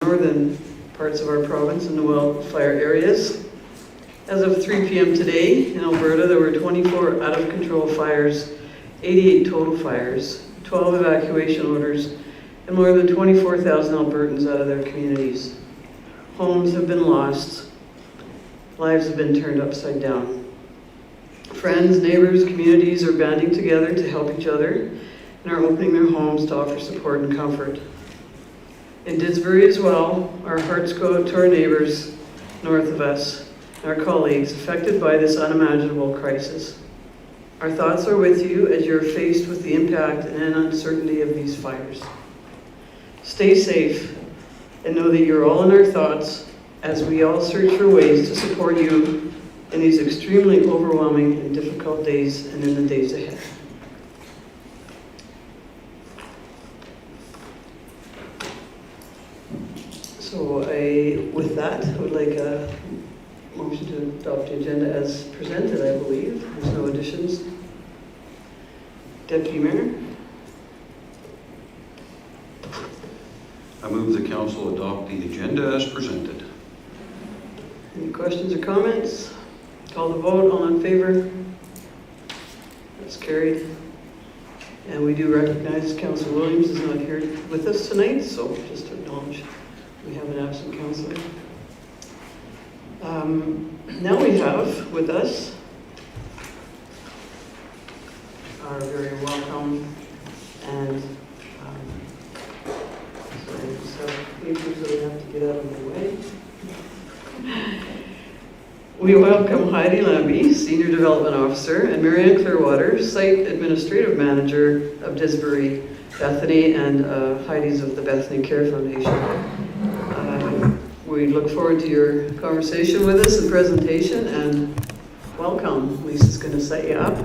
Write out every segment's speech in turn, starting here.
northern parts of our province in the wildfire areas. As of 3 p.m. today in Alberta, there were 24 out-of-control fires, 88 total fires, 12 evacuation orders, and more than 24,000 Albertans out of their communities. Homes have been lost. Lives have been turned upside down. Friends, neighbors, communities are banding together to help each other and are opening their homes to offer support and comfort. In Didsbury as well, our hearts go out to our neighbors north of us, our colleagues affected by this unimaginable crisis. Our thoughts are with you as you're faced with the impact and uncertainty of these fires. Stay safe and know that you're all in our thoughts as we all search for ways to support you in these extremely overwhelming and difficult days and in the days ahead. So with that, I would like a motion to adopt the agenda as presented, I believe. There's no additions. Deputy Mayor? I move the council adopt the agenda as presented. Any questions or comments? Call the vote. All in favor? That's carried. And we do recognize Councillor Williams is not here with us tonight, so just to acknowledge we have an absent councillor. Now we have with us our very welcome and sorry, I just have papers that we have to get out of the way. We welcome Heidi Lambie, Senior Development Officer, and Marianne Clearwater, Site Administrative Manager of Didsbury, Bethany, and Heidi's of the Bethany Care Foundation. We look forward to your conversation with us and presentation, and welcome. Lisa's going to set you up.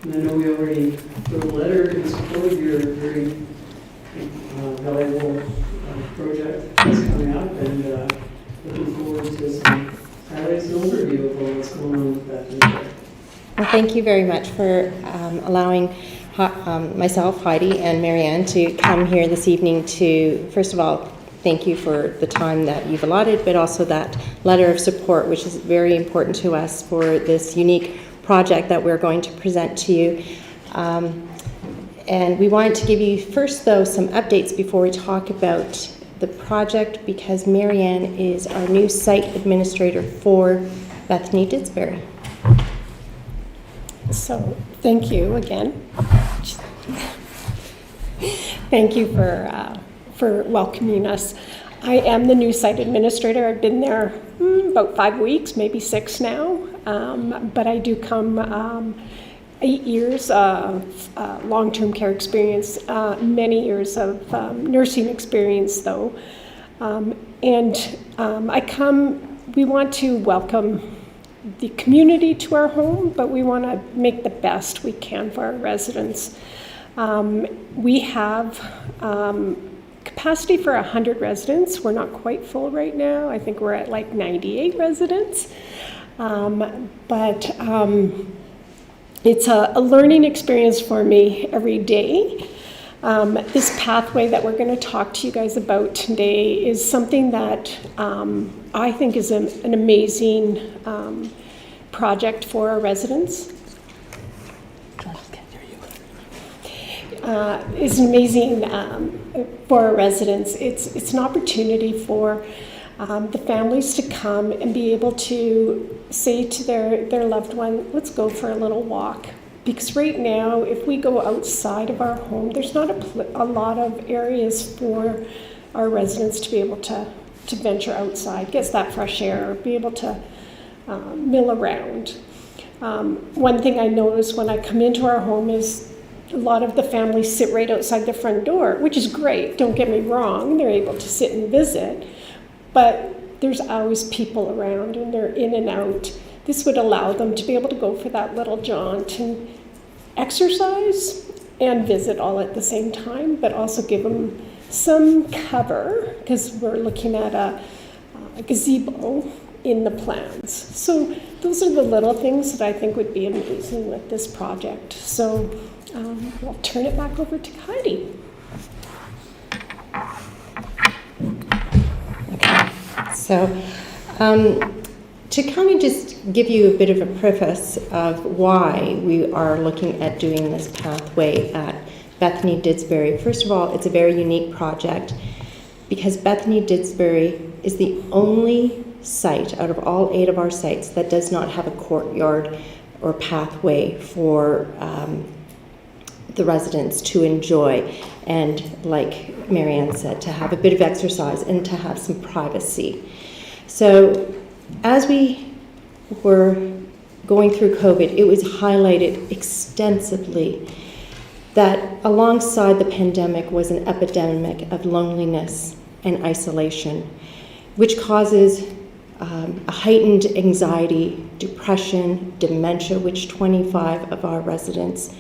And I know we already wrote a letter in support of your very valuable project that's coming up, and looking forward to some highlights and overview of what's going on with that project. Well, thank you very much for allowing myself, Heidi, and Marianne to come here this evening to, first of all, thank you for the time that you've allotted, but also that letter of support, which is very important to us for this unique project that we're going to present to you. And we wanted to give you first, though, some updates before we talk about the project, because Marianne is our new site administrator for Bethany Didsbury. So thank you again. Thank you for welcoming us. I am the new site administrator. I've been there about 5 weeks, maybe 6 now. But I do come 8 years of long-term care experience, many years of nursing experience though. We want to welcome the community to our home, but we want to make the best we can for our residents. We have capacity for 100 residents. We're not quite full right now. I think we're at like 98 residents. But it's a learning experience for me every day. This pathway that we're going to talk to you guys about today is something that I think is an amazing project for our residents. Is amazing for our residents. It's an opportunity for the families to come and be able to say to their loved one, let's go for a little walk. Because right now, if we go outside of our home, there's not a lot of areas for our residents to be able to venture outside, get that fresh air, be able to mill around. One thing I notice when I come into our home is a lot of the families sit right outside the front door, which is great, don't get me wrong, they're able to sit and visit, but there's always people around and they're in and out. This would allow them to be able to go for that little jaunt and exercise and visit all at the same time, but also give them some cover, because we're looking at a gazebo in the plans. So those are the little things that I think would be amazing with this project. So I'll turn it back over to Heidi. So, to kind of just give you a bit of a preface of why we are looking at doing this pathway at Bethany Didsbury. First of all, it's a very unique project because Bethany Didsbury is the only site out of all 8 of our sites that does not have a courtyard or pathway for the residents to enjoy, and like Marianne said, to have a bit of exercise and to have some privacy. So as we were going through COVID, it was highlighted extensively that alongside the pandemic was an epidemic of loneliness and isolation, which causes a heightened anxiety, depression, dementia, which 25 of our residents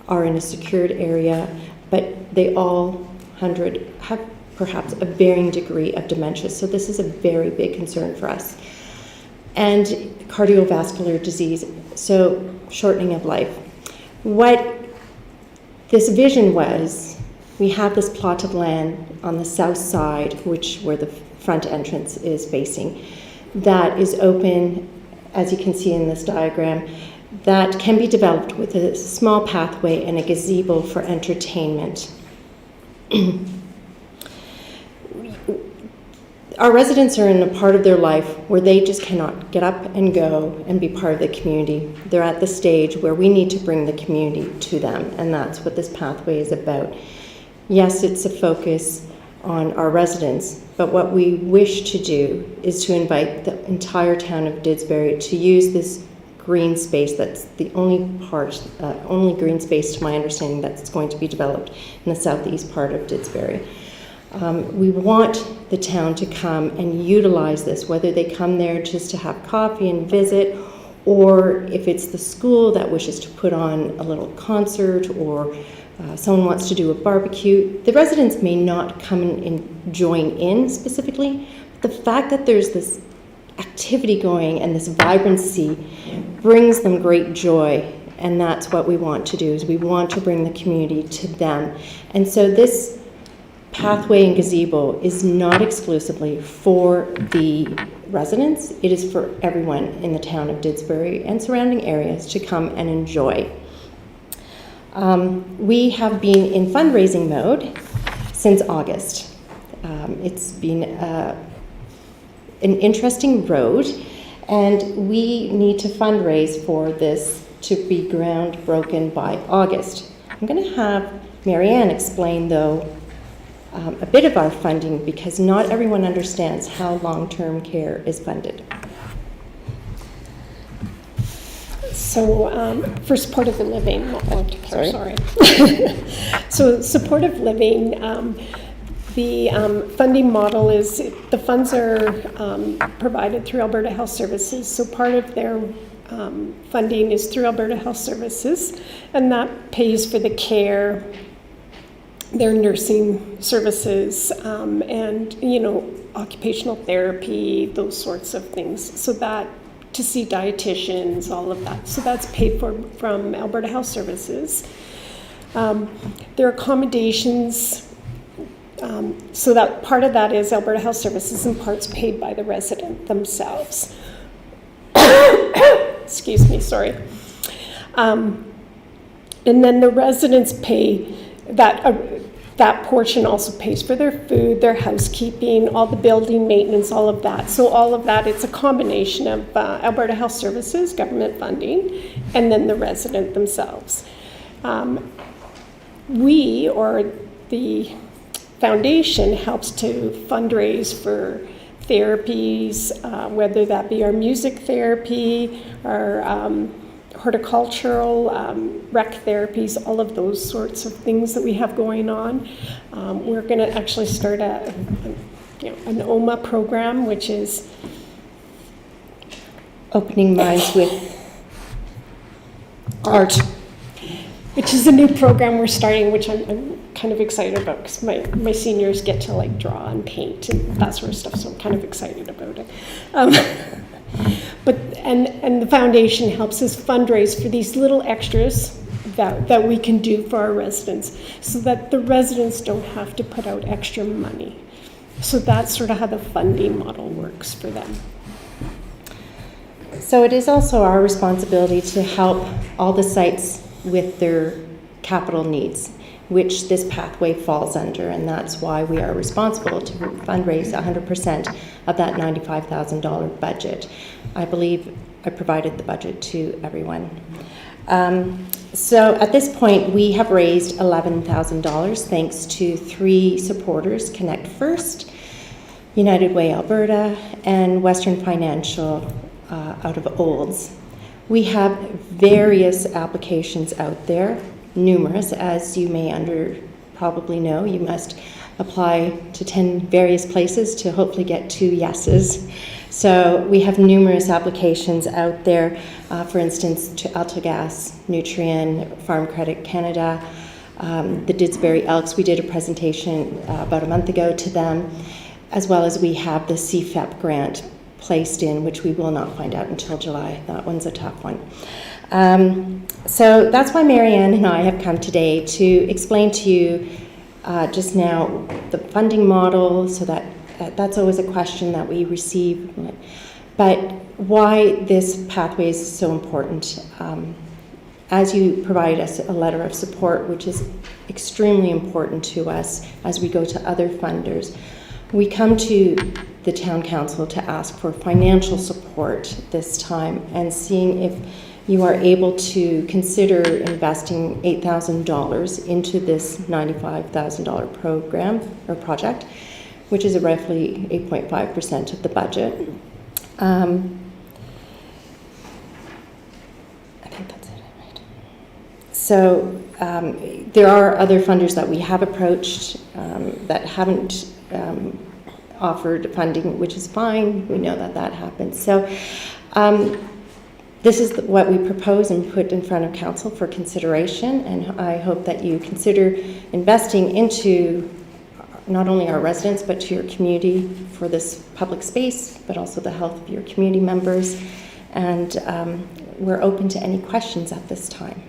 are in a secured area, but they all 100 have perhaps a varying degree of dementia. So this is a very big concern for us. And cardiovascular disease, so shortening of life. What this vision was, we have this plot of land on the south side, where the front entrance is facing, that is open, as you can see in this diagram, that can be developed with a small pathway and a gazebo for entertainment. Our residents are in a part of their life where they just cannot get up and go and be part of the community. They're at the stage where we need to bring the community to them, and that's what this pathway is about. Yes, it's a focus on our residents, but what we wish to do is to invite the entire town of Didsbury to use this green space. That's the only green space, to my understanding, that's going to be developed in the southeast part of Didsbury. We want the town to come and utilize this, whether they come there just to have coffee and visit, or if it's the school that wishes to put on a little concert, or someone wants to do a barbecue. The residents may not come and join in specifically, but the fact that there's this activity going and this vibrancy brings them great joy, and that's what we want to do, is we want to bring the community to them. And so this pathway and gazebo is not exclusively for the residents, it is for everyone in the town of Didsbury and surrounding areas to come and enjoy. We have been in fundraising mode since August. It's been an interesting road, and we need to fundraise for this to be ground broken by August. I'm going to have Marianne explain, though, a bit of our funding, because not everyone understands how long-term care is funded. So for supportive living, not long-term care, sorry. So supportive living, the funding model is, the funds are provided through Alberta Health Services. So part of their funding is through Alberta Health Services, and that pays for the care, their nursing services, and, occupational therapy, those sorts of things. So that, to see dietitians, all of that. So that's paid for from Alberta Health Services. Their accommodations, so that part of that is Alberta Health Services, and part's paid by the resident themselves. Excuse me, sorry. And then the residents pay that portion also pays for their food, their housekeeping, all the building maintenance, all of that. So all of that, it's a combination of Alberta Health Services, government funding, and then the resident themselves. We, or the foundation, helps to fundraise for therapies, whether that be our music therapy, our horticultural, rec therapies, all of those sorts of things that we have going on. We're going to actually start an OMA program, which is Opening Minds with Art, which is a new program we're starting, which I'm kind of excited about, because my seniors get to draw and paint and that sort of stuff, so I'm kind of excited about it. But the foundation helps us fundraise for these little extras that we can do for our residents, so that the residents don't have to put out extra money. So that's sort of how the funding model works for them. So it is also our responsibility to help all the sites with their capital needs, which this pathway falls under, and that's why we are responsible to fundraise 100% of that $95,000 budget. I believe I provided the budget to everyone. So at this point, we have raised $11,000 thanks to 3 supporters, Connect First, United Way Alberta, and Western Financial out of Olds. We have various applications out there, numerous, as you may probably know. You must apply to 10 various places to hopefully get 2 yeses. So we have numerous applications out there, for instance, to AltaGas, Nutrien, Farm Credit Canada, the Didsbury Elks. We did a presentation about a month ago to them, as well as we have the CFEP grant placed in, which we will not find out until July. That one's a tough one. So that's why Marianne and I have come today to explain to you just now the funding model, so that's always a question that we receive, but why this pathway is so important. As you provide us a letter of support, which is extremely important to us as we go to other funders, we come to the town council to ask for financial support this time, and seeing if you are able to consider investing $8,000 into this $95,000 program or project, which is roughly 8.5% of the budget. I think that's it, right? So there are other funders that we have approached that haven't offered funding, which is fine. We know that happens. So this is what we propose and put in front of council for consideration, and I hope that you consider investing into not only our residents, but to your community for this public space, but also the health of your community members. And we're open to any questions at this time.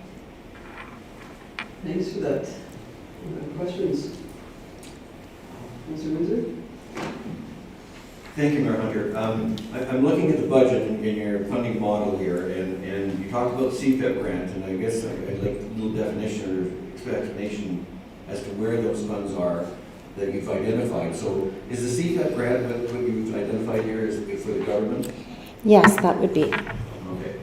Thanks for that. Questions? Mr. Windsor? Thank you, Mayor Hunter. I'm looking at the budget in your funding model here, and you talked about the CFEP grant, and I guess I'd like a little definition or explanation as to where those funds are that you've identified. So is the CFEP grant what you've identified here is for the government? Yes, that would be. Okay.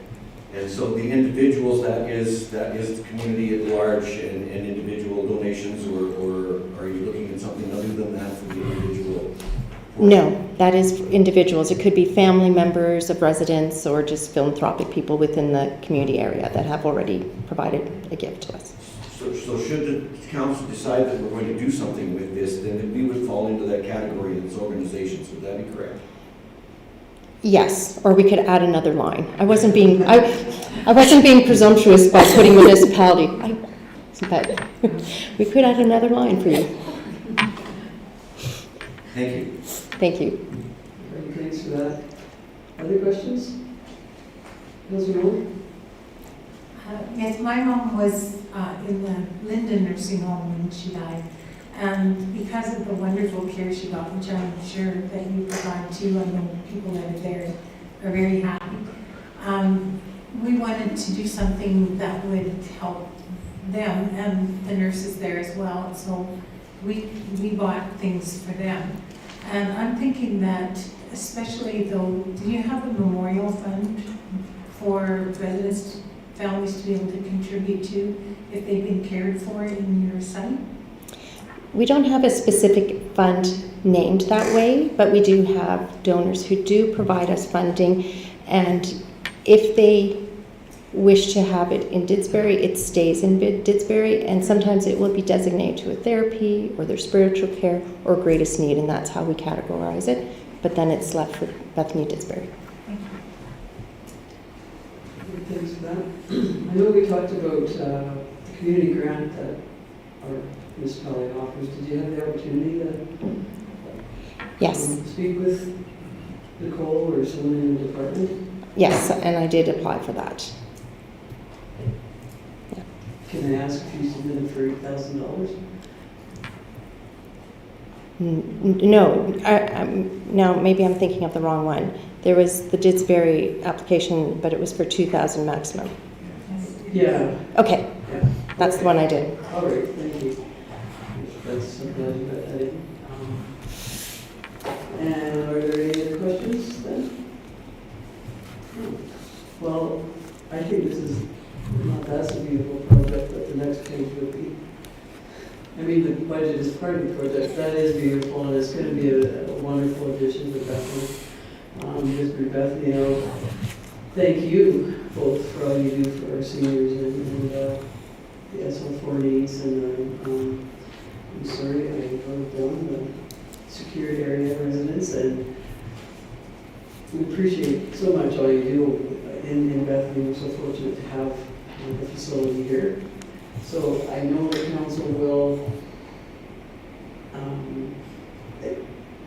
And so the individuals, that is the community at large and individual donations, or are you looking at something other than that for the individual? No, that is individuals. It could be family members of residents or just philanthropic people within the community area that have already provided a gift to us. So should the council decide that we're going to do something with this, then we would fall into that category as organizations. Would that be correct? Yes, or we could add another line. I wasn't being presumptuous by putting municipality, but we could add another line for you. Thank you. Thank you. Great, thanks for that. Other questions? Councilor Moore? Yes, my mom was in the Linden nursing home when she died, and because of the wonderful care she got, which I'm sure that you provide too, I know people that are there are very happy. We wanted to do something that would help them and the nurses there as well, so we bought things for them. And I'm thinking that, especially though, do you have a memorial fund for residents, families to be able to contribute to if they've been cared for in your site? We don't have a specific fund named that way, but we do have donors who do provide us funding, and if they wish to have it in Didsbury, it stays in Didsbury, and sometimes it will be designated to a therapy or their spiritual care or greatest need, and that's how we categorize it, but then it's left for Bethany Didsbury. Thanks for that. I know we talked about the community grant that our municipality offers. Did you have the opportunity to Yes. Speak with Nicole or someone in the department? Yes, and I did apply for that. Can I ask if you submitted for $8,000? No, now maybe I'm thinking of the wrong one. There was the Didsbury application, but it was for 2,000 maximum. Yeah. Okay, Yeah. that's the one I did. All right, thank you. That's, I'm glad you got that in. And are there any other questions then? Well, I think this is not that a beautiful project, but the next page will be. I mean, the budget is part of the project. That is beautiful, and it's going to be a wonderful addition to Bethany. Didsbury Bethany, I'll thank you both for all you do for our seniors and the SL4 needs. And I'm sorry I wrote down the secured area residents, and we appreciate so much all you do in Bethany. We're so fortunate to have the facility here. So I know the council will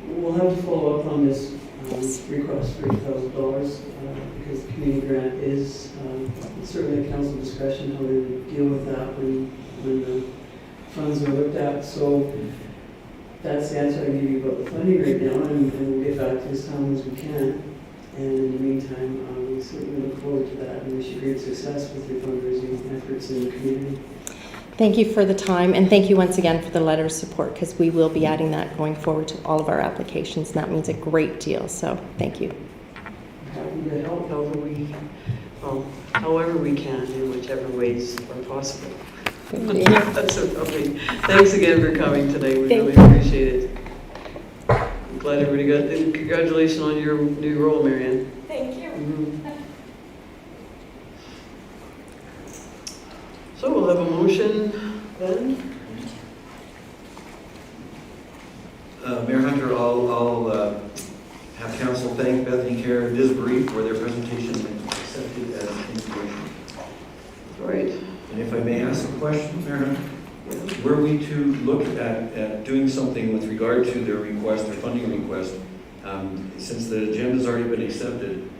we'll have to follow up on this request for $8,000 because the community grant is certainly a council discretion how to deal with that when the funds are looked at. So that's the answer I give you about the funding right now, and we'll get back to this time as we can. And in the meantime, we certainly look forward to that and wish you great success with your fundraising efforts in the community. Thank you for the time, and thank you once again for the letter of support, because we will be adding that going forward to all of our applications, and that means a great deal, so thank you. Happy to help however we can, in whichever ways are possible. That's so lovely. Thanks again for coming today. We really appreciate it. I'm glad everybody got it. Congratulations on your new role, Marianne. Thank you. So we'll have a motion then. Mayor Hunter, I'll have council thank Bethany Care and Didsbury for their presentation and accept it as information. All right. And if I may ask a question, Mayor Hunter? Were we to look at doing something with regard to their request, their funding request, since the agenda's already been accepted,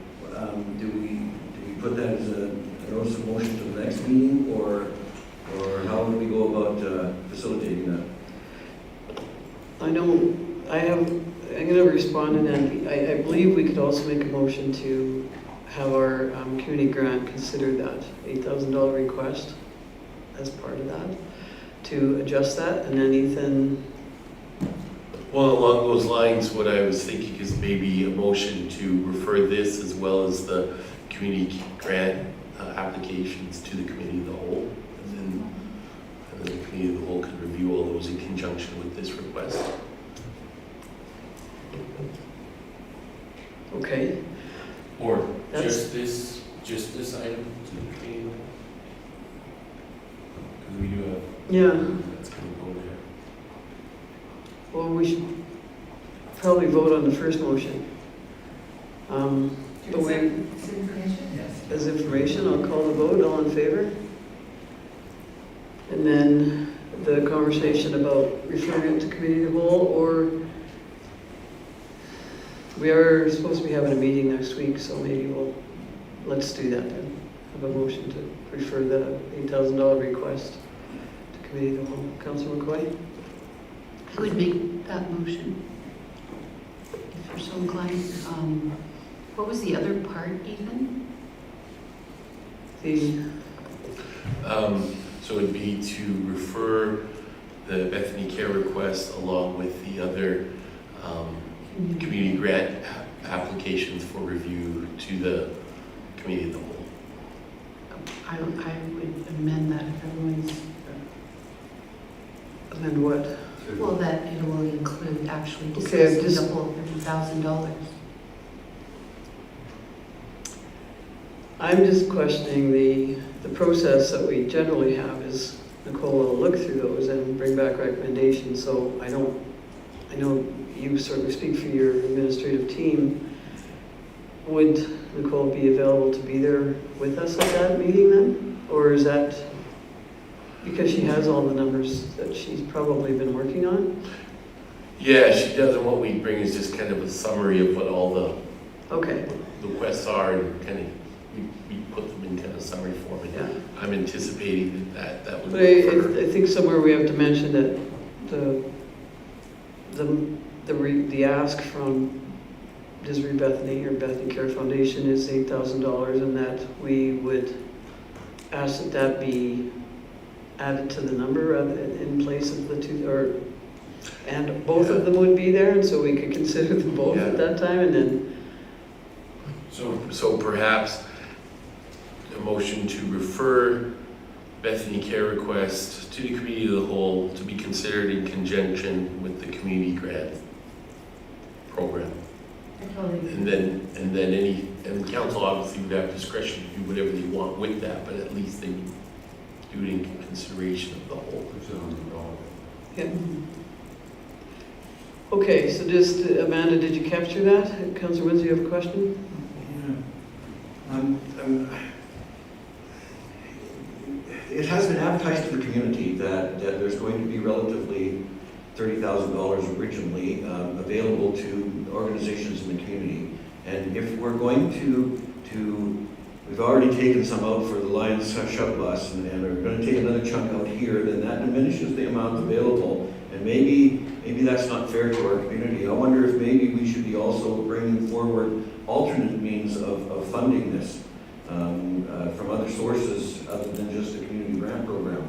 do we put that as a notice of motion to the next meeting, or how would we go about facilitating that? I'm going to respond, and I believe we could also make a motion to have our community grant consider that $8,000 request as part of that, to adjust that, and then Ethan. Well, along those lines, what I was thinking is maybe a motion to refer this as well as the community grant applications to the committee of the whole, and then the committee of the whole can review all those in conjunction with this request. Okay. Or That's- just this item to the committee? Because we do have, Yeah. that's going to go there. Well, we should probably vote on the first motion. But we, as information, I'll call the vote. All in favor? And then the conversation about referring it to committee of the whole, or we are supposed to be having a meeting next week, so maybe let's do that then. Have a motion to refer the $8,000 request to committee of the whole. Councilor McCoy? I would make that motion, if you're so inclined. What was the other part, Ethan? So it'd be to refer the Bethany Care request along with the other community grant applications for review to the committee of the whole. I would amend that if everyone's, Amend what? well, that it will include actually Okay, discussing the whole $50,000. I'm just questioning the process that we generally have is Nicole will look through those and bring back recommendations. So I know you certainly speak for your administrative team. Would Nicole be available to be there with us at that meeting then? Or is that because she has all the numbers that she's probably been working on? Yeah, she does, and what we bring is just kind of a summary of what all the Okay, requests are, and kind of we put them in kind of summary form. And yeah. I'm anticipating that would But work for her. I think somewhere we have to mention that the ask from Didsbury Bethany or Bethany Care Foundation is $8,000, and that we would ask that be added to the number in place of the two, and both of them would be there, and so we could consider them both at that time, and then. So perhaps a motion to refer Bethany Care request to the committee of the whole to be considered in conjunction with the community grant program. And then the council obviously would have discretion to do whatever they want with that, but at least they would do it in consideration of the whole. Yeah. Okay, so just, Amanda, did you capture that? Councillor Wins, you have a question? It has been advertised to the community that there's going to be relatively $30,000 originally available to organizations in the community. And if we're going to we've already taken some out for the Lions Shuttle Bus, and we're going to take another chunk out here, then that diminishes the amount available. And maybe that's not fair to our community. I wonder if maybe we should be also bringing forward alternate means of funding this from other sources other than just the community grant program.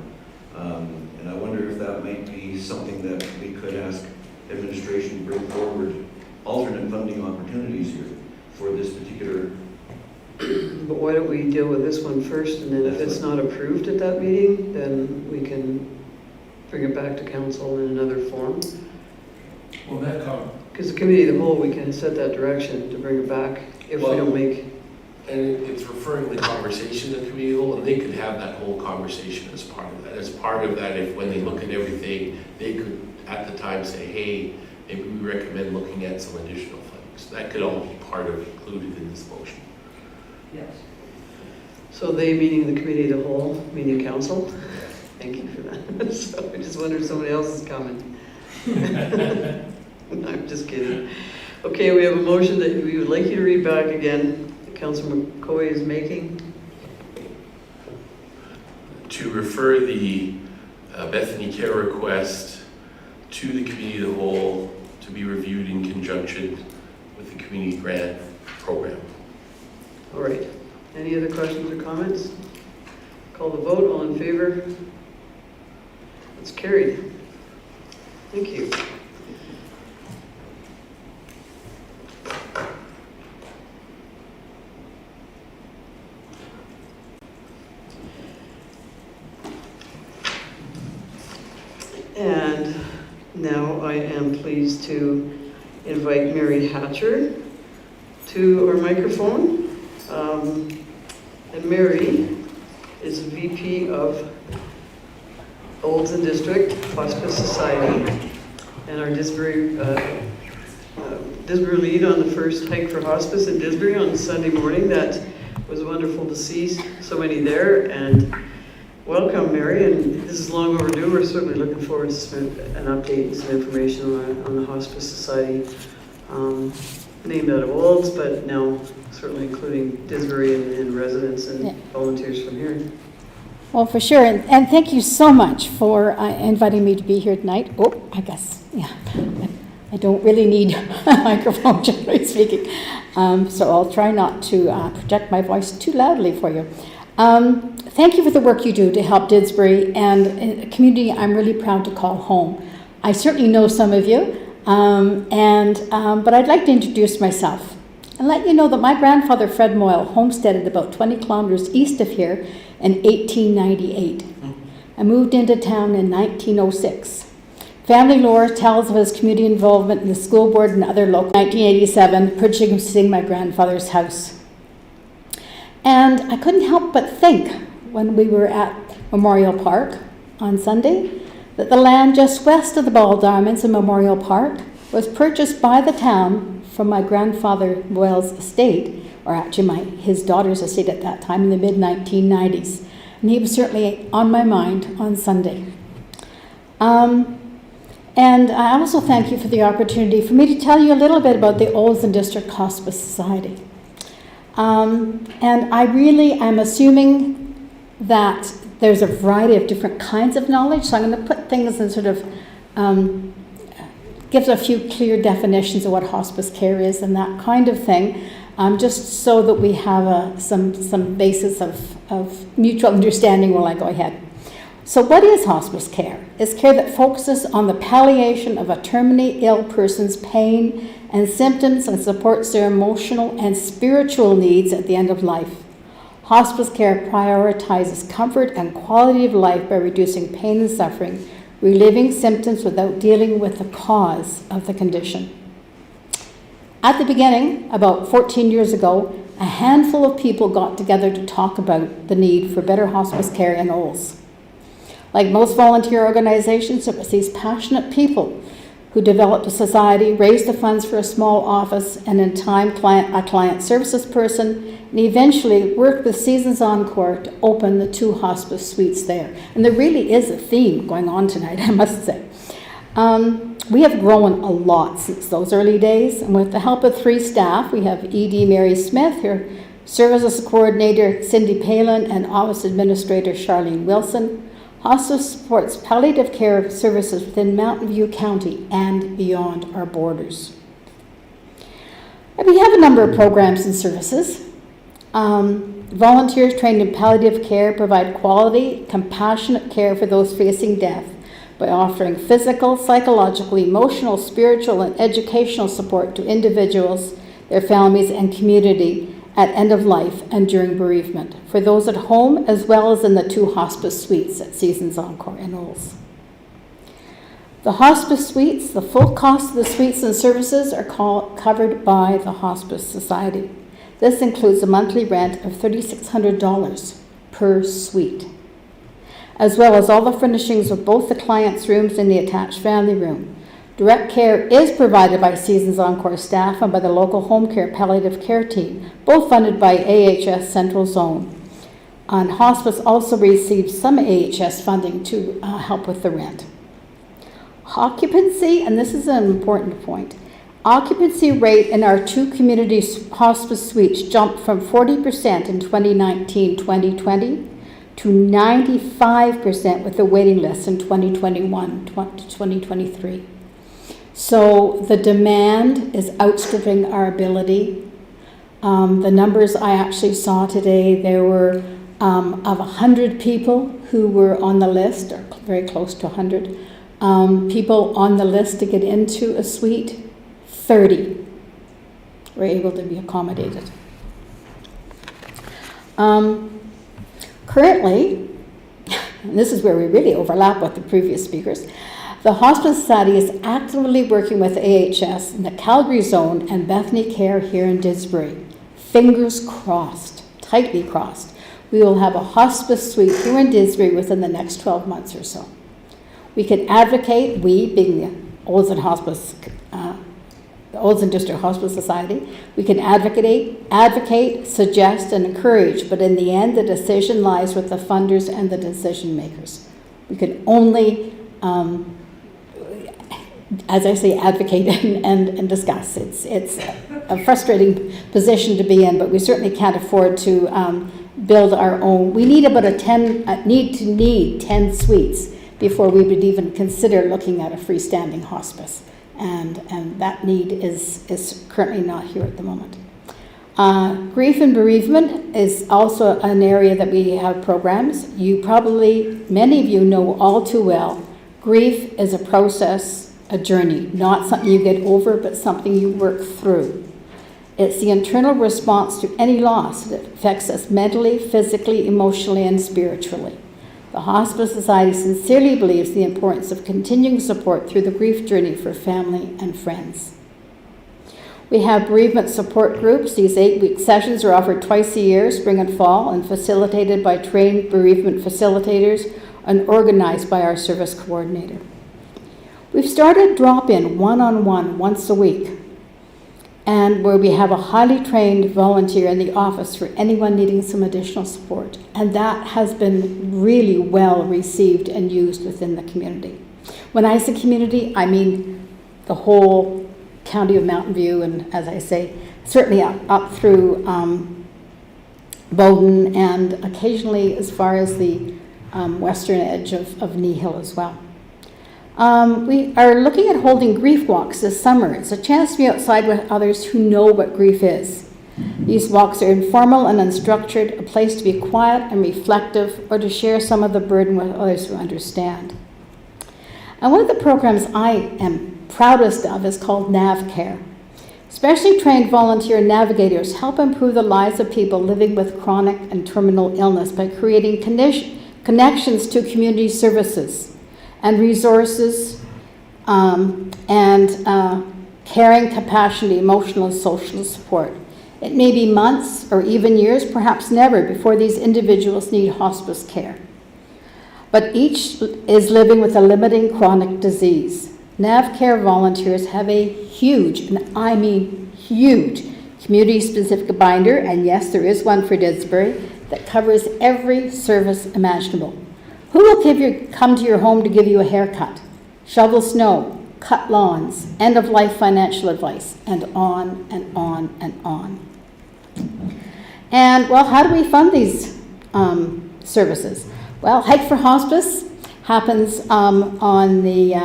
And I wonder if that might be something that we could ask administration to bring forward alternate funding opportunities here for this particular. But why don't we deal with this one first, and then if it's not approved at that meeting, then we can bring it back to council in another form. Well, that Because the committee of the whole, we can set that direction to bring it back if we don't make. And it's referring the conversation to the committee of the whole, and they could have that whole conversation as part of that. As part of that, if when they look at everything, they could at the time say, hey, maybe we recommend looking at some additional funding. So that could all be part of included in this motion. Yes. So they, meaning the committee of the whole, meaning council? Thank you for that. So I just wondered if somebody else is coming. I'm just kidding. Okay, we have a motion that we would like you to read back again. Councillor McCoy is making. To refer the Bethany Care request to the committee of the whole to be reviewed in conjunction with the community grant program. All right. Any other questions or comments? Call the vote. All in favor? It's carried. Thank you. And now I am pleased to invite Mary Hatcher to our microphone. And Mary is VP of Olds and District Hospice Society and our Didsbury lead on the first hike for hospice in Didsbury on Sunday morning. That was wonderful to see so many there, and welcome, Mary, and this is long overdue. We're certainly looking forward to an update and some information on the Hospice Society, named out of Olds, but now certainly including Didsbury and residents and volunteers from here. Well, for sure, and thank you so much for inviting me to be here tonight. Oh, I guess, yeah, I don't really need a microphone, generally speaking, so I'll try not to project my voice too loudly for you. Thank you for the work you do to help Didsbury and a community I'm really proud to call home. I certainly know some of you, but I'd like to introduce myself and let you know that my grandfather, Fred Moyle, homesteaded about 20 kilometers east of here in 1898. I moved into town in 1906. Family lore tells of his community involvement in the school board and other local. 1987, purchasing my grandfather's house. And I couldn't help but think when we were at Memorial Park on Sunday that the land just west of the Ball Diamonds in Memorial Park was purchased by the town from my grandfather Moyle's estate, or actually his daughter's estate at that time in the mid-1990s. And he was certainly on my mind on Sunday. And I also thank you for the opportunity for me to tell you a little bit about the Olds and District Hospice Society. And I really am assuming that there's a variety of different kinds of knowledge, so I'm going to put things in sort of gives a few clear definitions of what hospice care is and that kind of thing, just so that we have some basis of mutual understanding while I go ahead. So what is hospice care? It's care that focuses on the palliation of a terminally ill person's pain and symptoms and supports their emotional and spiritual needs at the end of life. Hospice care prioritizes comfort and quality of life by reducing pain and suffering, relieving symptoms without dealing with the cause of the condition. At the beginning, about 14 years ago, a handful of people got together to talk about the need for better hospice care in Olds. Like most volunteer organizations, it was these passionate people who developed a society, raised the funds for a small office, and in time a client services person, and eventually worked with Seasons Encore to open the 2 hospice suites there. And there really is a theme going on tonight, I must say. We have grown a lot since those early days, and with the help of 3 staff, we have ED Mary Smith, her services coordinator Cindy Palin, and office administrator Charlene Wilson. Hospice supports palliative care services within Mountain View County and beyond our borders. And we have a number of programs and services. Volunteers trained in palliative care provide quality, compassionate care for those facing death by offering physical, psychological, emotional, spiritual, and educational support to individuals, their families, and community at end of life and during bereavement, for those at home as well as in the 2 hospice suites at Seasons Encore in Olds. The hospice suites, the full cost of the suites and services are covered by the Hospice Society. This includes a monthly rent of $3,600 per suite, as well as all the furnishings of both the client's rooms and the attached family room. Direct care is provided by Seasons Encore staff and by the local home care palliative care team, both funded by AHS Central Zone. And hospice also receives some AHS funding to help with the rent. Occupancy, and this is an important point, occupancy rate in our 2 community hospice suites jumped from 40% in 2019-2020 to 95% with the waiting list in 2021 to 2023. So the demand is outstripping our ability. The numbers I actually saw today, there were of 100 people who were on the list, or very close to 100, people on the list to get into a suite, 30 were able to be accommodated. Currently, and this is where we really overlap with the previous speakers, the Hospice Society is actively working with AHS in the Calgary Zone and Bethany Care here in Didsbury. Fingers crossed, tightly crossed. We will have a hospice suite here in Didsbury within the next 12 months or so. We can advocate, we being the Olds and Hospice, the Olds and District Hospice Society, we can advocate, suggest, and encourage, but in the end, the decision lies with the funders and the decision makers. We can only as I say, advocate and discuss. It's a frustrating position to be in, but we certainly can't afford to build our own. We need about need 10 suites before we would even consider looking at a freestanding hospice. And that need is currently not here at the moment. Grief and bereavement is also an area that we have programs. Many of you know all too well, grief is a process, a journey, not something you get over, but something you work through. It's the internal response to any loss that affects us mentally, physically, emotionally, and spiritually. The Hospice Society sincerely believes the importance of continuing support through the grief journey for family and friends. We have bereavement support groups. These 8-week sessions are offered twice a year, spring and fall, and facilitated by trained bereavement facilitators and organized by our service coordinator. We've started drop-in one-on-one once a week, and where we have a highly trained volunteer in the office for anyone needing some additional support. And that has been really well received and used within the community. When I say community, I mean the whole county of Mountain View, and as I say, certainly up through Bowden, and occasionally as far as the western edge of Knee Hill as well. We are looking at holding grief walks this summer. It's a chance to be outside with others who know what grief is. These walks are informal and unstructured, a place to be quiet and reflective, or to share some of the burden with others who understand. And one of the programs I am proudest of is called NavCare. Specially trained volunteer navigators help improve the lives of people living with chronic and terminal illness by creating connections to community services and resources caring, compassionate, emotional, and social support. It may be months or even years, perhaps never, before these individuals need hospice care. But each is living with a limiting chronic disease. NavCare volunteers have a huge, and I mean huge, community-specific binder, and yes, there is one for Didsbury, that covers every service imaginable. Who will come to your home to give you a haircut, shovel snow, cut lawns, end-of-life financial advice, and on and on and on. And, well, how do we fund these services? Well, Hike for Hospice happens on the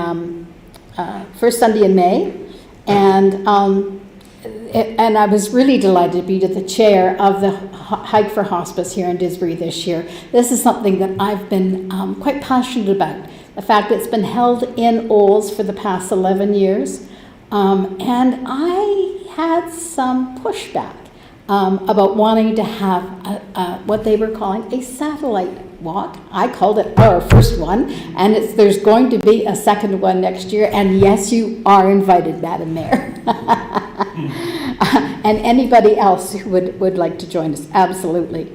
first Sunday in May, and I was really delighted to be the chair of the Hike for Hospice here in Didsbury this year. This is something that I've been quite passionate about. The fact that it's been held in Olds for the past 11 years, and I had some pushback about wanting to have what they were calling a satellite walk. I called it our first one, and there's going to be a second one next year, and yes, you are invited, Madam Mayor. And anybody else who would like to join us, absolutely.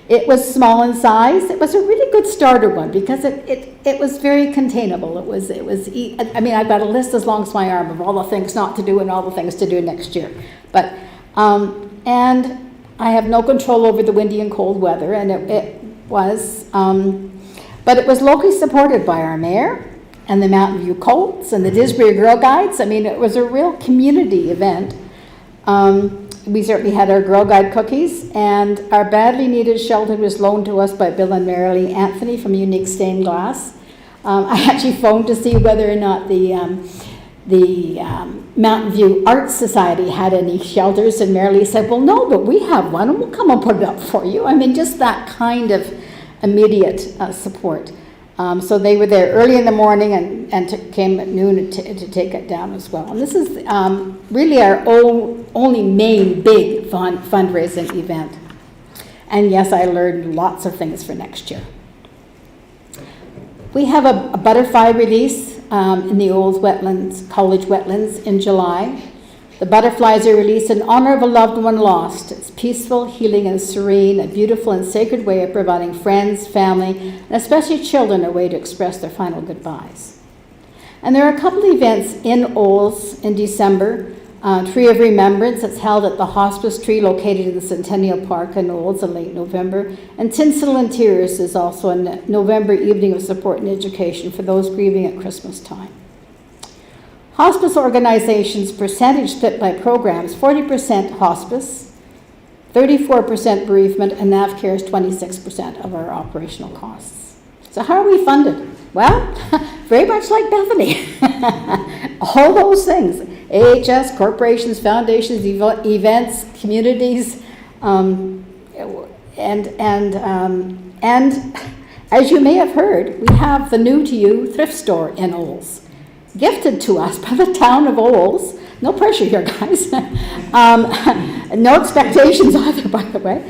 It was small in size. It was a really good starter one because it was very containable. I mean, I've got a list as long as my arm of all the things not to do and all the things to do next year. But and I have no control over the windy and cold weather, and but it was locally supported by our mayor and the Mountain View Colts and the Didsbury Girl Guides. I mean, it was a real community event. We certainly had our Girl Guide cookies, and our badly needed shelter was loaned to us by Bill and Marilee Anthony from Unique Stained Glass. I actually phoned to see whether or not the Mountain View Arts Society had any shelters, and Marilee said, well, no, but we have one, and we'll come and put it up for you. I mean, just that kind of immediate support. So they were there early in the morning and came at noon to take it down as well. And this is really our only main big fundraising event. And yes, I learned lots of things for next year. We have a butterfly release in the old wetlands, college wetlands in July. The butterflies are released in honor of a loved one lost. It's peaceful, healing, and serene, a beautiful and sacred way of providing friends, family, and especially children a way to express their final goodbyes. And there are a couple of events in Olds in December. Tree of Remembrance that's held at the Hospice Tree located in the Centennial Park in Olds in late November. And Tinsel and Tears is also a November evening of support and education for those grieving at Christmas time. Hospice organizations percentage split by programs, 40% hospice, 34% bereavement, and NavCare is 26% of our operational costs. So how are we funded? Well, very much like Bethany. All those things, AHS, corporations, foundations, events, communities, and as you may have heard, we have the New to You thrift store in Olds, gifted to us by the town of Olds. No pressure here, guys. No expectations either, by the way.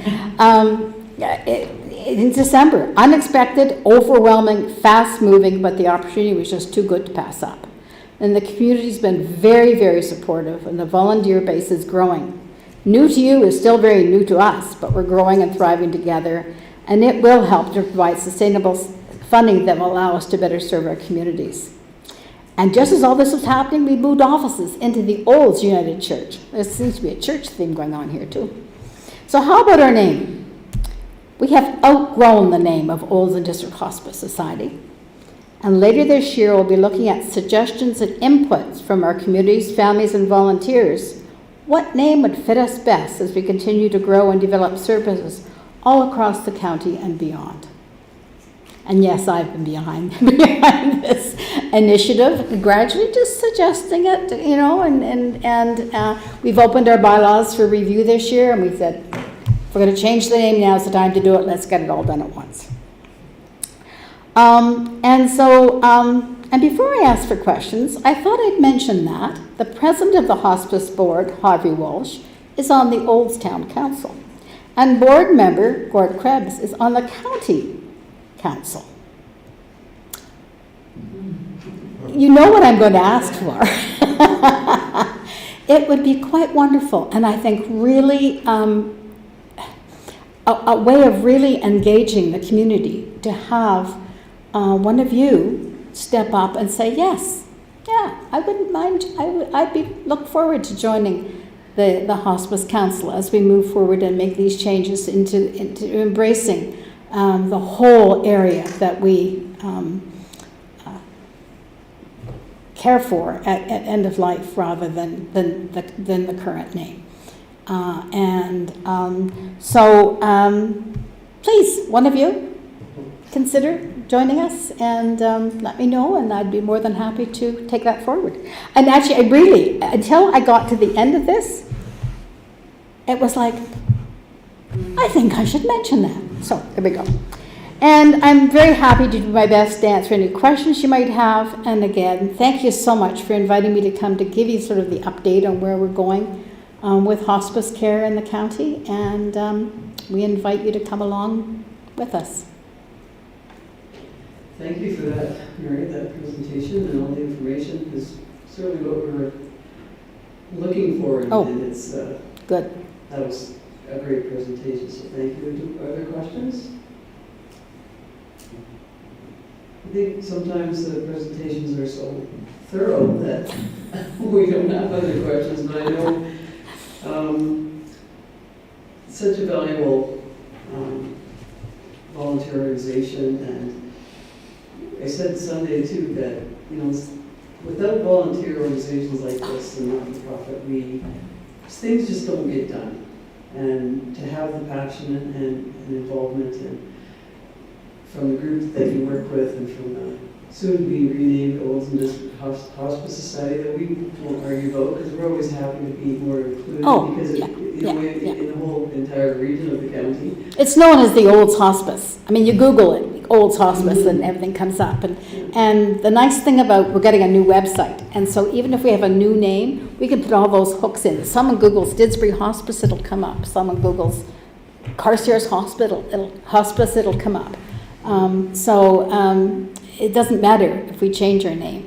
In December, unexpected, overwhelming, fast-moving, but the opportunity was just too good to pass up. And the community's been very, very supportive, and the volunteer base is growing. New to You is still very new to us, but we're growing and thriving together, and it will help to provide sustainable funding that will allow us to better serve our communities. And just as all this was happening, we moved offices into the Olds United Church. There seems to be a church theme going on here, too. So how about our name? We have outgrown the name of Olds and District Hospice Society. And later this year, we'll be looking at suggestions and inputs from our communities, families, and volunteers. What name would fit us best as we continue to grow and develop services all across the county and beyond? And yes, I've been behind this initiative, gradually just suggesting it, you know, and we've opened our bylaws for review this year, and we said, if we're going to change the name, now's the time to do it. Let's get it all done at once. And before I ask for questions, I thought I'd mention that the president of the hospice board, Harvey Walsh, is on the Oldstown Council. And board member, Gord Krebs, is on the county council. You know what I'm going to ask for. It would be quite wonderful, and I think really a way of really engaging the community to have one of you step up and say, yes, yeah, I wouldn't mind, I'd look forward to joining the Hospice Council as we move forward and make these changes into embracing the whole area that we care for at end of life rather than the current name. So please, one of you, consider joining us and let me know, and I'd be more than happy to take that forward. And actually, I really, until I got to the end of this, it was like, I think I should mention that. So there we go. And I'm very happy to do my best to answer any questions you might have. And again, thank you so much for inviting me to come to give you sort of the update on where we're going with hospice care in the county. And we invite you to come along with us. Thank you for that, Mary, that presentation and all the information is certainly what we're looking for. Oh, and it's good. That was a great presentation, so thank you. Are there questions? I think sometimes the presentations are so thorough that we don't have other questions, but I know such a valuable volunteer organization, and I said Sunday too that, you know, without volunteer organizations like this and not-for-profit, things just don't get done. And to have the passion and involvement from the group that you work with and from the soon-to-be renamed Olds and Hospice Society that we won't argue about, because we're always happy to be more included because in the whole entire region of the county. It's known as the Olds Hospice. I mean, you Google it, Olds Hospice, and everything comes up. And the nice thing about, we're getting a new website, and so even if we have a new name, we can put all those hooks in. Someone Googles Didsbury Hospice, it'll come up. Someone Googles Carstairs Hospital, it'll come up. It doesn't matter if we change our name.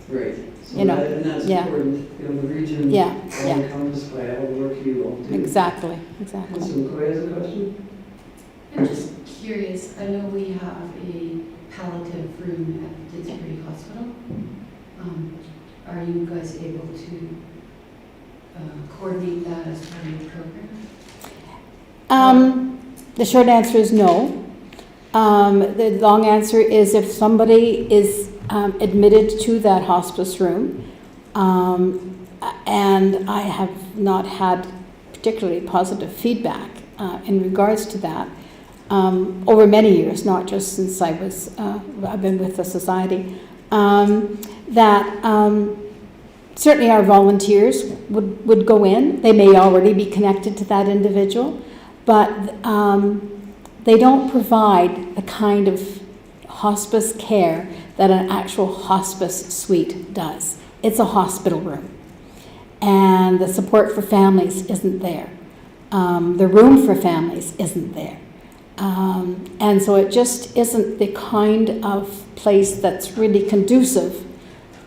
Right. So you know, and that's important. You know, the region all encompassed by all the work you all do. Exactly. So McCoy has a question? I'm just curious, I know we have a palliative room at Didsbury Hospital. Are you guys able to coordinate that as part of your program? The short answer is no. The long answer is if somebody is admitted to that hospice room, and I have not had particularly positive feedback in regards to that over many years, not just since I've been with the society, that certainly our volunteers would go in. They may already be connected to that individual, but they don't provide the kind of hospice care that an actual hospice suite does. It's a hospital room, and the support for families isn't there. The room for families isn't there. And so it just isn't the kind of place that's really conducive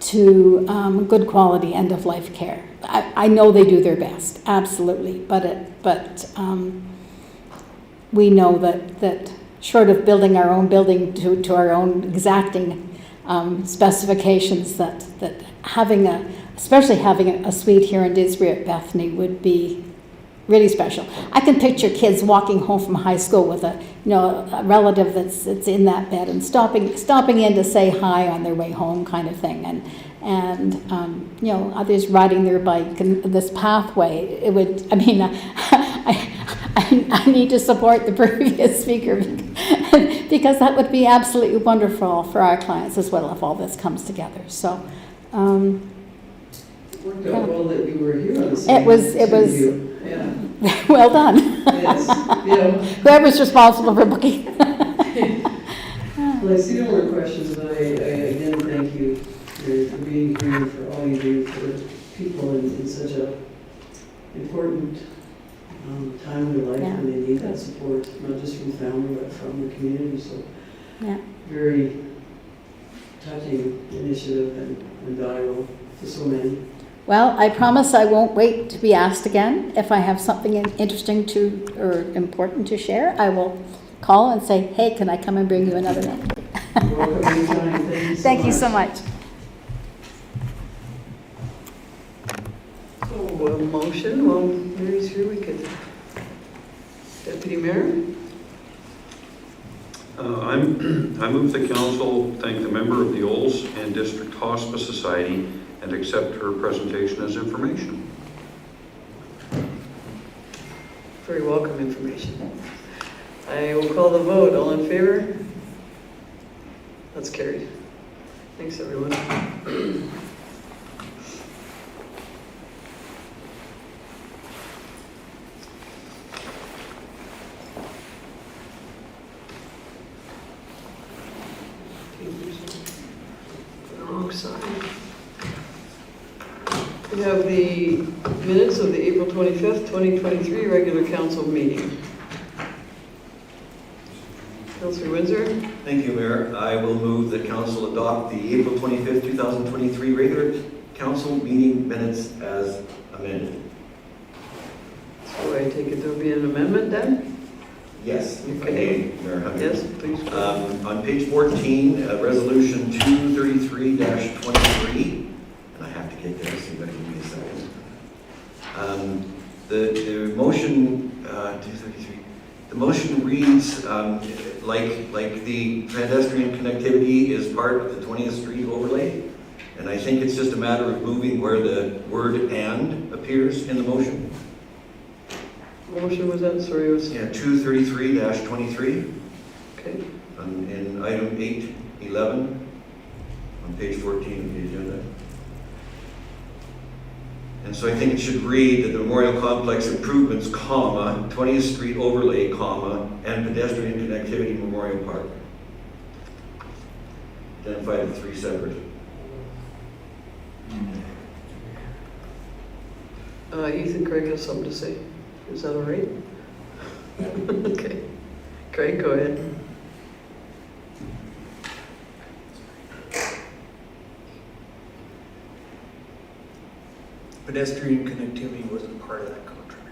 to good quality end-of-life care. I know they do their best, absolutely, but we know that short of building our own building to our own exacting specifications, that especially having a suite here in Didsbury at Bethany would be really special. I can picture kids walking home from high school with a relative that's in that bed and stopping in to say hi on their way home, kind of thing, and others riding their bike and this pathway. It would. I mean, I need to support the previous speaker. because that would be absolutely wonderful for our clients as well if all this comes together. So, Worked out well that you were here on the It was- Yeah. well done. Yes, yeah. Whoever's responsible for booking. Well, I see no more questions, but I again thank you for being here, for all you do for people in such a important time in their life Yeah. when they need that support, not just from family, but from the community. So Yeah. very touching initiative and valuable to so many. Well, I promise I won't wait to be asked again. If I have something interesting or important to share, I will call and say, hey, can I come and bring you another name? Welcome anytime. Thank you so much. So, a motion, well, Mary's here, we could. Deputy Mayor? I move the council thank the member of the Olds and District Hospice Society and accept her presentation as information. Very welcome information. I will call the vote. All in favor? That's carried. Thanks, everyone. Wrong side. We have the minutes of the April 25th, 2023 regular council meeting. Councilor Windsor? Thank you, Mayor. I will move that council adopt the April 25th, 2023 regular council meeting minutes as amended. So I take it there'll be an amendment then? Yes. if I Okay. may, Mayor Hunter. Yes, please. On page 14, resolution 233-23, and I have to get there, so you better give me a second. The motion, 233, the motion reads like the pedestrian connectivity is part of the 20th Street overlay, and I think it's just a matter of moving where the word "and" appears in the motion. What motion was that? Sorry, it was, Yeah, 233-23. okay. In item 811 on page 14 of the agenda. And so I think it should read that the Memorial Complex improvements, comma, 20th Street overlay, comma, and pedestrian connectivity Memorial Park. Identify the three separate. Ethan Craig has something to say. Is that all right? Okay. Craig, go ahead. Pedestrian connectivity wasn't part of that contract.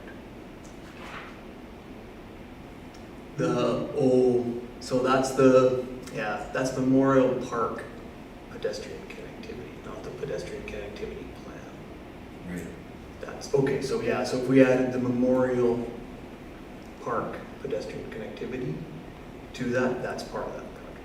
That's Memorial Park pedestrian connectivity, not the pedestrian connectivity plan. Right. That's, okay, so if we added the Memorial Park pedestrian connectivity to that, that's part of that contract.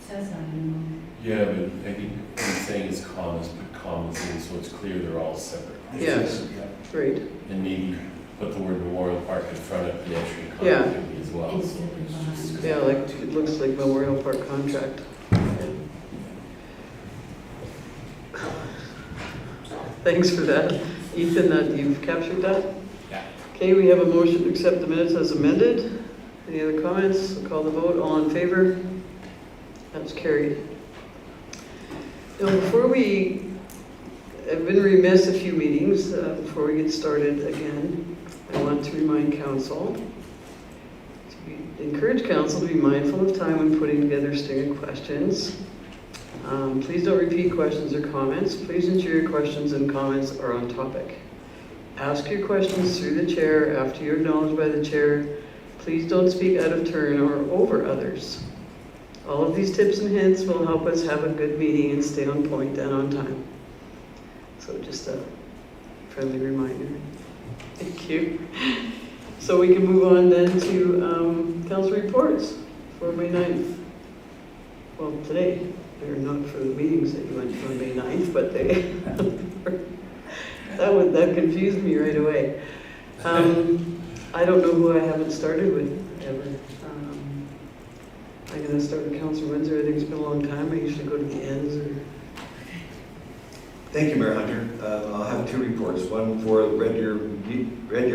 Says that in Yeah, but I think what he's saying is commas, put commas in so it's clear they're all separate. Yes. Great. And maybe put the word Memorial Park in front of pedestrian Yeah. connectivity as well. Instead of Yeah, like, it looks like Memorial Park contract. Thanks for that. Ethan, that you've captured that? Yeah. Okay, we have a motion to accept the minutes as amended. Any other comments? I'll call the vote. All in favor? That's carried. Now, I've been remiss a few meetings. Before we get started again, I want to remind council, encourage council to be mindful of time when putting together a string of questions. Please don't repeat questions or comments. Please ensure your questions and comments are on topic. Ask your questions through the chair after you're acknowledged by the chair. Please don't speak out of turn or over others. All of these tips and hints will help us have a good meeting and stay on point and on time. So just a friendly reminder. Thank you. So we can move on then to council reports for May 9th. Well, today. They're not for the meetings that you went to on May 9th, but they that confused me right away. I don't know who I haven't started with ever. I'm gonna start with Councillor Windsor. I think it's been a long time. I usually go to the ends or. Thank you, Mayor Hunter. I'll have two reports. One for the Red Deer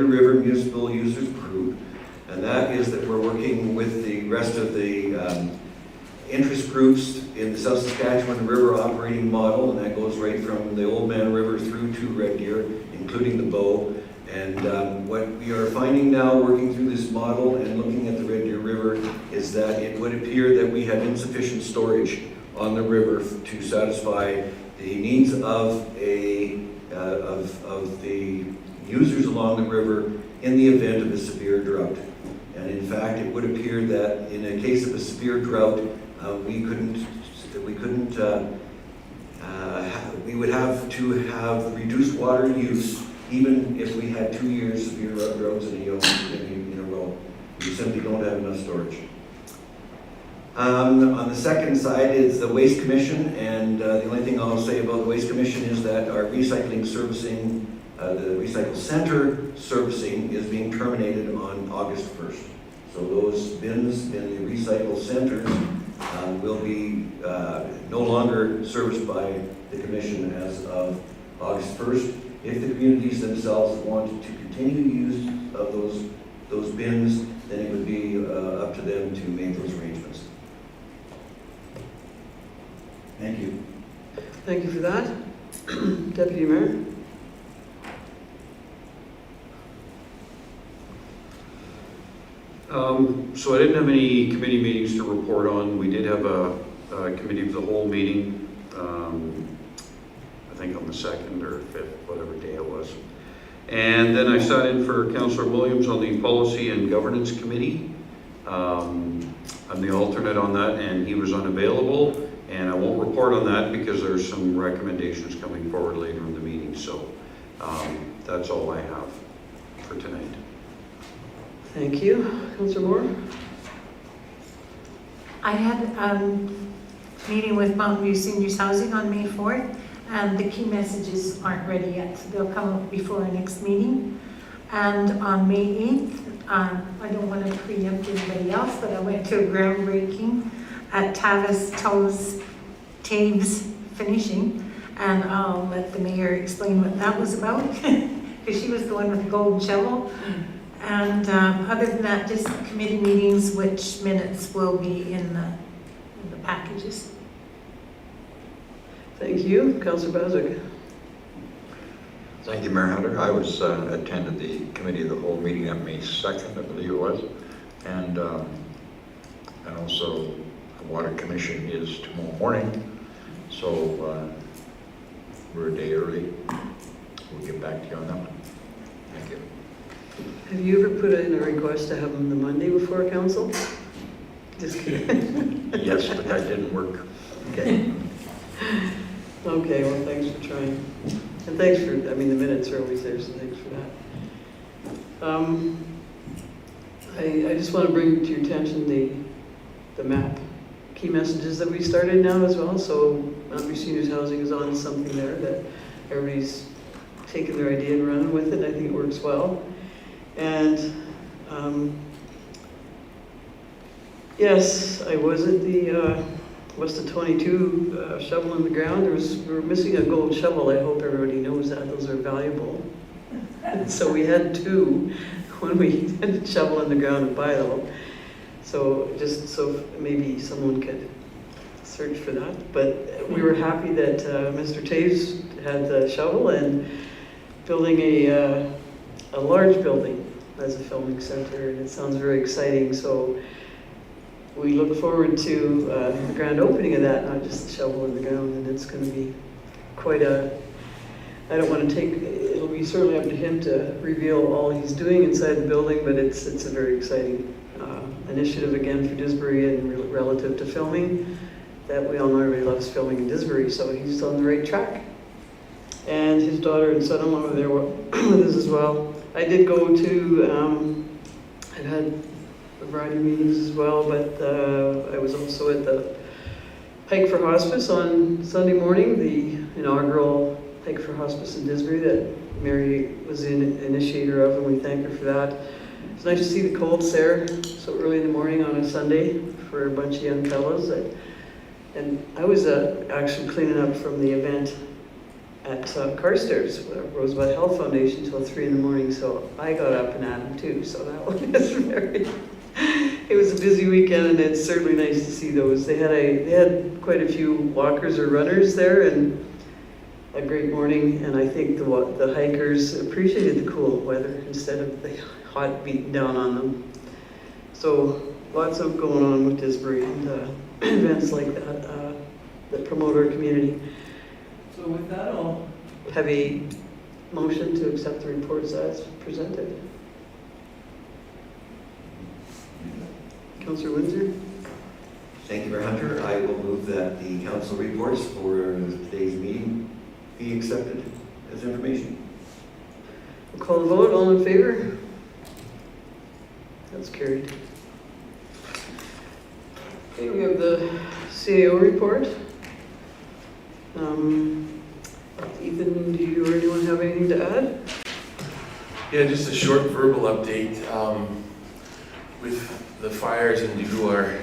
River Municipal Users Group, and that is that we're working with the rest of the interest groups in the South Saskatchewan River operating model, and that goes right from the Old Man River through to Red Deer, including the Bow. And what we are finding now, working through this model and looking at the Red Deer River, is that it would appear that we have insufficient storage on the river to satisfy the needs of the users along the river in the event of a severe drought. And in fact, it would appear that in a case of a severe drought, we would have to have reduced water use even if we had 2 years of severe droughts in a row. We simply don't have enough storage. On the second side is the Waste Commission, and the only thing I'll say about the Waste Commission is that our recycling servicing, the Recycle Center servicing is being terminated on August 1st. So those bins in the Recycle Centers will be no longer serviced by the Commission as of August 1st. If the communities themselves want to continue use of those bins, then it would be up to them to make those arrangements. Thank you. Thank you for that. Deputy Mayor. So I didn't have any committee meetings to report on. We did have a committee of the whole meeting, I think on the 2nd or 5th, whatever day it was. And then I sat in for Councillor Williams on the Policy and Governance Committee. I'm the alternate on that, and he was unavailable. And I won't report on that because there's some recommendations coming forward later in the meeting. So that's all I have for tonight. Thank you. Councillor Moore? I had a meeting with Mountain View Seniors Housing on May 4th, and the key messages aren't ready yet. So they'll come up before our next meeting. And on May 8th, I don't want to preempt anybody else, but I went to a groundbreaking at Taves Finishing, and I'll let the mayor explain what that was about, because she was the one with the gold shovel. And other than that, just committee meetings, which minutes will be in the packages. Thank you. Councillor Bazak? Thank you, Mayor Hunter. I was attended the committee of the whole meeting on May 2nd, I believe it was, and also the Water Commission is tomorrow morning, so we're a day early. We'll get back to you on that one. Thank you. Have you ever put in a request to have them the Monday before council? Just kidding. Yes, but that didn't work. Okay. Okay, well, thanks for trying. And thanks for, the minutes are always there, so thanks for that. I just want to bring to your attention the map key messages that we started now as well. So Mountain View Seniors Housing is on something there that everybody's taken their idea and running with it. I think it works well. And yes, I was at the West of 22 shovel in the ground. We were missing a gold shovel. I hope everybody knows that. Those are valuable. So we had two when we had to shovel in the ground and buy them. So just so maybe someone could search for that. But we were happy that Mr. Taves had the shovel and building a large building as a filming center, and it sounds very exciting. So we look forward to the grand opening of that, not just the shovel in the ground, and it's going to be quite I don't want to it'll be certainly up to him to reveal all he's doing inside the building, but it's a very exciting initiative again for Didsbury and relative to filming, that we all know everybody loves filming in Didsbury, so he's on the right track. And his daughter and son-in-law were there with us as well. I did go to, I've had a variety of meetings as well, but I was also at the Hike for Hospice on Sunday morning, the inaugural Hike for Hospice in Didsbury that Mary was the initiator of, and we thank her for that. It's nice to see the colds there so early in the morning on a Sunday for a bunch of young fellows. And I was actually cleaning up from the event at Carstairs, Rosebud Health Foundation, till 3 in the morning, so I got up and at them too, so that was very, it was a busy weekend, and it's certainly nice to see those. They had quite a few walkers or runners there, and a great morning, and I think the hikers appreciated the cool weather instead of the hot beating down on them. So lots of going on with Didsbury and events like that promote our community. So with that, I'll have a motion to accept the reports as presented. Councillor Windsor? Thank you, Mayor Hunter. I will move that the council reports for today's meeting be accepted as information. We'll call the vote. All in favor? That's carried. Okay, we have the CAO report. Ethan, do you or anyone have anything to add? Yeah, just a short verbal update. With the fires and due to our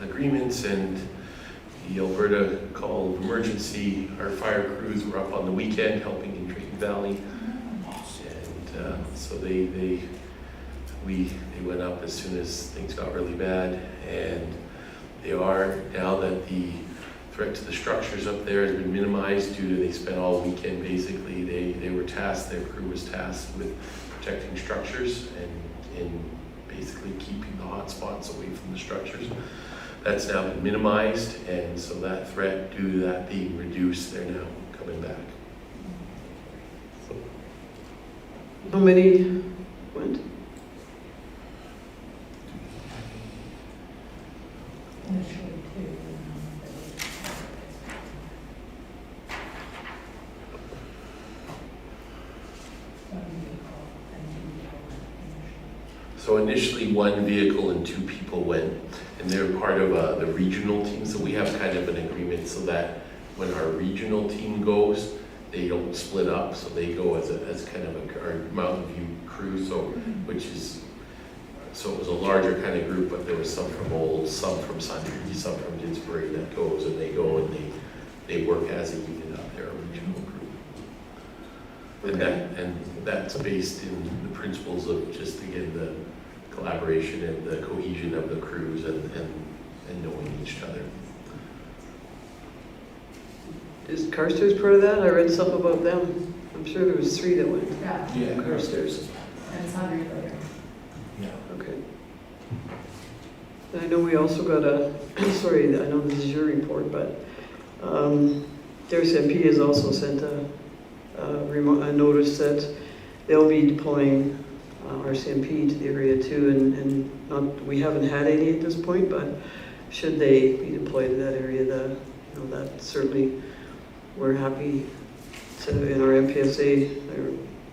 agreements and the Alberta call of emergency, our fire crews were up on the weekend helping in Drayton Valley. And so they went up as soon as things got really bad. And they are, now that the threat to the structures up there has been minimized due to they spent all weekend basically, they were tasked, their crew was tasked with protecting structures and basically keeping the hot spots away from the structures. That's now been minimized, and so that threat, due to that being reduced, they're now coming back. How many went? So initially 1 vehicle and 2 people went, and they're part of the regional team, so we have kind of an agreement so that when our regional team goes, they don't split up, so they go as kind of our Mountain View crew, so it was a larger kind of group, but there was some from Olds, some from Sundry, some from Didsbury that goes, and they go and they work as a unit up there, a regional group. And that's based in the principles of just, again, the collaboration and the cohesion of the crews and knowing each other. Is Carstairs part of that? I read something about them. I'm sure there was 3 that went. Yeah. Carstairs. And Sundry later. Yeah. Okay. And I know we also got sorry, I know this is your report, but their SMP has also sent a notice that they'll be deploying RCMP to the area too, and we haven't had any at this point, but should they be deployed to that area, that certainly we're happy to, in our MPSA, our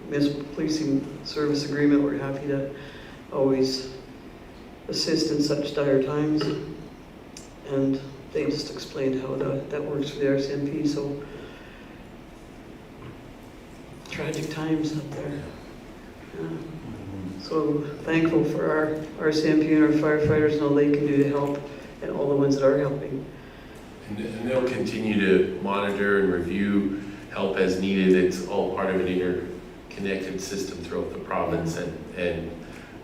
Municipal Policing Service Agreement, we're happy to always assist in such dire times, and they just explained how that works for the RCMP, so tragic times up there. Yeah. So thankful for our RCMP and our firefighters and all they can do to help, and all the ones that are helping. And they'll continue to monitor and review help as needed. It's all part of an interconnected system throughout the province, and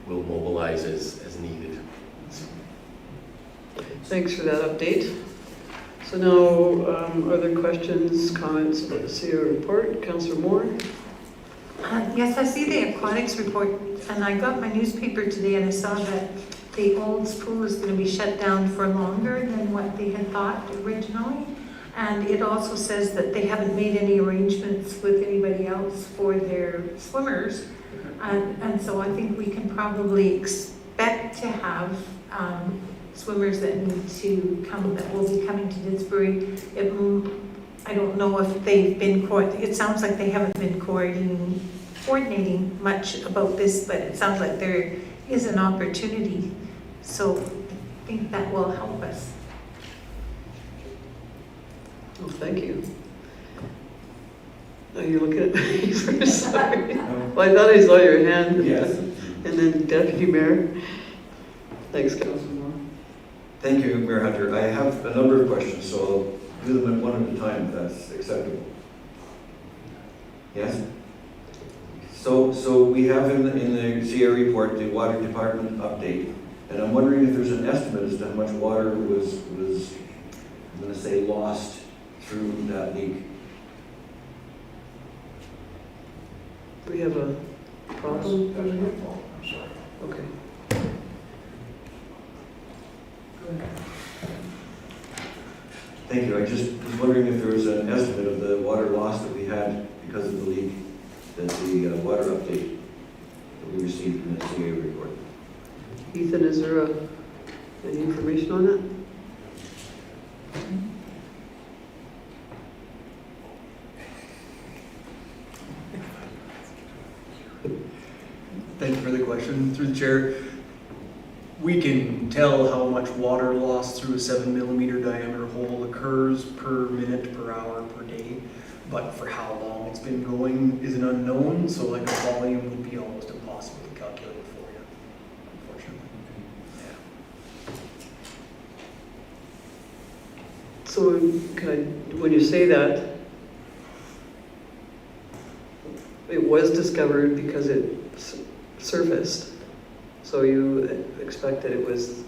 will mobilize as needed. Thanks for that update. So now, are there questions, comments about the CEO report? Councillor Moore? Yes, I see the aquatics report, and I got my newspaper today and I saw that the Olds pool is going to be shut down for longer than what they had thought originally. And it also says that they haven't made any arrangements with anybody else for their swimmers. And so I think we can probably expect to have swimmers that need to come, that will be coming to Didsbury. I don't know if they've been, it sounds like they haven't been coordinating much about this, but it sounds like there is an opportunity. So I think that will help us. Oh, thank you. Oh, you're looking at me. Sorry. Well, I thought I saw your hand. Yes. And then Deputy Mayor. Thanks, Councilor. Thank you, Mayor Hunter. I have a number of questions, so I'll do them one at a time if that's acceptable. Yes? So we have in the CA report the water department update, and I'm wondering if there's an estimate as to how much water was I'm going to say lost through that leak. Do we have a problem? That's my fault, I'm sorry. Okay. Thank you. I just was wondering if there was an estimate of the water loss that we had because of the leak, that the water update that we received in the CA report. Ethan, is there any information on that? Thank you for the question. Through the chair, we can tell how much water loss through a 7mm diameter hole occurs per minute, per hour, per day. But for how long it's been going is an unknown, so like a volume would be almost impossible to calculate for you, unfortunately. So when you say that, it was discovered because it surfaced. So you expect that it was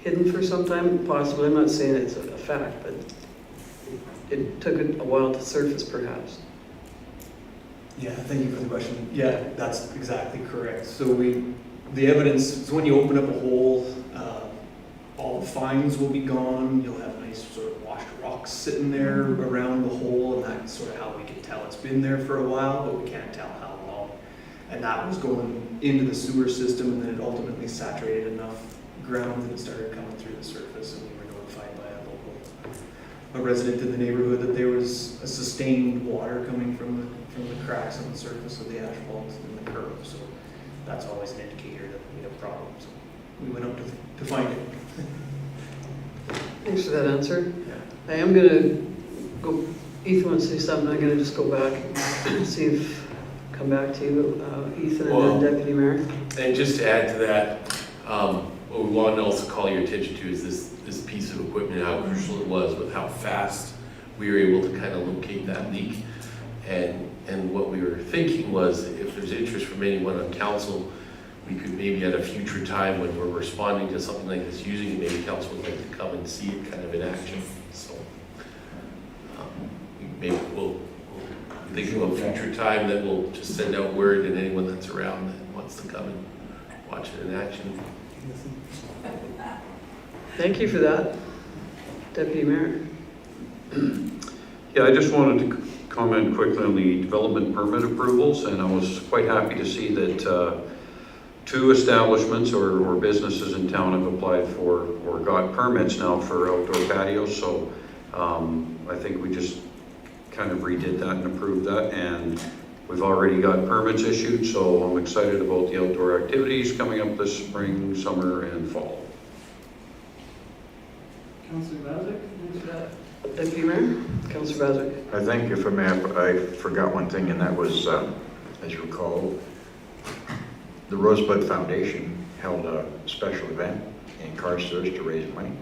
hidden for some time? Possibly. I'm not saying it's a fact, but it took a while to surface, perhaps. Yeah, thank you for the question. Yeah, that's exactly correct. So the evidence is when you open up a hole, all the fines will be gone. You'll have nice sort of washed rocks sitting there around the hole, and that's sort of how we can tell it's been there for a while, but we can't tell how long. And that was going into the sewer system, and then it ultimately saturated enough ground that it started coming through the surface, and we were notified by a resident in the neighborhood that there was a sustained water coming from the cracks on the surface of the asphalt in the curb. So that's always an indicator that we have problems. So we went up to find it. Thanks for that answer. Yeah. I am going to go, Ethan wants to say something. I'm going to just go back and see if, come back to you, Ethan, and then Deputy Mayor. And just to add to that, what we want to also call your attention to is this piece of equipment, how crucial it was with how fast we were able to kind of locate that leak. And what we were thinking was, if there's interest from anyone on council, we could maybe at a future time when we're responding to something like this, using it, maybe council would like to come and see it kind of in action. So maybe we'll think of a future time that we'll just send out word, and anyone that's around that wants to come and watch it in action. Thank you for that, Deputy Mayor. Yeah, I just wanted to comment quickly on the development permit approvals, and I was quite happy to see that 2 establishments or businesses in town have applied for or got permits now for outdoor patios. So I think we just kind of redid that and approved that, and we've already got permits issued, so I'm excited about the outdoor activities coming up this spring, summer, and fall. Councilor Bazic, thanks for that. Deputy Mayor, Councilor Bazic. I thank you for I forgot one thing, and that was, as you recall, the Rosebud Foundation held a special event in Carstairs to raise money,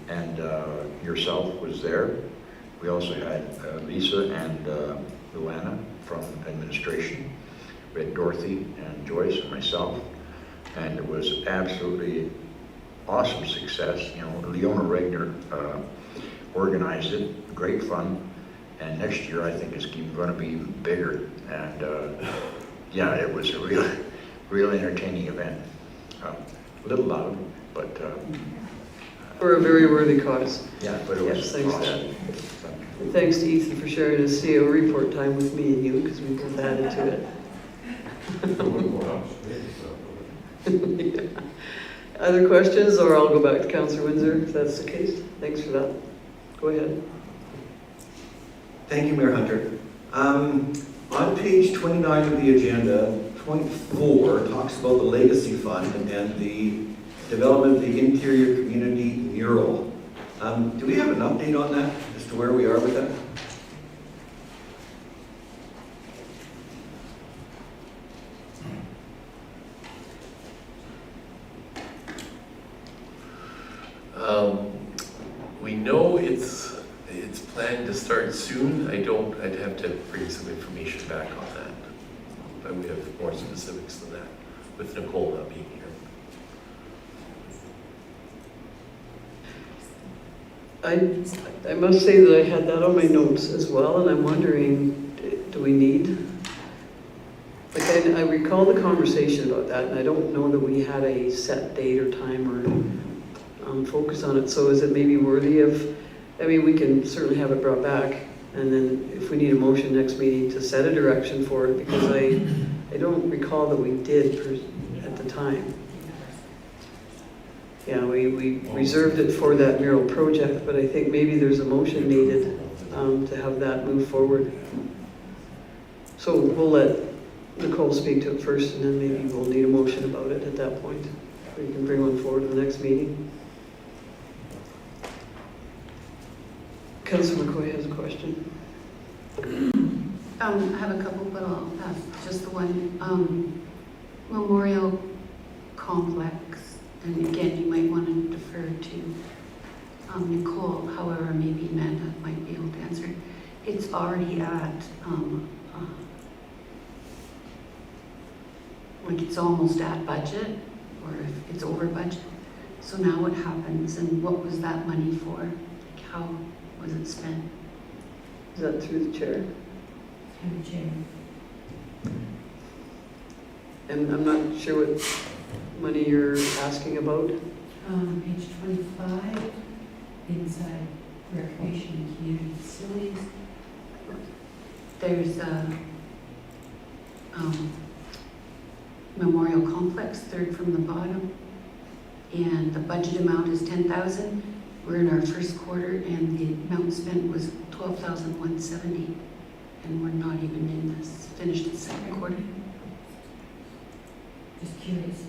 and yourself was there. We also had Lisa and Luana from administration. We had Dorothy and Joyce and myself, and it was absolutely awesome success. You know, Leona Regner organized it, great fun, and next year I think it's even going to be bigger. And yeah, it was a real entertaining event. A little loud, but For a very worthy cause. yeah, but it was Yes, thanks for awesome. And thanks to Ethan for sharing his CO report time with me and you, because we both added to it. Yeah. Other questions, or I'll go back to Councillor Windsor if that's the case. Thanks for that. Go ahead. Thank you, Mayor Hunter. On page 29 of the agenda, point 4 talks about the Legacy Fund and the development of the interior community mural. Do we have an update on that as to where we are with that? start soon. I'd have to bring some information back on that. But we have more specifics than that, with Nicole not being here. I must say that I had that on my notes as well, and I'm wondering, do we need? Like, I recall the conversation about that, and I don't know that we had a set date or time or focus on it. So is it maybe worthy of, I mean, we can certainly have it brought back, and then if we need a motion next meeting to set a direction for it, because I don't recall that we did at the time. Yeah, we reserved it for that mural project, but I think maybe there's a motion needed to have that move forward. So we'll let Nicole speak to it first, and then maybe we'll need a motion about it at that point. Or you can bring one forward to the next meeting. Councilor McCoy has a question. I have a couple, but I'll ask just the one. Memorial Complex, and again, you might want to defer to Nicole, however, maybe Amanda might be able to answer. It's already at, like it's almost at budget, or if it's over budget. So now what happens, and what was that money for? Like how was it spent? Is that through the chair? Through the chair. And I'm not sure what money you're asking about. Page 25, inside recreation and community facilities. There's a memorial complex, third from the bottom, and the budget amount is 10,000. We're in our first quarter, and the amount spent was 12,170, and we're not even in this finished the second quarter. Just curious.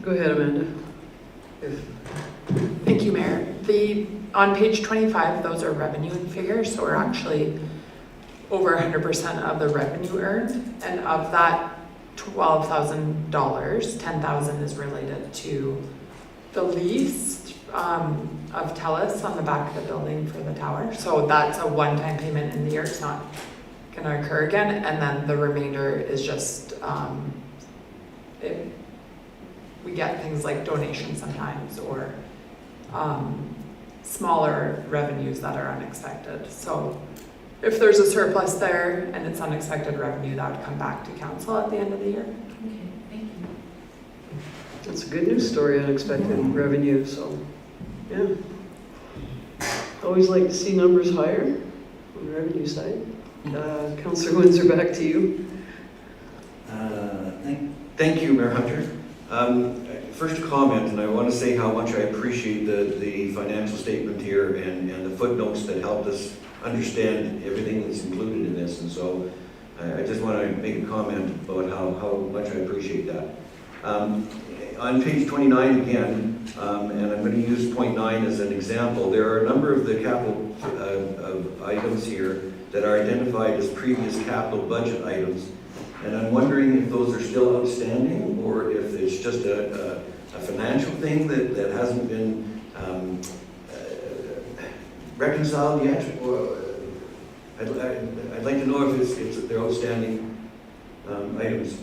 Go ahead, Amanda. Thank you, Mayor. On page 25, those are revenue figures, so we're actually over 100% of the revenue earned, and of that $12,000, $10,000 is related to the lease of TELUS on the back of the building for the tower. So that's a one-time payment in the year. It's not going to occur again, and then the remainder is just we get things like donations sometimes, or smaller revenues that are unexpected. So if there's a surplus there and it's unexpected revenue, that would come back to council at the end of the year. Okay, thank you. It's a good news story, unexpected revenue, so, yeah. Always like to see numbers higher on the revenue side. Councillor Windsor, back to you. Thank you, Mayor Hunter. First comment, and I want to say how much I appreciate the financial statement here and the footnotes that helped us understand everything that's included in this. And so I just want to make a comment about how much I appreciate that. On page 29 again, and I'm going to use point 9 as an example, there are a number of the capital items here that are identified as previous capital budget items. And I'm wondering if those are still outstanding, or if it's just a financial thing that hasn't been reconciled yet. Or I'd like to know if they're outstanding items.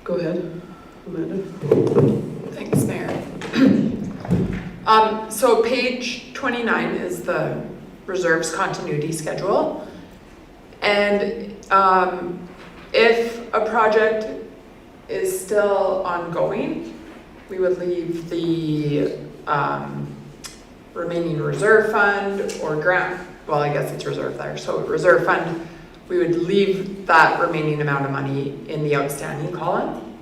Go ahead, Amanda. Thanks, Mayor. So page 29 is the reserves continuity schedule. And if a project is still ongoing, we would leave the remaining reserve fund or grant, well, I guess it's reserve there. So reserve fund, we would leave that remaining amount of money in the outstanding column.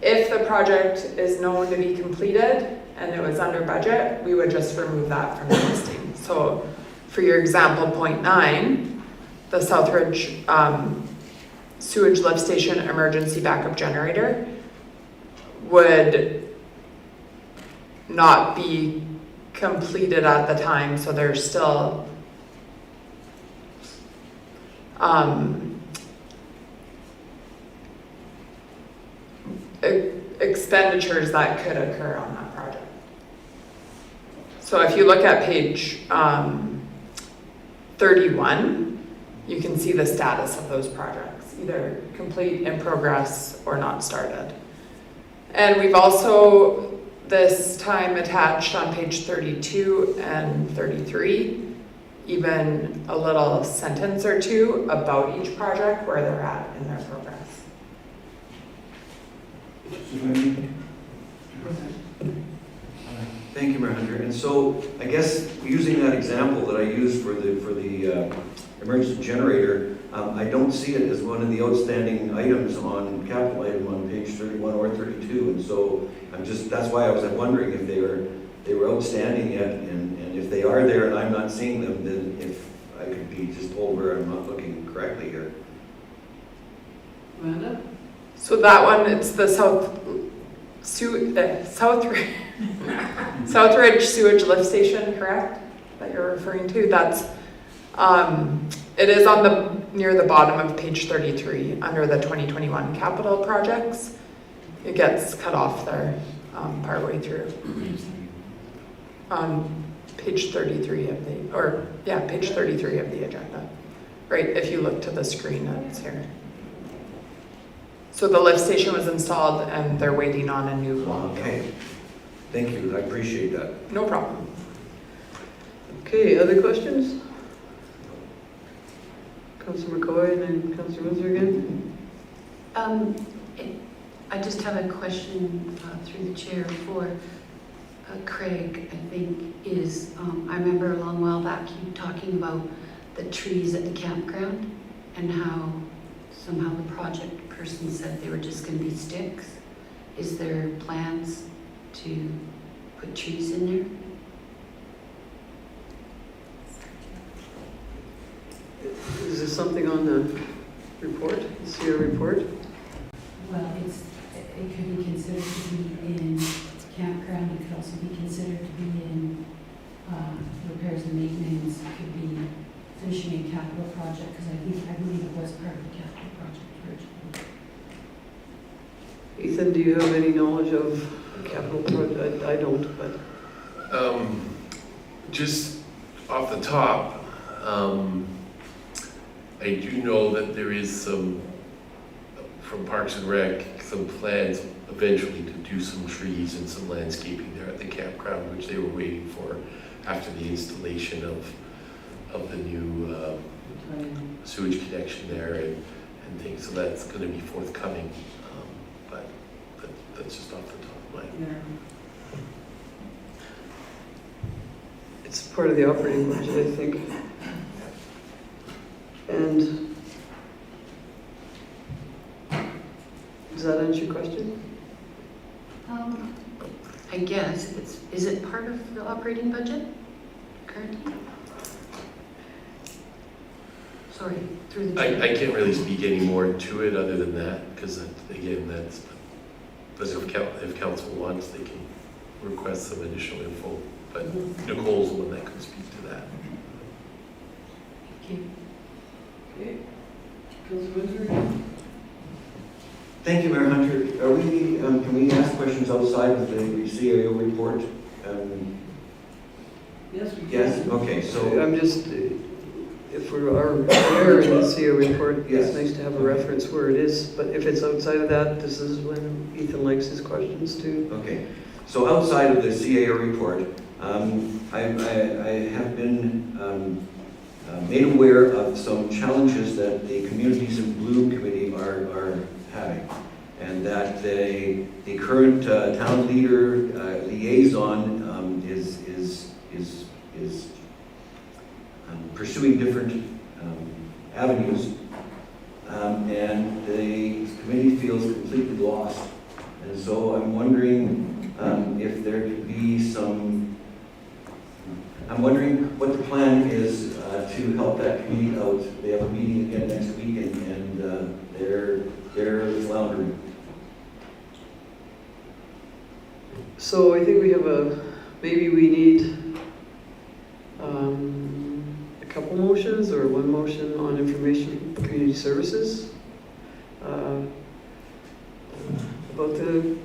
If the project is known to be completed and it was under budget, we would just remove that from the listing. So for your example, point 9, the Southridge sewage lift station emergency backup generator would not be completed at the time, so there's still expenditures that could occur on that project. So if you look at page 31, you can see the status of those projects, either complete, in progress, or not started. And we've also this time attached on page 32 and 33 even a little sentence or two about each project, where they're at in their progress. Thank you, Mayor Hunter. And so I guess using that example that I used for the emergency generator, I don't see it as one of the outstanding items on capital item on page 31 or 32. And so that's why I was wondering if they were outstanding yet, and if they are there and I'm not seeing them, then if I could be just told where I'm not looking correctly here. Amanda? So that one, it's the Southridge Sewage Lift Station, correct? That you're referring to? That's, it is on near the bottom of page 33 under the 2021 capital projects. It gets cut off there partway through. Page 33 of page 33 of the agenda. Right, if you look to the screen, it's here. So the lift station was installed and they're waiting on a new one. Okay. Thank you. I appreciate that. No problem. Okay, other questions? Councillor McCoy and then Councillor Windsor again. I just have a question through the chair for Craig, I think, is, I remember a long while back you talking about the trees at the campground and how somehow the project person said they were just going to be sticks. Is there plans to put trees in there? Is there something on the report, the CEO report? Well, it could be considered to be in campground. It could also be considered to be in repairs and maintenance. It could be finishing a capital project, because I believe it was part of the capital project originally. Ethan, do you have any knowledge of capital project? I don't, but. Just off the top, I do know that there is some, from Parks and Rec, some plans eventually to do some trees and some landscaping there at the campground, which they were waiting for after the installation of the new sewage connection there and things. So that's going to be forthcoming, but that's just off the top of my head. It's part of the operating budget, I think. And does that answer your question? I guess. Is it part of the operating budget currently? Sorry, through the chair. I can't really speak any more to it other than that, because again, but if council wants, they can request some additional info. But Nicole's the one that can speak to that. Thank you. Okay. Councillor Windsor? Thank you, Mayor Hunter. Can we ask questions outside of the CAO report? Yes, we can. Yes? Okay, so I'm just, if we are aware in the CEO report, Yes. it's nice to have a reference where it is, but if it's outside of that, this is when Ethan likes his questions too. okay. So outside of the CAO report, I have been made aware of some challenges that the Communities in Bloom Committee are having, and that the current town leader liaison is pursuing different avenues, and the committee feels completely lost. And so I'm wondering if there could be some. I'm wondering what the plan is to help that committee out. They have a meeting again next week, and they're floundering. So I think we have maybe we need a couple motions or one motion on information community services. About about the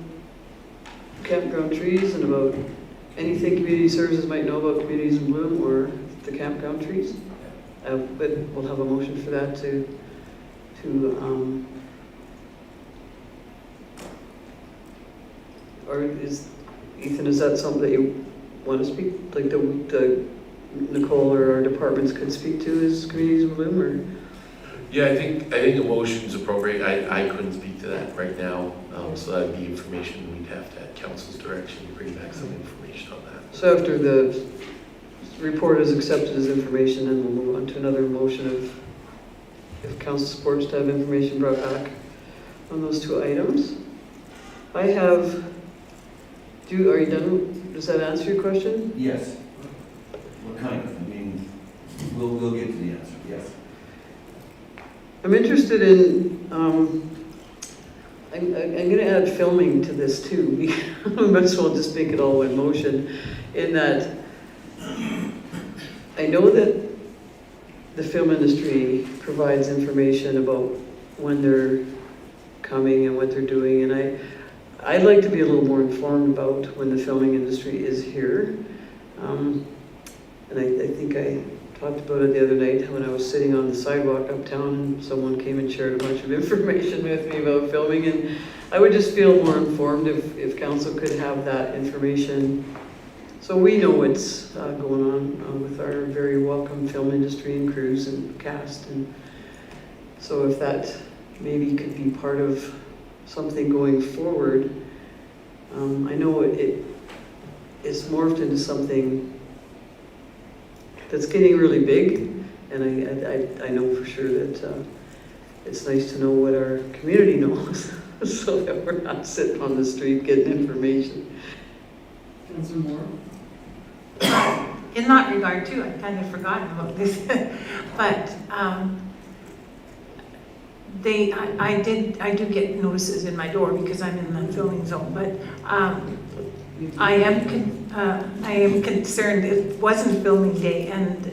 campground trees and about anything community services might know about Communities in Bloom or the campground trees. But we'll have a motion for that or is, Ethan, is that something that you want to speak, like the Nicole or our departments could speak to as Communities in Bloom, or? Yeah, I think a motion's appropriate. I couldn't speak to that right now, so that'd be information we'd have to, at council's direction, to bring back some information on that. So after the report is accepted as information, then we'll move on to another motion of, if council supports, to have information brought back on those two items. I have, are you done? Does that answer your question? Yes. What kind of? I mean, we'll get to the answer, yes. I'm interested in, I'm going to add filming to this too. I might as well just make it all in motion, in that I know that the film industry provides information about when they're coming and what they're doing, and I'd like to be a little more informed about when the filming industry is here. And I think I talked about it the other night when I was sitting on the sidewalk uptown and someone came and shared a bunch of information with me about filming, and I would just feel more informed if council could have that information so we know what's going on with our very welcome film industry and crews and cast. And so if that maybe could be part of something going forward. I know it's morphed into something that's getting really big, and I know for sure that it's nice to know what our community knows so that we're not sitting on the street getting information. Councilor Moore? In that regard too, I'd kind of forgotten about this, but I do get notices in my door because I'm in the filming zone, but I am concerned it wasn't filming day, and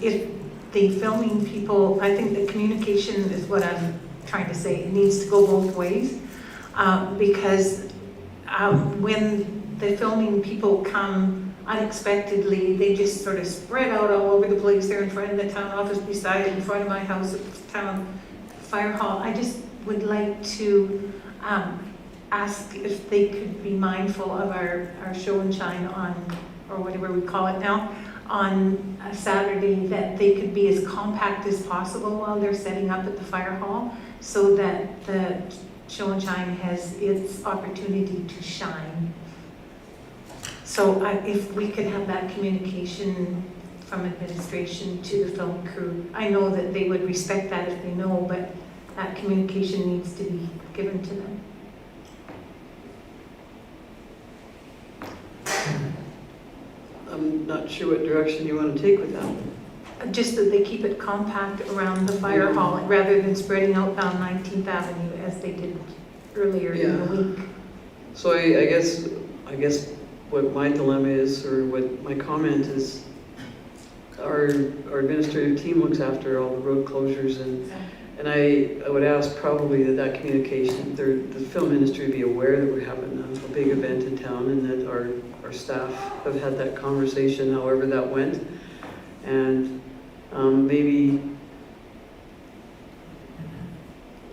if the filming people, I think the communication is what I'm trying to say, it needs to go both ways, because when the filming people come unexpectedly, they just sort of spread out all over the place. They're in front of the town office, beside, in front of my house, at the town fire hall. I just would like to ask if they could be mindful of our show and shine on, or whatever we call it now, on a Saturday, that they could be as compact as possible while they're setting up at the fire hall, so that the show and shine has its opportunity to shine. So if we could have that communication from administration to the film crew, I know that they would respect that if they know, but that communication needs to be given to them. I'm not sure what direction you want to take with that. Just that they keep it compact around the fire hall rather than spreading out down 19th Avenue as they did earlier in the week. So I guess what my dilemma is, or what my comment is, our administrative team looks after all the road closures, and I would ask probably that communication, the film industry be aware that we're having a big event in town, and that our staff have had that conversation, however that went, and maybe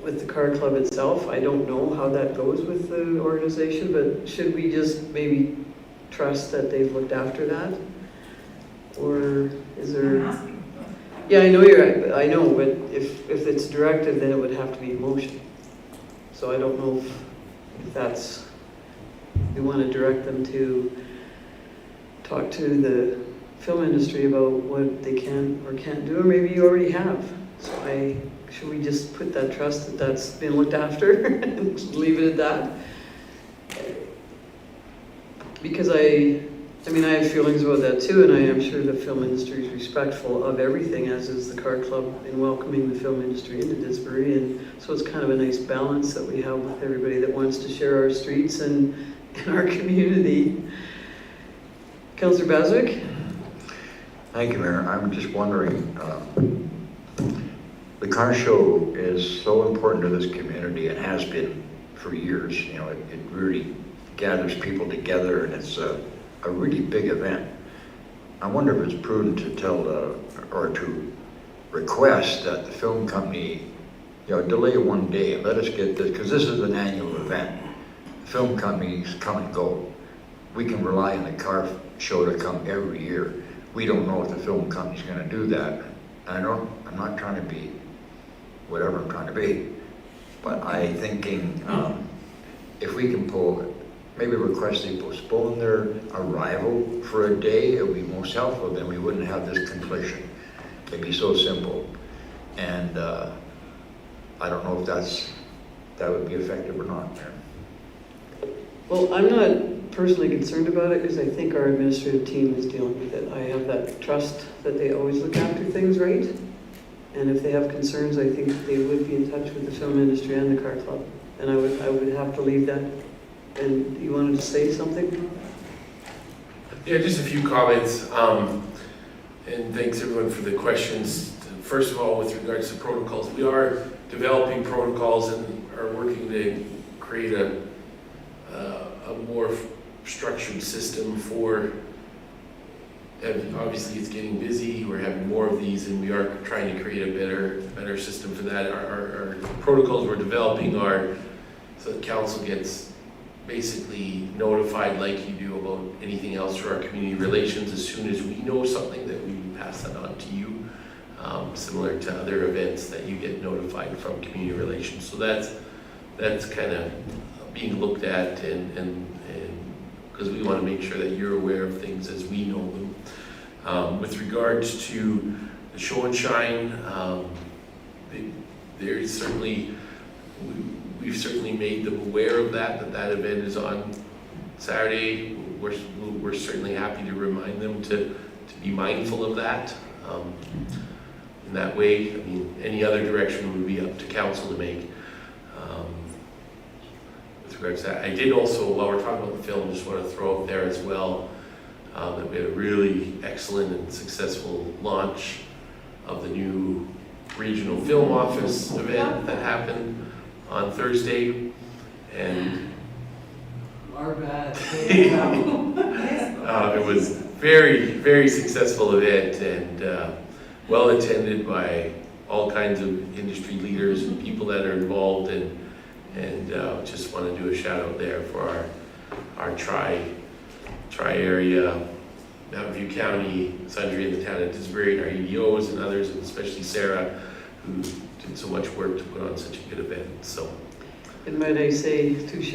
with the car club itself, I don't know how that goes with the organization, but should we just maybe trust that they've looked after that? Or is there? Yeah, I know I know, but if it's directive, then it would have to be in motion. So I don't know if that's, we want to direct them to talk to the film industry about what they can or can't do, or maybe you already have. So should we just put that trust that that's been looked after and leave it at that? Because I mean, I have feelings about that too, and I am sure the film industry is respectful of everything, as is the car club in welcoming the film industry into Didsbury, and so it's kind of a nice balance that we have with everybody that wants to share our streets and our community. Councillor Baswick? Thank you, Mayor. I'm just wondering, the car show is so important to this community and has been for years. You know, it really gathers people together, and it's a really big event. I wonder if it's prudent to tell or to request that the film company, you know, delay one day and let us get this, because this is an annual event. Film companies come and go. We can rely on the car show to come every year. We don't know if the film company's going to do that. I'm not trying to be whatever I'm trying to be, but I'm thinking if we can maybe request they postpone their arrival for a day, it would be most helpful. Then we wouldn't have this confliction. It'd be so simple. And I don't know if that would be effective or not. Well, I'm not personally concerned about it because I think our administrative team is dealing with it. I have that trust that they always look after things right. And if they have concerns, I think they would be in touch with the film industry and the car club. And I would have to leave that. And you wanted to say something? Yeah, just a few comments. And thanks everyone for the questions. First of all, with regards to protocols, we are developing protocols and are working to create a more structured system for, and obviously it's getting busy, we're having more of these, and we are trying to create a better system for that. Our protocols we're developing are so that council gets basically notified like you do about anything else for our community relations. As soon as we know something, that we pass that on to you, similar to other events that you get notified from community relations. So that's kind of being looked at, and because we want to make sure that you're aware of things as we know them. With regards to the show and shine, there is certainly, we've certainly made them aware of that event is on Saturday. We're certainly happy to remind them to be mindful of that. In that way, I mean, any other direction would be up to council to make. With regards to that, I did also, while we're talking about the film, just want to throw up there as well that we had a really excellent and successful launch of the new regional film office event that happened on Thursday, and our bad. It was very, very successful event, and well attended by all kinds of industry leaders and people that are involved, and just want to do a shout out there for our tri-area, Mountain View County, Sundre, and the town of Didsbury, and our EDOs and others, and especially Sarah, who did so much work to put on such a good event. So, And might I say, touche.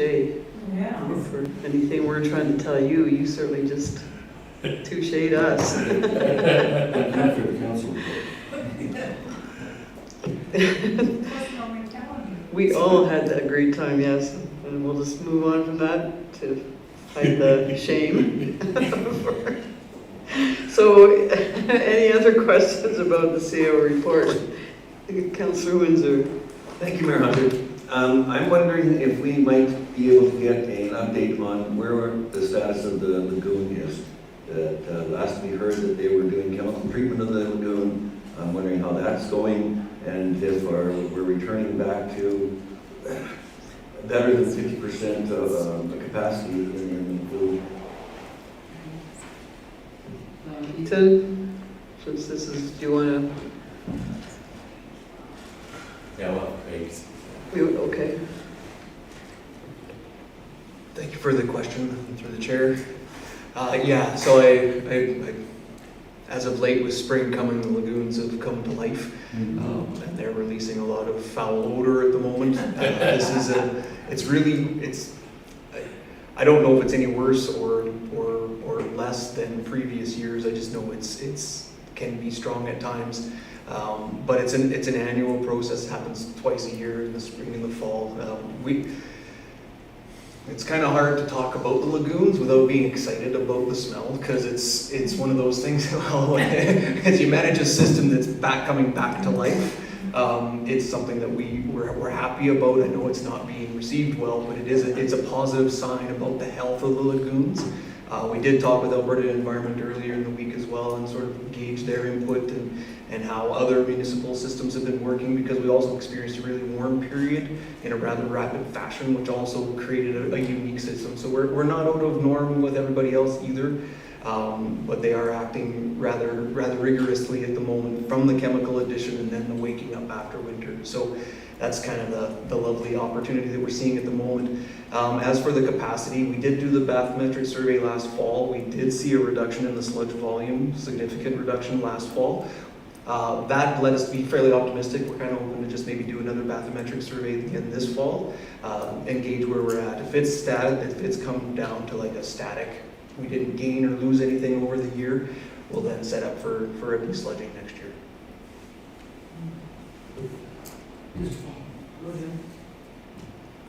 Yeah. For anything we're trying to tell you, you certainly just touche'd us. Thank you for the council report. We all had a great time, yes, and we'll just move on from that to hide the shame. So, any other questions about the CO report? Councillor Windsor. Thank you, Mayor Hunter. I'm wondering if we might be able to get an update on where the status of the lagoon is. That last we heard that they were doing chemical treatment of the lagoon. I'm wondering how that's going, and if we're returning back to better than 50% of the capacity in the lagoon. Tim, since this is, do you want to? Yeah, well, thanks. Okay. Thank you for the question through the chair. Yeah, so I as of late with spring coming, the lagoons have come to life, and they're releasing a lot of foul odor at the moment. I don't know if it's any worse or less than previous years. I just know it's can be strong at times. But it's an annual process. It happens twice a year, in the spring and the fall. It's kind of hard to talk about the lagoons without being excited about the smell, because it's one of those things. Well, as you manage a system that's coming back to life, it's something that we're happy about. I know it's not being received well, but it's a positive sign about the health of the lagoons. We did talk with Alberta Environment earlier in the week as well and sort of gauge their input and how other municipal systems have been working, because we also experienced a really warm period in a rather rapid fashion, which also created a unique system. So we're not out of norm with everybody else either, but they are acting rather rigorously at the moment from the chemical addition and then the waking up after winter. So that's kind of the lovely opportunity that we're seeing at the moment. As for the capacity, we did do the bathymetric survey last fall. We did see a reduction in the sludge volume, significant reduction last fall. That led us to be fairly optimistic. We're kind of hoping to just maybe do another bathymetric survey again this fall and gauge where we're at. If it's static, if it's come down to like a static, we didn't gain or lose anything over the year, we'll then set up for a desludging next year.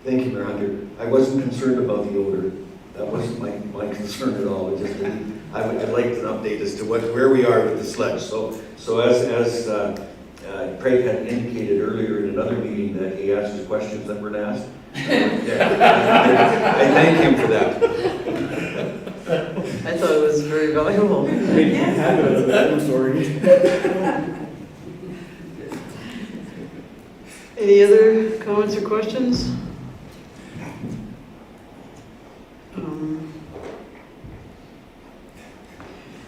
Thank you, Mayor Hunter. I wasn't concerned about the odor. That wasn't my concern at all. It just, I'd like an update as to where we are with the sludge. So as Craig had indicated earlier in another meeting that he answers questions that weren't asked. I thank him for that. I thought it was very valuable. I'm sorry. Any other comments or questions?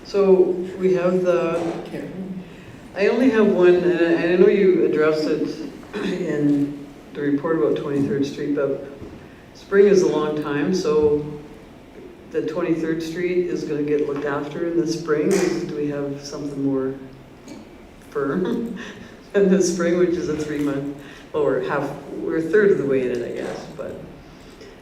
So we have I only have one, and I know you addressed it in the report about 23rd Street, but spring is a long time, so the 23rd Street is going to get looked after in the spring. Do we have something more firm in the spring, which is a 3-month, well, we're a third of the way in it, I guess, but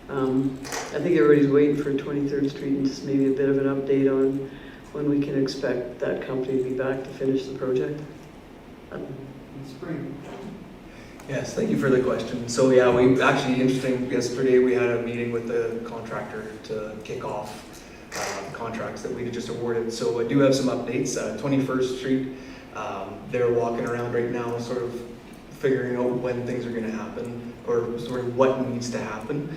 I think everybody's waiting for 23rd Street and just maybe a bit of an update on when we can expect that company to be back to finish the project. Spring. Yes, thank you for the question. So yeah, we actually, interesting, yesterday we had a meeting with the contractor to kick off contracts that we just awarded. So I do have some updates. 21st Street, they're walking around right now sort of figuring out when things are going to happen or sort of what needs to happen.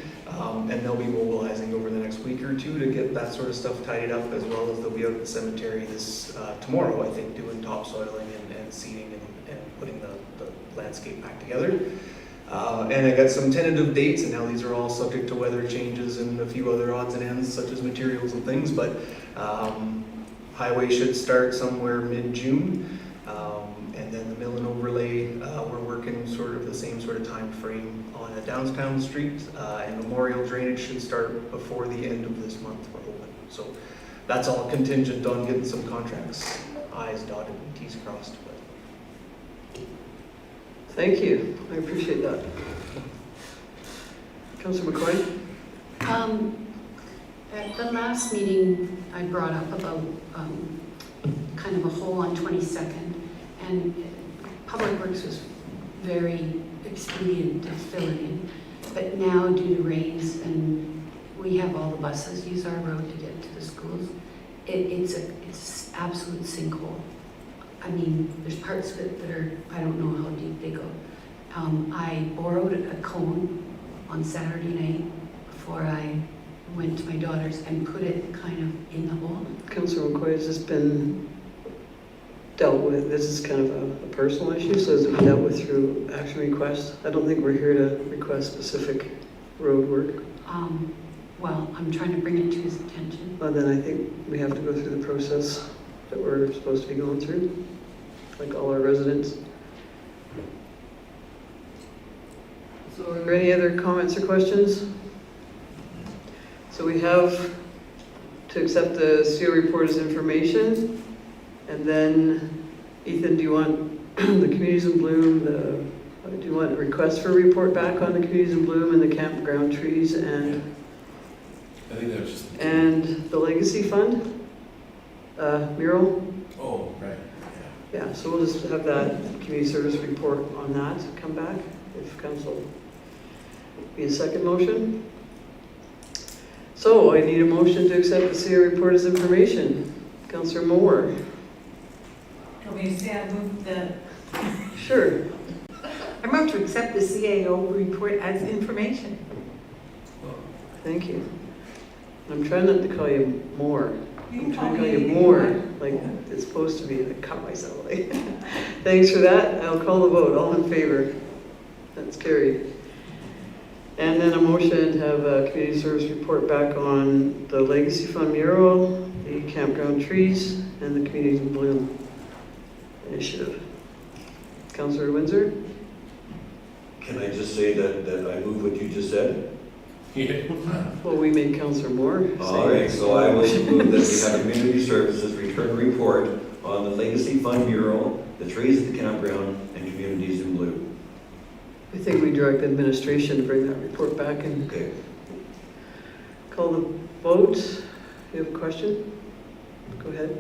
And they'll be mobilizing over the next week or two to get that sort of stuff tidied up, as well as they'll be out at the cemetery tomorrow, I think, doing topsoiling and seeding and putting the landscape back together. And I got some tentative dates, and now these are all subject to weather changes and a few other odds and ends, such as materials and things, but highway should start somewhere mid-June. And then the mill and overlay, we're working sort of the same sort of time frame on a downtown street, and memorial drainage should start before the end of this month, we're hoping. So that's all contingent on getting some contracts, I's dotted and T's crossed. But. Thank you, I appreciate that. Councillor McCoy? At the last meeting, I brought up about kind of a hole on 22nd, and Public Works was very expedient to fill it in. But now, due to rains, and we have all the buses use our road to get to the schools, it's absolute sinkhole. I mean, there's parts of it that are, I don't know how deep they go. I borrowed a cone on Saturday night before I went to my daughter's and put it kind of in the hole. Councillor McCoy, has this been dealt with? This is kind of a personal issue, so has it been dealt with through action requests? I don't think we're here to request specific road work. Well, I'm trying to bring it to his attention. Well, then I think we have to go through the process that we're supposed to be going through, like all our residents. So are there any other comments or questions? So we have to accept the CO report as information, and then Ethan, do you want the Communities in Bloom, do you want a request for a report back on the Communities in Bloom and the campground trees and I think that was just. and the Legacy Fund mural? Oh, right. Yeah, so we'll just have that community service report on that come back, if council be a second motion. So I need a motion to accept the CO report as information. Councillor Moore. Can we say I move the... Sure. I move to accept the CAO report as information. Thank you. I'm trying not to call you more. You I'm can trying call to call me you anything more, want. like it's supposed to be. I cut myself. Thanks for that. I'll call the vote. All in favor? That's carried. And then a motion to have a community service report back on the Legacy Fund mural, the campground trees, and the Communities in Bloom initiative. Councillor Windsor? Can I just say that I move what you just said? Yeah. Well, we made Councillor Moore say. All right, so I will move that we have a community services return report on the Legacy Fund mural, the trees at the campground, and Communities in Bloom. I think we direct administration to bring that report back and Okay. call the vote. You have a question? Go ahead.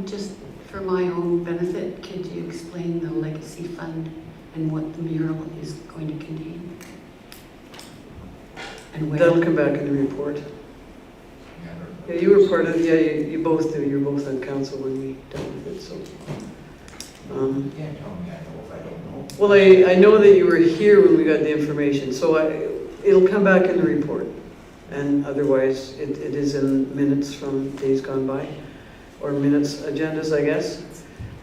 Just for my own benefit, could you explain the Legacy Fund and what the mural is going to contain? And where? That'll come back in the report. Yeah, you were part of, yeah, you both do. You're both on council when we dealt with it, so. You can't tell me I know if I don't know. Well, I know that you were here when we got the information, so it'll come back in the report. And otherwise, it is in minutes from days gone by, or minutes, agendas, I guess.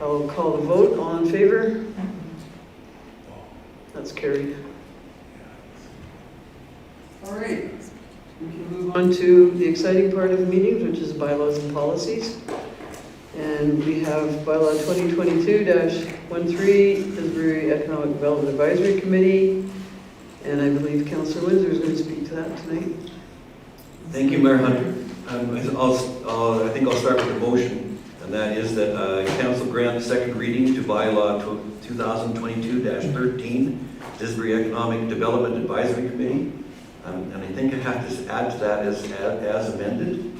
I'll call the vote. All in favor? That's carried. All right. We can move on to the exciting part of the meetings, which is bylaws and policies. And we have bylaw 2022-13, Didsbury Economic Development Advisory Committee. And I believe Councillor Windsor is going to speak to that tonight. Thank you, Mayor Hunter. I think I'll start with the motion, and that is that council grant second reading to bylaw 2022-13, Didsbury Economic Development Advisory Committee. And I think I have to add to that as amended.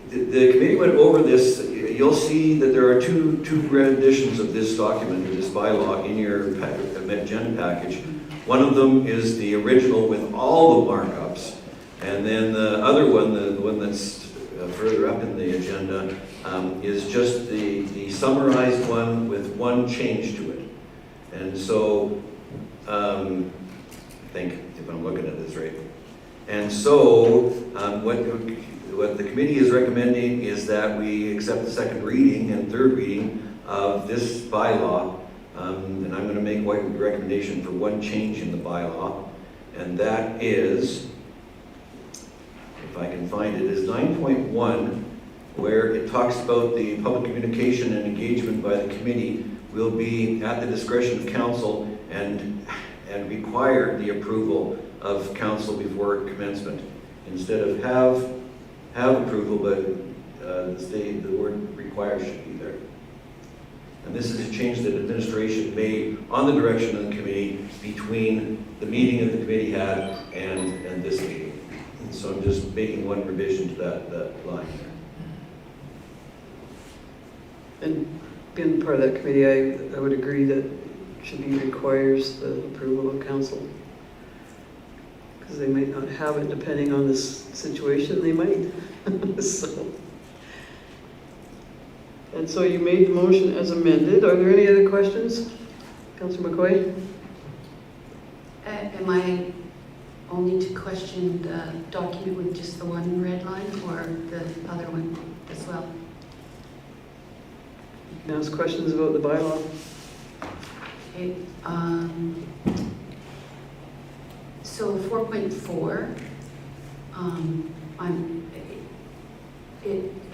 The committee went over this. You'll see that there are two renditions of this document, or this bylaw, in your agenda package. One of them is the original with all the markups, and then the other one, the one that's further up in the agenda, is just the summarized one with one change to it. And so, I think, if I'm looking at this right. And so, what the committee is recommending is that we accept the second reading and third reading of this bylaw. And I'm going to make a recommendation for one change in the bylaw, and that is, if I can find it, is 9.1, where it talks about the public communication and engagement by the committee will be at the discretion of council and require the approval of council before commencement. Instead of have approval, but the word require should be there. And this is a change that administration made on the direction of the committee between the meeting that the committee had and this meeting. And so I'm just making one revision to that line there. And being part of that committee, I would agree that it should be requires the approval of council. Because they might not have it depending on this situation, they might. And so you made the motion as amended. Are there any other questions? Councillor McCoy? Am I only to question the document with just the one red line or the other one as well? You can ask questions about the bylaw. Okay. So 4.4,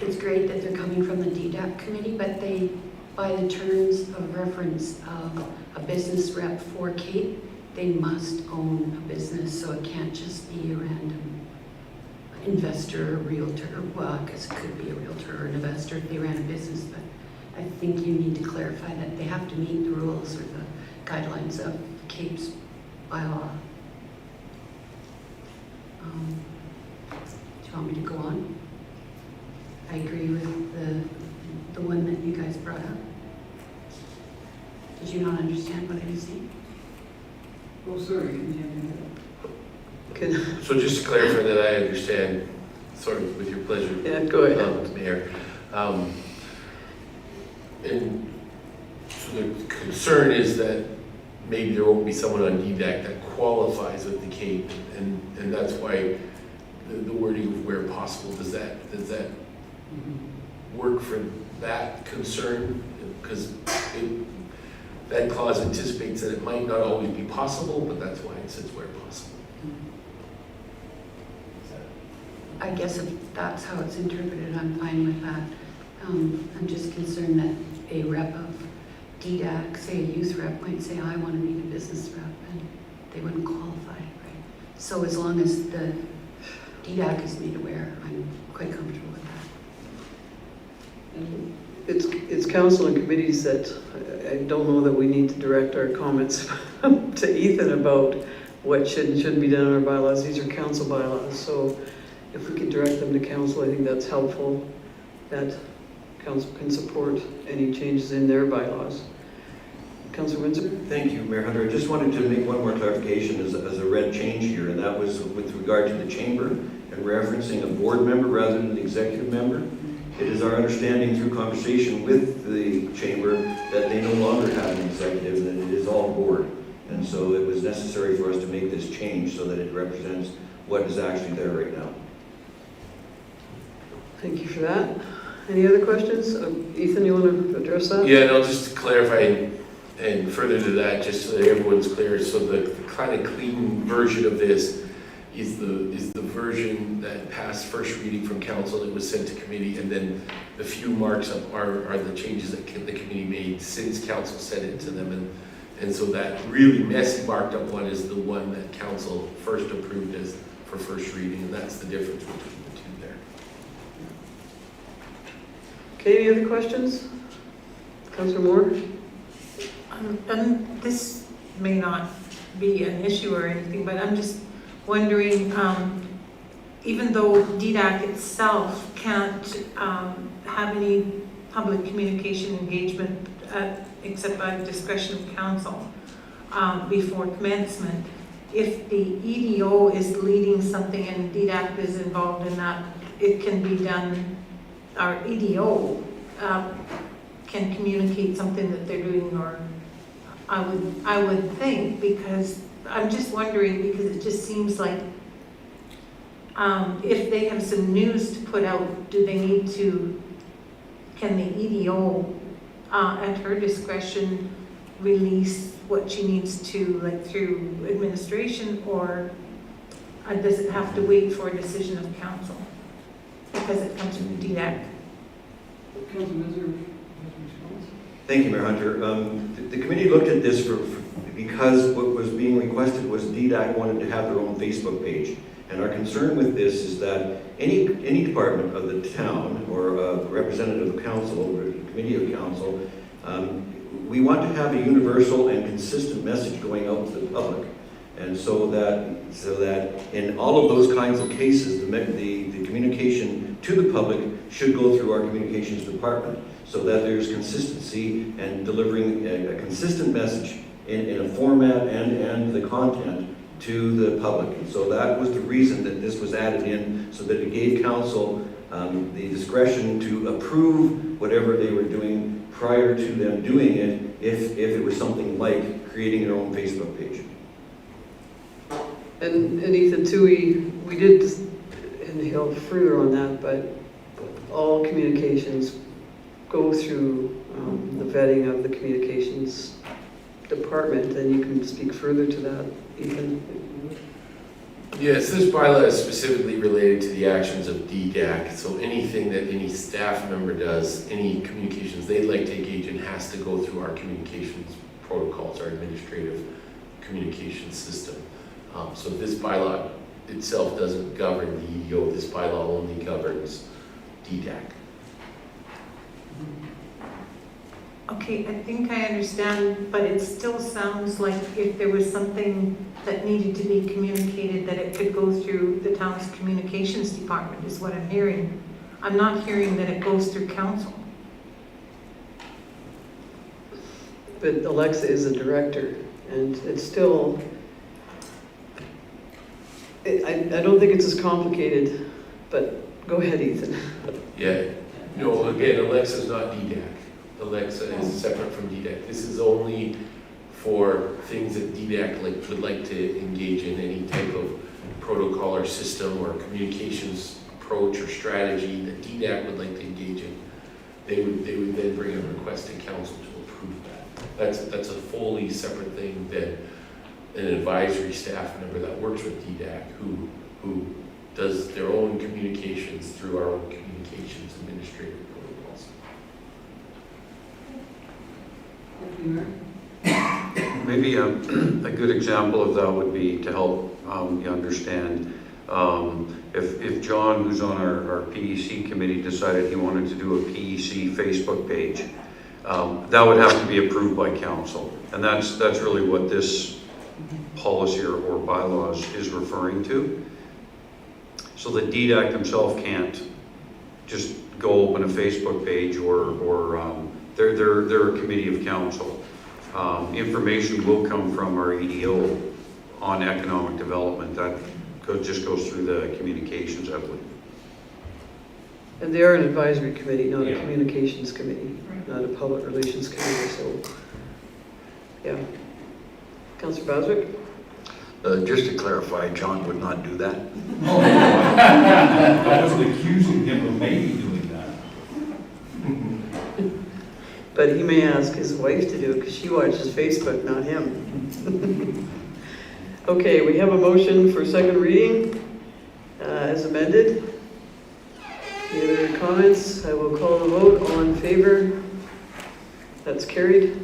it's great that they're coming from the DDAC committee, but they, by the terms of reference of a business rep for Cape, they must own a business, so it can't just be a random investor or realtor. Well, I guess it could be a realtor or an investor if they ran a business, but I think you need to clarify that they have to meet the rules or the guidelines of Cape's bylaw. Do you want me to go on? I agree with the one that you guys brought up. Did you not understand what I was saying? Oh, sorry, continue. So just to clarify that I understand, sort of with your pleasure. Yeah, go ahead. Mayor. And so the concern is that maybe there won't be someone on DDAC that qualifies with the Cape, and that's why the wording of where possible, does that work for that concern? Because that clause anticipates that it might not always be possible, but that's why it says where possible. I guess if that's how it's interpreted, I'm fine with that. I'm just concerned that a rep of DDAC, say a youth rep, might say, I want to be the business rep, and they wouldn't qualify, right? So as long as the DDAC is made aware, I'm quite comfortable with that. It's council and committees that I don't know that we need to direct our comments to Ethan about what should and shouldn't be done in our bylaws. These are council bylaws, so if we could direct them to council, I think that's helpful, that council can support any changes in their bylaws. Councilor Windsor? Thank you, Mayor Hunter. I just wanted to make one more clarification as a red change here, and that was with regard to the chamber and referencing a board member rather than the executive member. It is our understanding through conversation with the chamber that they no longer have an executive, and it is all board. And so it was necessary for us to make this change so that it represents what is actually there right now. Thank you for that. Any other questions? Ethan, you want to address that? Yeah, and I'll just clarify and further to that, just so that everyone's clear. So the kind of clean version of this is the version that passed first reading from council that was sent to committee, and then the few marks up are the changes that the committee made since council sent it to them, and so that really messy marked up one is the one that council first approved as for first reading, and that's the difference between the two there. Okay, any other questions? Councilor Moore? And this may not be an issue or anything, but I'm just wondering, even though DDAC itself can't have any public communication engagement except by the discretion of council before commencement, if the EDO is leading something and DDAC is involved in that, it can be done, our EDO can communicate something that they're doing, or I would think, because I'm just wondering, because it just seems like if they have some news to put out, do they need to, can the EDO at her discretion release what she needs to, like through administration, or does it have to wait for a decision of council because it comes from DDAC? Thank you, Mayor Hunter. The committee looked at this because what was being requested was DDAC wanted to have their own Facebook page. And our concern with this is that any department of the town or a representative of council or a committee of council, we want to have a universal and consistent message going out to the public. And so that in all of those kinds of cases, the communication to the public should go through our communications department, so that there's consistency and delivering a consistent message in a format and the content to the public. And so that was the reason that this was added in, so that it gave council the discretion to approve whatever they were doing prior to them doing it, if it was something like creating their own Facebook page. And Ethan, too, we did inhale further on that, but all communications go through the vetting of the communications department, and you can speak further to that, Ethan. Yes, this bylaw is specifically related to the actions of DDAC, so anything that any staff member does, any communications they'd like to engage in has to go through our communications protocols, our administrative communications system. So this bylaw itself doesn't govern the EDO, this bylaw only governs DDAC. Okay, I think I understand, but it still sounds like if there was something that needed to be communicated, that it could go through the town's communications department, is what I'm hearing. I'm not hearing that it goes through council. But Alexa is a director, and it's still, I don't think it's as complicated, but go ahead, Ethan. Yeah, no, again, Alexa's not DDAC. Alexa is separate from DDAC. This is only for things that DDAC would like to engage in, any type of protocol or system or communications approach or strategy that DDAC would like to engage in, they would then bring a request to council to approve that. That's a fully separate thing than an advisory staff member that works with DDAC who does their own communications through our own communications administrative protocols. Maybe a good example of that would be to help you understand, if John, who's on our PEC committee, decided he wanted to do a PEC Facebook page, that would have to be approved by council. And that's really what this policy or bylaws is referring to. So the DDAC themselves can't just go open a Facebook page or they're a committee of council. Information will come from our EDO on economic development. That just goes through the communications, I believe. And they are an advisory committee, not a communications committee, not a public relations committee, so, yeah. Councillor Baswick? Just to clarify, John would not do that. I wasn't accusing him of maybe doing that. But he may ask his wife to do it because she watches Facebook, not him. Okay, we have a motion for second reading as amended. Any other comments? I will call the vote. All in favor? That's carried.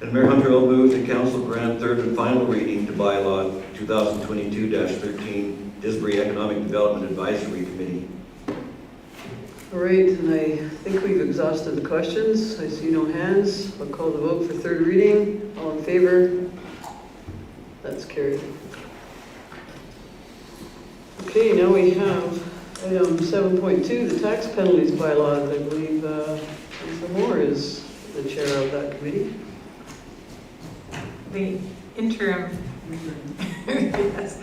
And Mayor Hunter will move to council grant third and final reading to bylaw 2022-13 Didsbury Economic Development Advisory Committee. All right, and I think we've exhausted the questions. I see no hands. I'll call the vote for third reading. All in favor? That's carried. Okay, now we have item 7.2, the tax penalties bylaw. I believe Councilor Moore is the chair of that committee. The interim. Yes.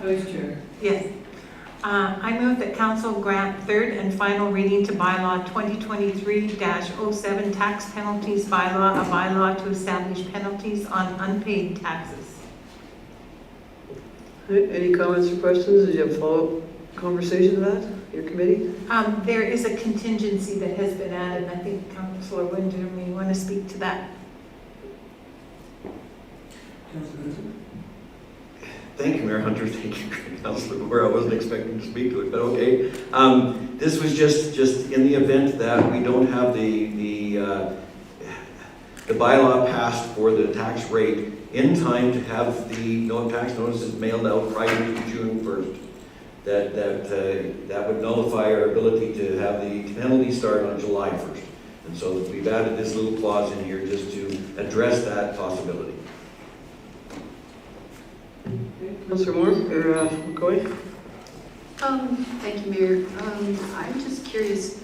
Vice Chair. Yes. I move that council grant third and final reading to bylaw 2023-07 tax penalties bylaw, a bylaw to establish penalties on unpaid taxes. Any comments or questions? Did you have follow-up conversation to that, your committee? There is a contingency that has been added. I think Councillor Winder may want to speak to that. Thank you, Mayor Hunter. Thank you, Councilor Moore. I wasn't expecting to speak to it, but okay. This was just in the event that we don't have the bylaw passed for the tax rate in time to have the tax notices mailed out prior to June 1st. That would nullify our ability to have the penalty start on July 1st. And so we've added this little clause in here just to address that possibility. Councillor Moore, or McCoy? Thank you, Mayor. I'm just curious,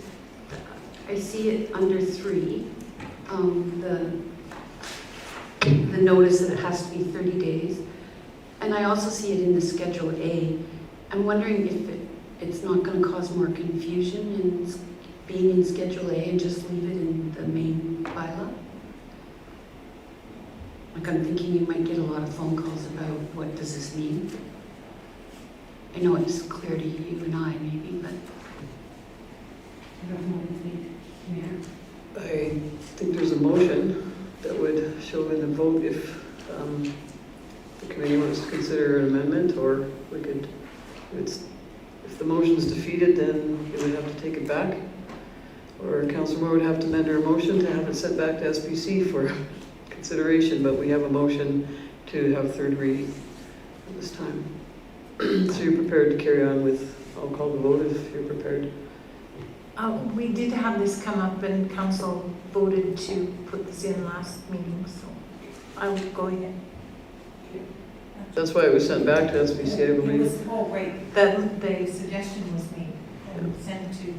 I see it under 3, the notice that it has to be 30 days. And I also see it in the Schedule A. I'm wondering if it's not going to cause more confusion in being in Schedule A and just leave it in the main bylaw. Like, I'm thinking you might get a lot of phone calls about what does this mean. I know it's clear to you and I maybe, but I don't know what you think, Mayor. I think there's a motion that would show in the vote if the committee wants to consider an amendment, or we could, if the motion's defeated, then we would have to take it back. Or Councilor Moore would have to amend her motion to have it sent back to SPC for consideration, but we have a motion to have third reading at this time. So you're prepared to carry on with, I'll call the vote if you're prepared. We did have this come up and council voted to put this in last meeting, so I will go ahead. That's why it was sent back to SPC, I believe. Right, the suggestion was made and sent to,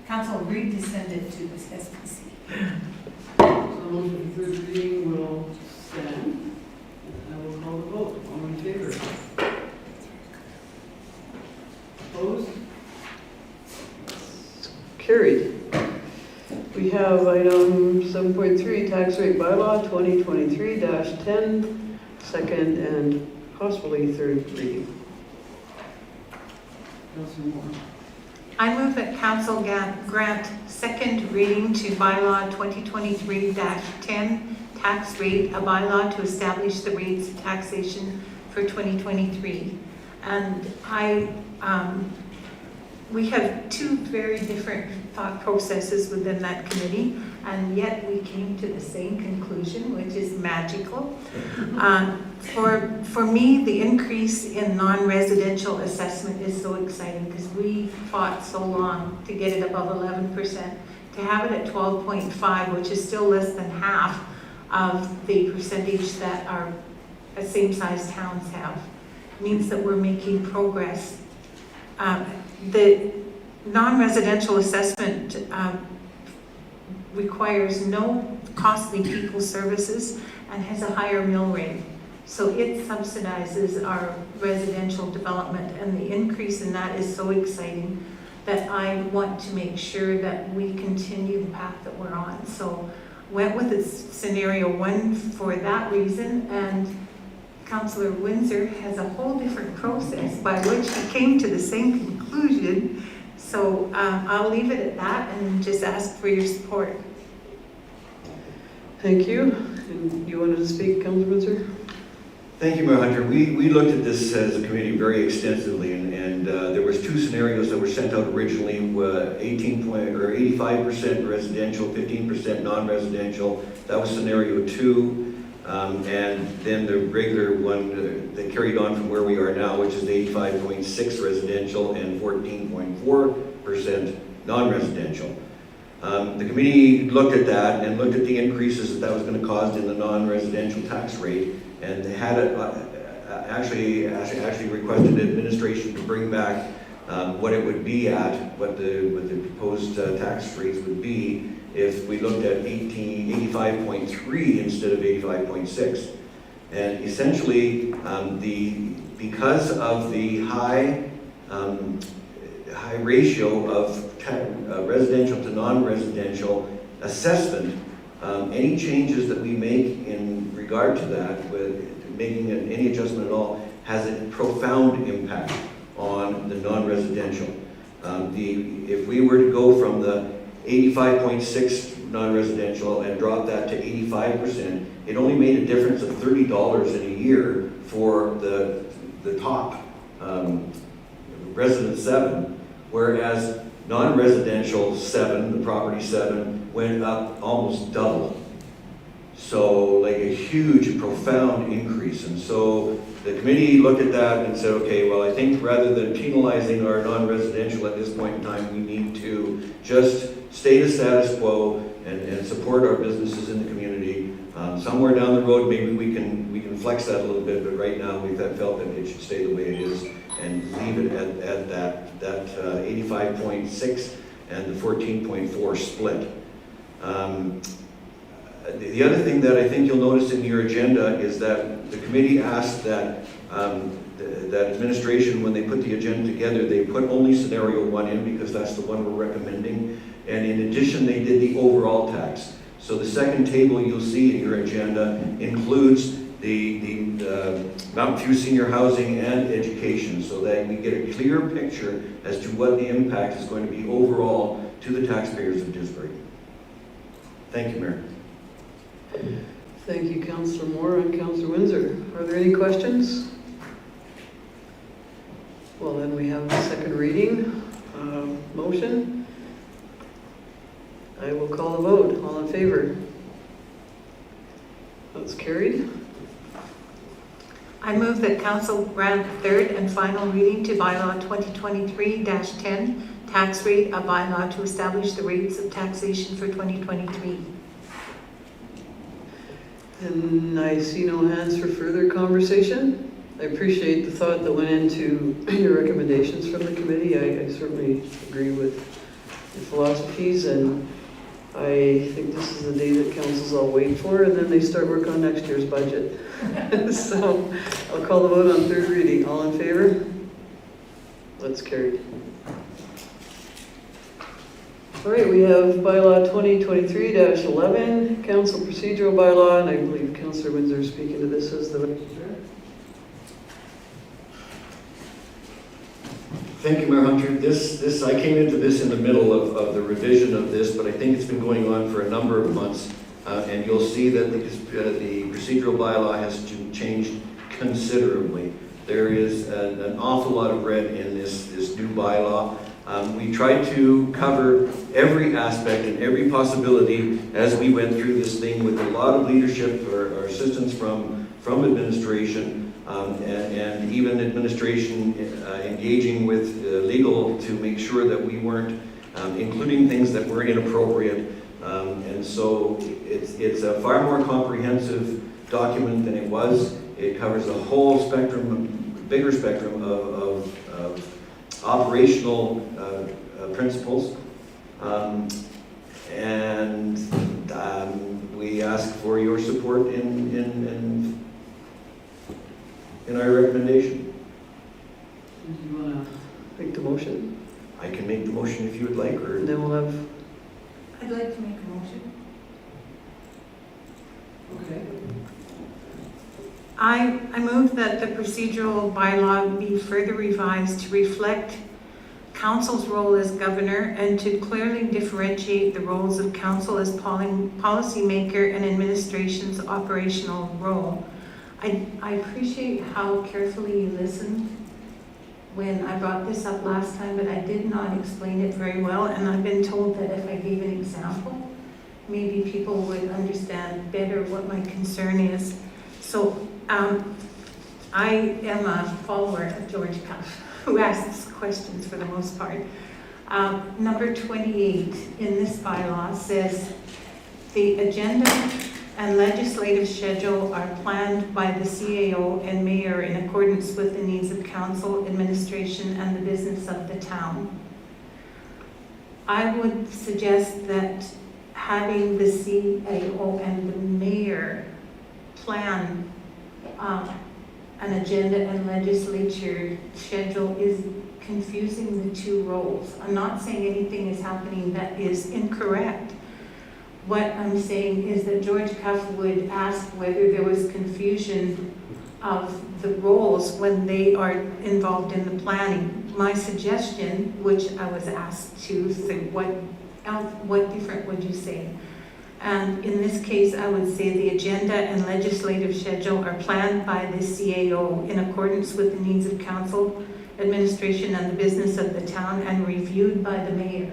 council agreed to send it to the SPC. So motion for third reading will stand. I will call the vote. All in favor? Opposed? Carried. We we have item 7.3, tax rate bylaw 2023-10, second and possibly third reading. Councillor Moore. I move that council grant second reading to bylaw 2023-10, tax rate, a bylaw to establish the rates of taxation for 2023. And we have two very different thought processes within that committee, and yet we came to the same conclusion, which is magical. For me, the increase in non-residential assessment is so exciting because we fought so long to get it above 11%. To have it at 12.5, which is still less than half of the percentage that our same-sized towns have, means that we're making progress. The non-residential assessment requires no costly people services and has a higher mill rate. So it subsidizes our residential development, and the increase in that is so exciting that I want to make sure that we continue the path that we're on. So went with scenario 1 for that reason, and Councillor Windsor has a whole different process by which he came to the same conclusion. So I'll leave it at that and just ask for your support. Thank you. And you wanted to speak, Councillor Windsor? Thank you, Mayor Hunter. We looked at this as a committee very extensively, and there was two scenarios that were sent out originally: 85% residential, 15% non-residential. That was scenario 2. And then the regular one that carried on from where we are now, which is 85.6 residential and 14.4% non-residential. The committee looked at that and looked at the increases that was going to cause in the non-residential tax rate, and they had actually requested administration to bring back what it would be at, what the proposed tax rates would be if we looked at 85.3 instead of 85.6. And essentially, because of the high ratio of residential to non-residential assessment, any changes that we make in regard to that, with making any adjustment at all, has a profound impact on the non-residential. If we were to go from the 85.6 non-residential and drop that to 85%, it only made a difference of $30 in a year for the top resident 7, whereas non-residential 7, the property 7, went up almost double. So like a huge, profound increase. And so the committee looked at that and said, okay, well, I think rather than penalizing our non-residential at this point in time, we need to just stay the status quo and support our businesses in the community. Somewhere down the road, maybe we can flex that a little bit, but right now we've felt that it should stay the way it is and leave it at that 85.6 and the 14.4 split. The other thing that I think you'll notice in your agenda is that the committee asked that that administration, when they put the agenda together, they put only scenario 1 in because that's the one we're recommending. And in addition, they did the overall tax. So the second table you'll see in your agenda includes the Mountain View Senior Housing and Education, so that we get a clear picture as to what the impact is going to be overall to the taxpayers of Didsbury. Thank you, Mayor. Thank you, Councillor Moore and Councillor Windsor. Are there any questions? Well, then we have the second reading motion. I will call the vote. All in favor? That's carried. I move that council grant third and final reading to bylaw 2023-10, tax rate, a bylaw to establish the rates of taxation for 2023. And I see no hands for further conversation. I appreciate the thought that went into your recommendations from the committee. I certainly agree with the philosophies, and I think this is the day that councils all wait for, and then they start work on next year's budget. So I'll call the vote on third reading. All in favor? That's carried. All right, we have bylaw 2023-11, council procedural bylaw, and I believe Councillor Windsor is speaking to this as the registrar. Thank you, Mayor Hunter. I came into this in the middle of the revision of this, but I think it's been going on for a number of months. And you'll see that the procedural bylaw has changed considerably. There is an awful lot of red in this new bylaw. We tried to cover every aspect and every possibility as we went through this thing with a lot of leadership or assistance from administration and even administration engaging with legal to make sure that we weren't including things that were inappropriate. And so it's a far more comprehensive document than it was. It covers a whole spectrum, bigger spectrum of operational principles. And we ask for your support in our recommendation. Do you want to make the motion? I can make the motion if you would like, or And then we'll have... I'd like to make a motion. Okay. I move that the procedural bylaw be further revised to reflect council's role as governor and to clearly differentiate the roles of council as policymaker and administration's operational role. I appreciate how carefully you listened when I brought this up last time, but I did not explain it very well, and I've been told that if I gave an example, maybe people would understand better what my concern is. So I am a follower of George Cuff, who asks questions for the most part. Number 28 in this bylaw says, the agenda and legislative schedule are planned by the CAO and mayor in accordance with the needs of council, administration, and the business of the town. I would suggest that having the CAO and the mayor plan an agenda and legislature schedule is confusing the two roles. I'm not saying anything is happening that is incorrect. What I'm saying is that George Cuff would ask whether there was confusion of the roles when they are involved in the planning. My suggestion, which I was asked to say, what different would you say? And in this case, I would say the agenda and legislative schedule are planned by the CAO in accordance with the needs of council, administration, and the business of the town, and reviewed by the mayor,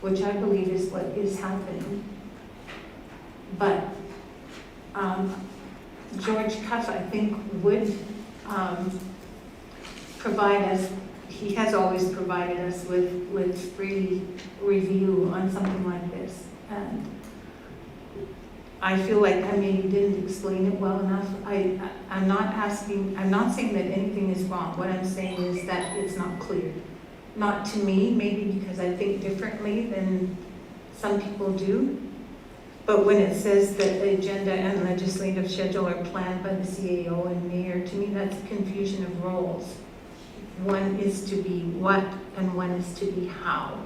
which I believe is what is happening. But George Cuff, I think, would provide us, he has always provided us with free review on something like this. And I feel like I maybe didn't explain it well enough. I'm not saying that anything is wrong. What I'm saying is that it's not clear. Not to me, maybe because I think differently than some people do. But when it says that the agenda and legislative schedule are planned by the CAO and mayor, to me that's a confusion of roles. One is to be what and one is to be how.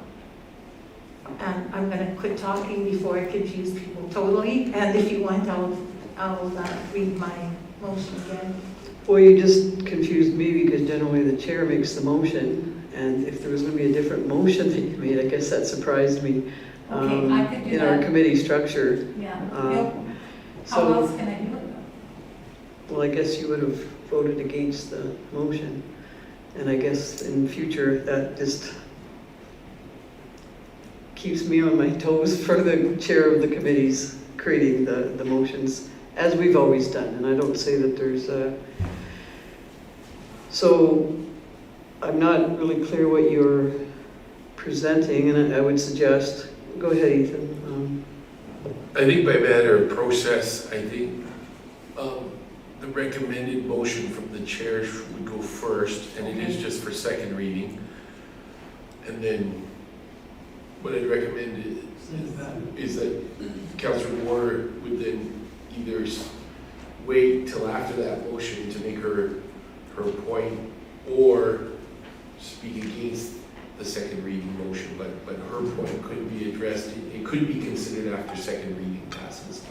And I'm going to quit talking before I confuse people totally. And if you want, I'll read my motion again. Well, you just confused me because generally the chair makes the motion. And if there was going to be a different motion that you made, I guess that surprised me. Okay, I could do in that. our committee structure. Yeah. So, how else can I do it though? Well, I guess you would have voted against the motion. And I guess in future that just keeps me on my toes for the chair of the committees creating the motions, as we've always done. And I don't say that there's so I'm not really clear what you're presenting, and I would suggest, go ahead, Ethan. I think by matter of process, I think the recommended motion from the chair would go first, and it is just for second reading. And then what I'd recommend is that Councillor Moore would then either wait till after that motion to make her point, or speak against the second reading motion, but her point could be addressed, it could be considered after second reading passes,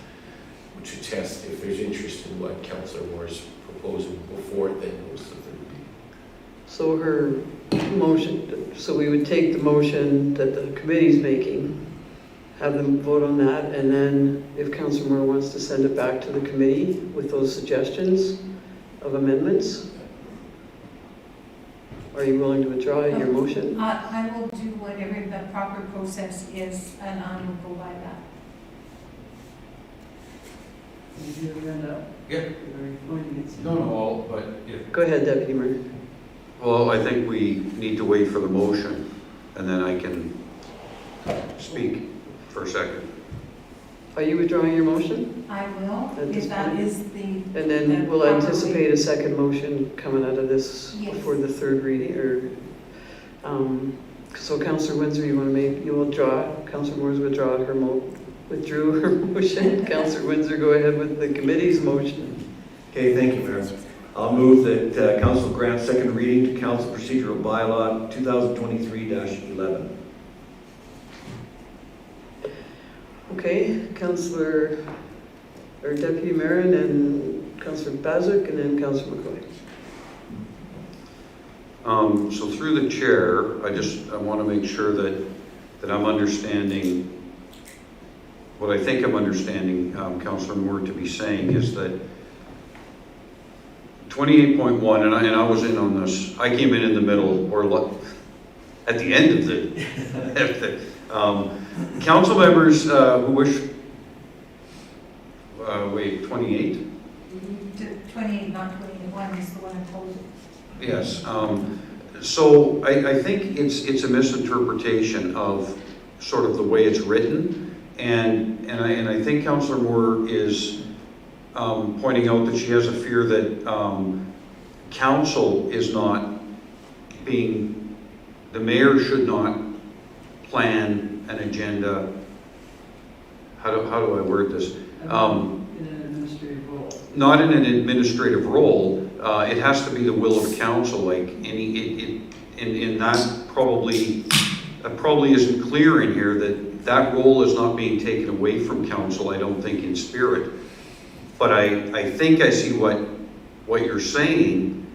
which attests if there's interest in what Councillor Moore's proposing before it then goes to third reading. So her motion, so we would take the motion that the committee's making, have them vote on that, and then if Councillor Moore wants to send it back to the committee with those suggestions of amendments, are you willing to withdraw your motion? I will do whatever the proper process is, and I will go by that. Did you hand up? Yeah. Are you pointing at No, no, but if, Go ahead, Deputy Mayor. Well, I think we need to wait for the motion, and then I can speak for a second. Are you withdrawing your motion? I will, At this if that point? is the. And then we'll proper anticipate way. a second motion coming out of this Yes. before the third reading, or, so Councillor Windsor, you want to make, you will withdraw, Councillor Moore's withdrew her motion. Councillor Windsor, go ahead with the committee's motion. Okay, thank you, Mayor. I'll move that council grant second reading to council procedural bylaw 2023-11. Okay, Councillor, or Deputy Mayor, and then Councillor Bazook, and then Councillor McCoy. So through the chair, I want to make sure that I'm understanding, what I think I'm understanding Councillor Moore to be saying is that 28.1, and I was in on this, I came in the middle, or at the end of the, council members who wish, wait, 28? 28, not 21 is the one I told you. Yes. So I think it's a misinterpretation of sort of the way it's written, and I think Councillor Moore is pointing out that she has a fear that council is not being, the mayor should not plan an agenda. How do I word this? in an administrative role? Not in an administrative role. It has to be the will of council. Like and that probably isn't clear in here that role is not being taken away from council. I don't think in spirit, but I think I see what you're saying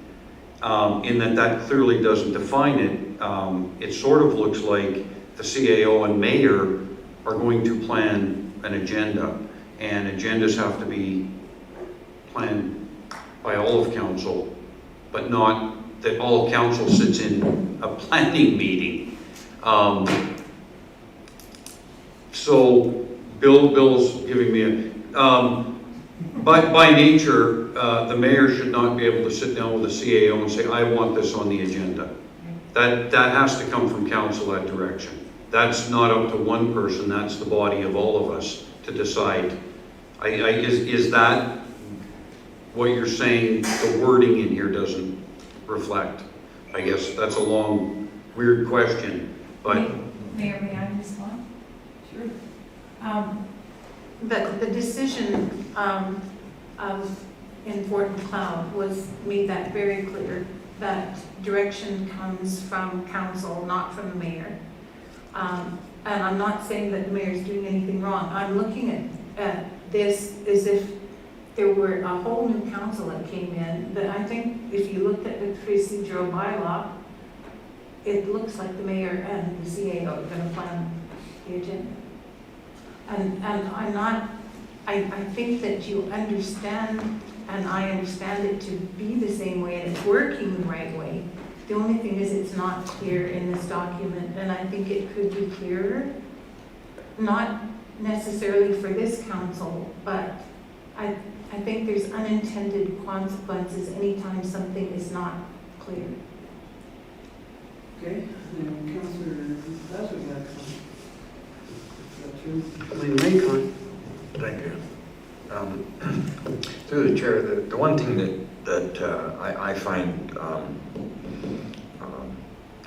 in that clearly doesn't define it. It sort of looks like the CAO and mayor are going to plan an agenda, and agendas have to be planned by all of council, but not that all of council sits in a planning meeting. So Bill's giving me by nature, the mayor should not be able to sit down with the CAO and say, I want this on the agenda. That has to come from council, that direction. That's not up to one person, that's the body of all of us to decide. Is that what you're saying the wording in here doesn't reflect? I guess that's a long, weird question, but... Mayor, may I respond? Sure. The decision in Fort McLeod was made that very clear, that direction comes from council, not from the mayor. And I'm not saying that the mayor's doing anything wrong. I'm looking at this as if there were a whole new council that came in, but I think if you looked at the procedural bylaw, it looks like the mayor and the CAO are going to plan the agenda. And I'm not, I think that you understand, and I understand it to be the same way, and it's working the right way. The only thing is it's not clear in this document, and I think it could be clearer. Not necessarily for this council, but I think there's unintended consequences anytime something is not clear. Okay, and Councillor Bazook had some. My mic on. Thank you. Through the chair, the one thing that I find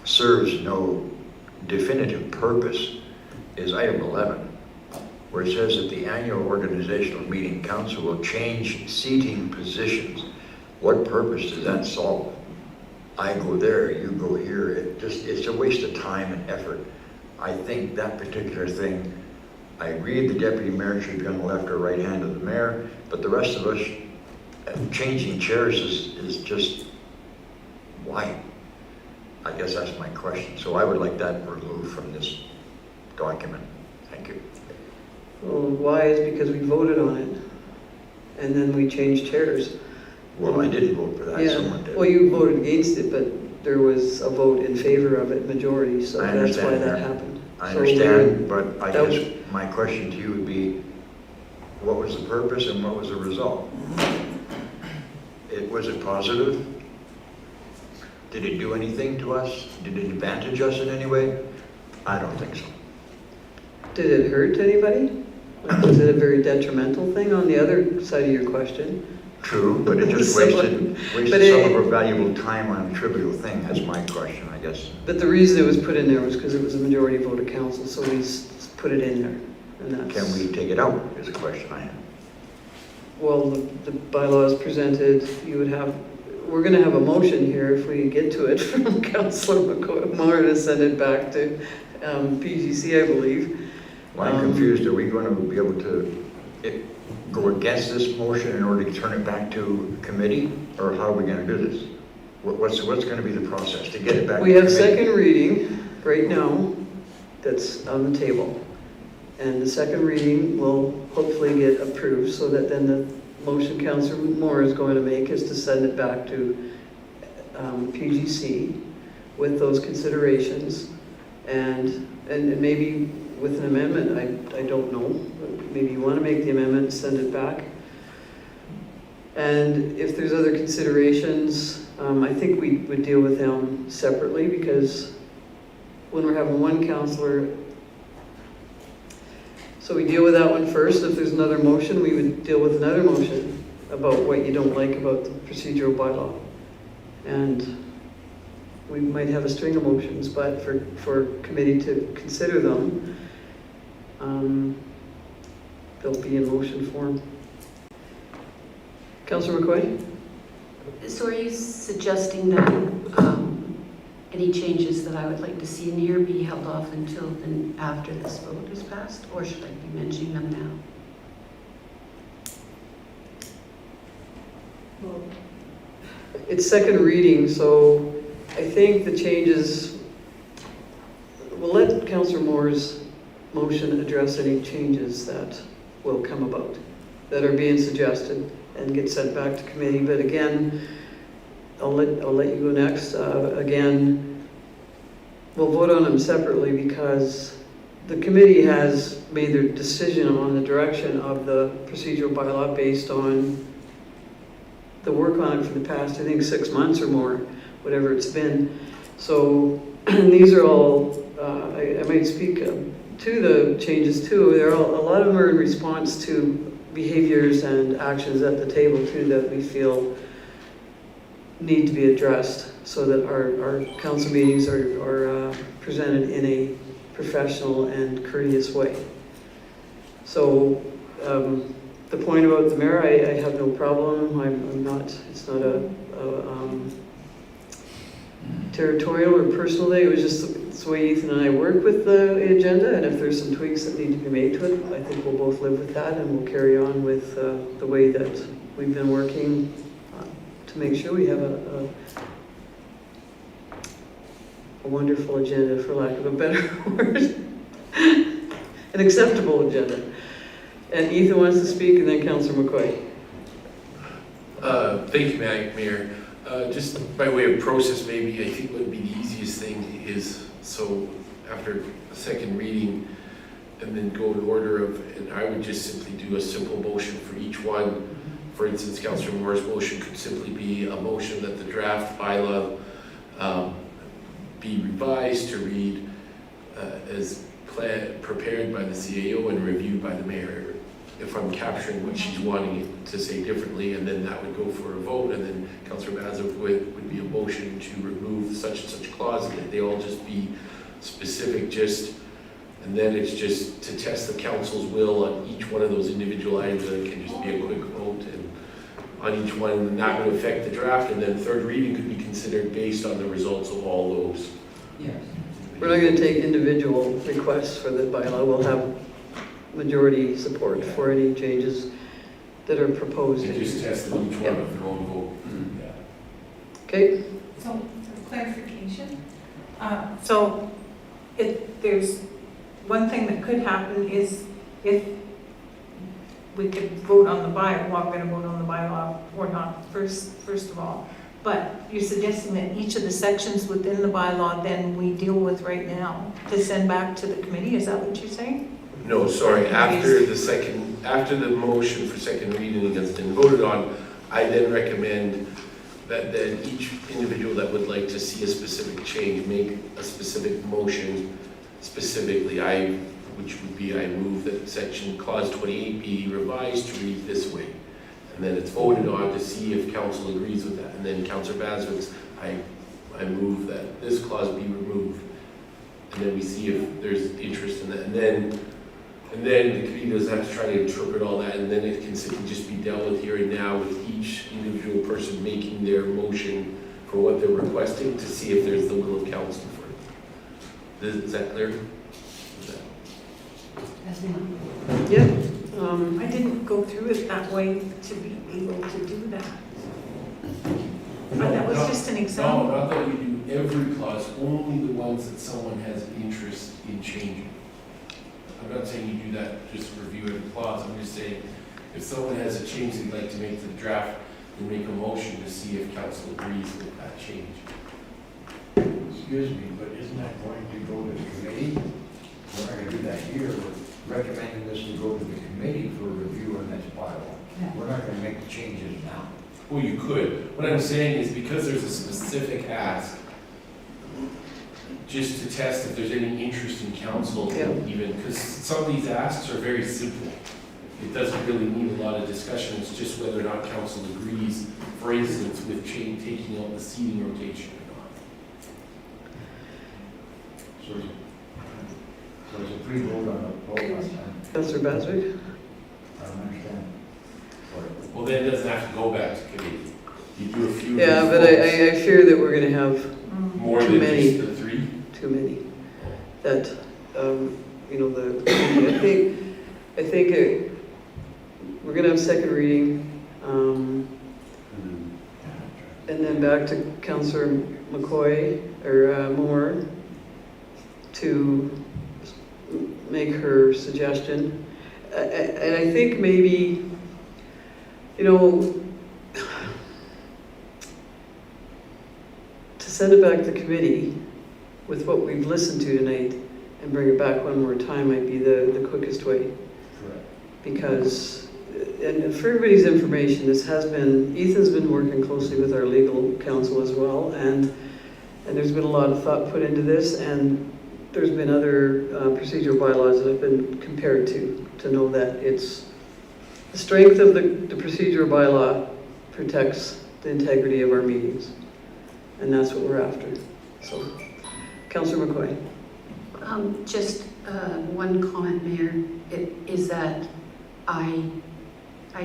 serves no definitive purpose is item 11, where it says that the annual organizational meeting council will change seating positions. What purpose does that solve? I go there, you go here, it's a waste of time and effort. I think that particular thing, I agree the deputy mayor should be on the left or right hand of the mayor, but the rest of us, changing chairs is just, why? I guess that's my question. So I would like that removed from this document. Thank you. Well, why is because we voted on it, and then we changed chairs. Well, I didn't vote for that, someone did. Well, you voted against it, but there was a vote in favor of it, majority, so I that's why understand that that. happened. I So understand, but I that guess my question to you would be, what was the purpose and what was the result? Was it positive? Did it do anything to us? Did it advantage us in any way? I don't think so. Did it hurt anybody? Like, was it a very detrimental thing on the other side of your question? True, but it just So- wasted but some of our valuable time on a trivial thing. That's my question, I guess. But the reason it was put in there was because it was a majority vote of council, so we put it in there. And that's, Can we take it out, is a question I have. well, the bylaws presented, you would have, we're gonna have a motion here if we get to it from Councillor Moore to send it back to PGC, I believe. Well, I'm confused. Are we going to be able to go against this motion in order to turn it back to committee? Or how are we going to do this? What's going to be the process to get it back to committee? We have second reading right now that's on the table. And the second reading will hopefully get approved so that then the motion Councillor Moore is going to make is to send it back to PGC with those considerations. And maybe with an amendment, I don't know. Maybe you want to make the amendment and send it back. And if there's other considerations, I think we would deal with them separately, because when we're having one councillor, so we deal with that one first. If there's another motion, we would deal with another motion about what you don't like about the procedural bylaw. And we might have a string of motions, but for committee to consider them, they'll be in motion form. Councillor McCoy? So are you suggesting that any changes that I would like to see in here be held off until after this vote is passed, or should I be mentioning them now? Well, it's second reading, so I think the changes, we'll let Councillor Moore's motion address any changes that will come about, that are being suggested, and get sent back to committee. But again, I'll let you go next. Again, we'll vote on them separately because the committee has made their decision on the direction of the procedural bylaw based on the work on it for the past, I think, 6 months or more, whatever it's been. So these are all, I might speak to the changes too. A lot of them are in response to behaviors and actions at the table too that we feel need to be addressed so that our council meetings are presented in a professional and courteous way. So the point about the mayor, I have no problem. I'm not, it's not a territorial or personal thing. It was just it's the way Ethan and I work with the agenda, and if there's some tweaks that need to be made to it, I think we'll both live with that, and we'll carry on with the way that we've been working to make sure we have a wonderful agenda, for lack of a better word, an acceptable agenda. And Ethan wants to speak, and then Councillor McCoy. Thank you, Mayor. Just by way of process, maybe I think what would be the easiest thing is, so after a second reading, and then go in order of, and I would just simply do a simple motion for each one. For instance, Councillor Moore's motion could simply be a motion that the draft bylaw be revised to read as prepared by the CAO and reviewed by the mayor, if I'm capturing what she's wanting it to say differently, and then that would go for a vote, and then Councillor Bazov would be a motion to remove such and such clause, and that they all just be specific, and then it's just to test the council's will on each one of those individual items, and it can just be a quick vote and on each one, and that would affect the draft, and then third reading could be considered based on the results of all those. Yes. We're not gonna take individual requests for the bylaw, we'll have majority support for any changes that are proposed. And just test them each one with their own vote. Yeah. Okay, So, for clarification, so there's one thing that could happen is if we could vote on the bylaw, well, I'm gonna vote on the bylaw or not, first of all. But you're suggesting that each of the sections within the bylaw then we deal with right now to send back to the committee, is that what you're saying? No, sorry, after the motion for second reading has been voted on, I then recommend that then each individual that would like to see a specific change, make a specific motion specifically. Which would be, I move that section clause 28 be revised to read this way. And then it's voted on to see if council agrees with that. And then Councillor Baswick's, I move that this clause be removed. And then we see if there's interest in that. And then the committee doesn't have to try to interpret all that, and then it can just be dealt with here and now with each individual person making their motion for what they're requesting to see if there's the will of council for it. Is that clear? yeah. I didn't go through it that way to be able to do that. But that was just an example. No, not that you do every clause, only the ones that someone has interest in changing. I'm not saying you do that, just review every clause. I'm just saying, if someone has a change they'd like to make to the draft, you make a motion to see if council agrees with that change. Excuse me, but isn't that going to go to the committee? We're not gonna do that here, we're recommending this to go to the committee for review on this bylaw. We're not gonna make the changes now. Well, you could. What I'm saying is because there's a specific ask, just to test if there's any interest in council even, because some of these asks are very simple. It doesn't really need a lot of discussion, it's just whether or not council agrees, for instance, with taking out the seating rotation or not. So it's a pre-vote on the vote last time. Councillor Baswick? I don't understand. Well, then it doesn't have to go back to committee. You do a few. Yeah, but I fear that we're gonna have more too than many. just the three? Too many. That, I think we're gonna have second reading, and then back to Councillor McCoy, or Moore, to make her suggestion. And I think maybe, to send it back to committee with what we've listened to tonight and bring it back one more time might be the quickest way. Correct. Because, and for everybody's information, Ethan's been working closely with our legal counsel as well, and there's been a lot of thought put into this, and there's been other procedural bylaws that have been compared to know that it's the strength of the procedural bylaw protects the integrity of our meetings, and that's what we're after. So, Councillor McCoy. Just one comment, Mayor, is that I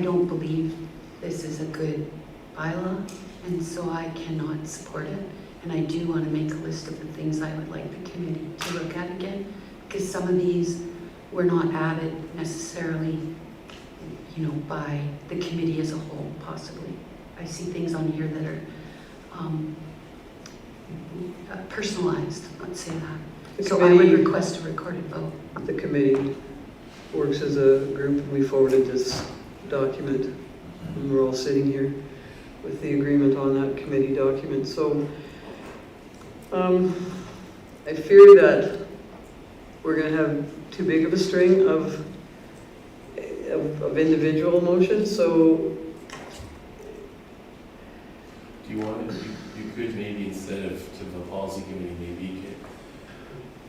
don't believe this is a good bylaw, and so I cannot support it. And I do want to make a list of the things I would like the committee to look at again, because some of these were not added necessarily, by the committee as a whole, possibly. I see things on here that are personalized, let's say that. So I would request a recorded vote. The committee works as a group, and we forwarded this document, and we're all sitting here with the agreement on that committee document. So I fear that we're going to have too big of a string of individual motions. So Do you want it? You could maybe instead of to the policy committee,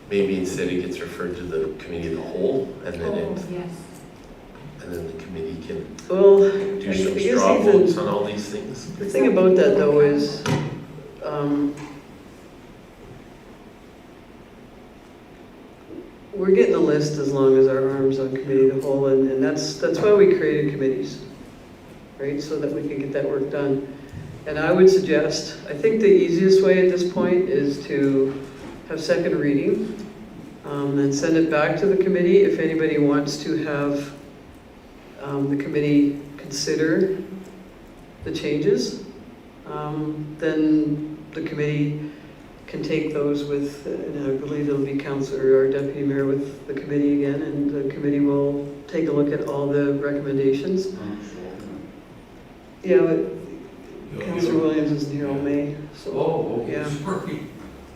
maybe instead it gets referred to the committee of the whole, and then and then the committee can do some straw votes on all these things. The thing about that though is, we're getting a list as long as our arms on committee of the whole, and that's why we created committees, right? So that we can get that work done. And I would suggest, I think the easiest way at this point is to have second reading, and send it back to the committee. If anybody wants to have the committee consider the changes, then the committee can take those with, and I believe it'll be Councillor or Deputy Mayor with the committee again, and the committee will take a look at all the recommendations. Yeah, but Councillor Williams isn't here all May, so. Oh, okay, Yeah, sorry.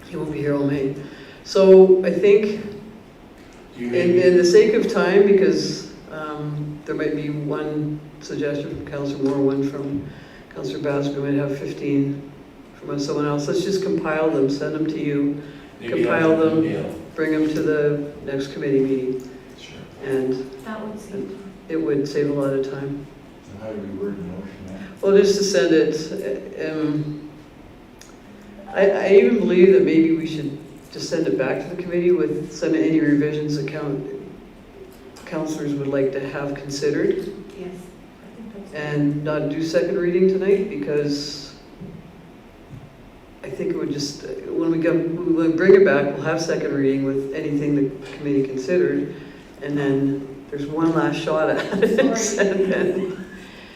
he won't be here all May. So I think, in the sake of time, because there might be one suggestion from Councillor Moore, one from Councillor Basco, we might have 15 from someone else. Let's just compile them, send them to you, Maybe compile have an them, email. bring them to the next committee meeting, Sure. and That would save. it would save a lot of time. So how do we word the motion now? Well, just to send it, I even believe that maybe we should just send it back to the committee with some any revisions that councillors would like to have considered, Yes, I think that's. and not do second reading tonight, because I think it would just, when we bring it back, we'll have second reading with anything the committee considered, and then there's one last shot at it. And then,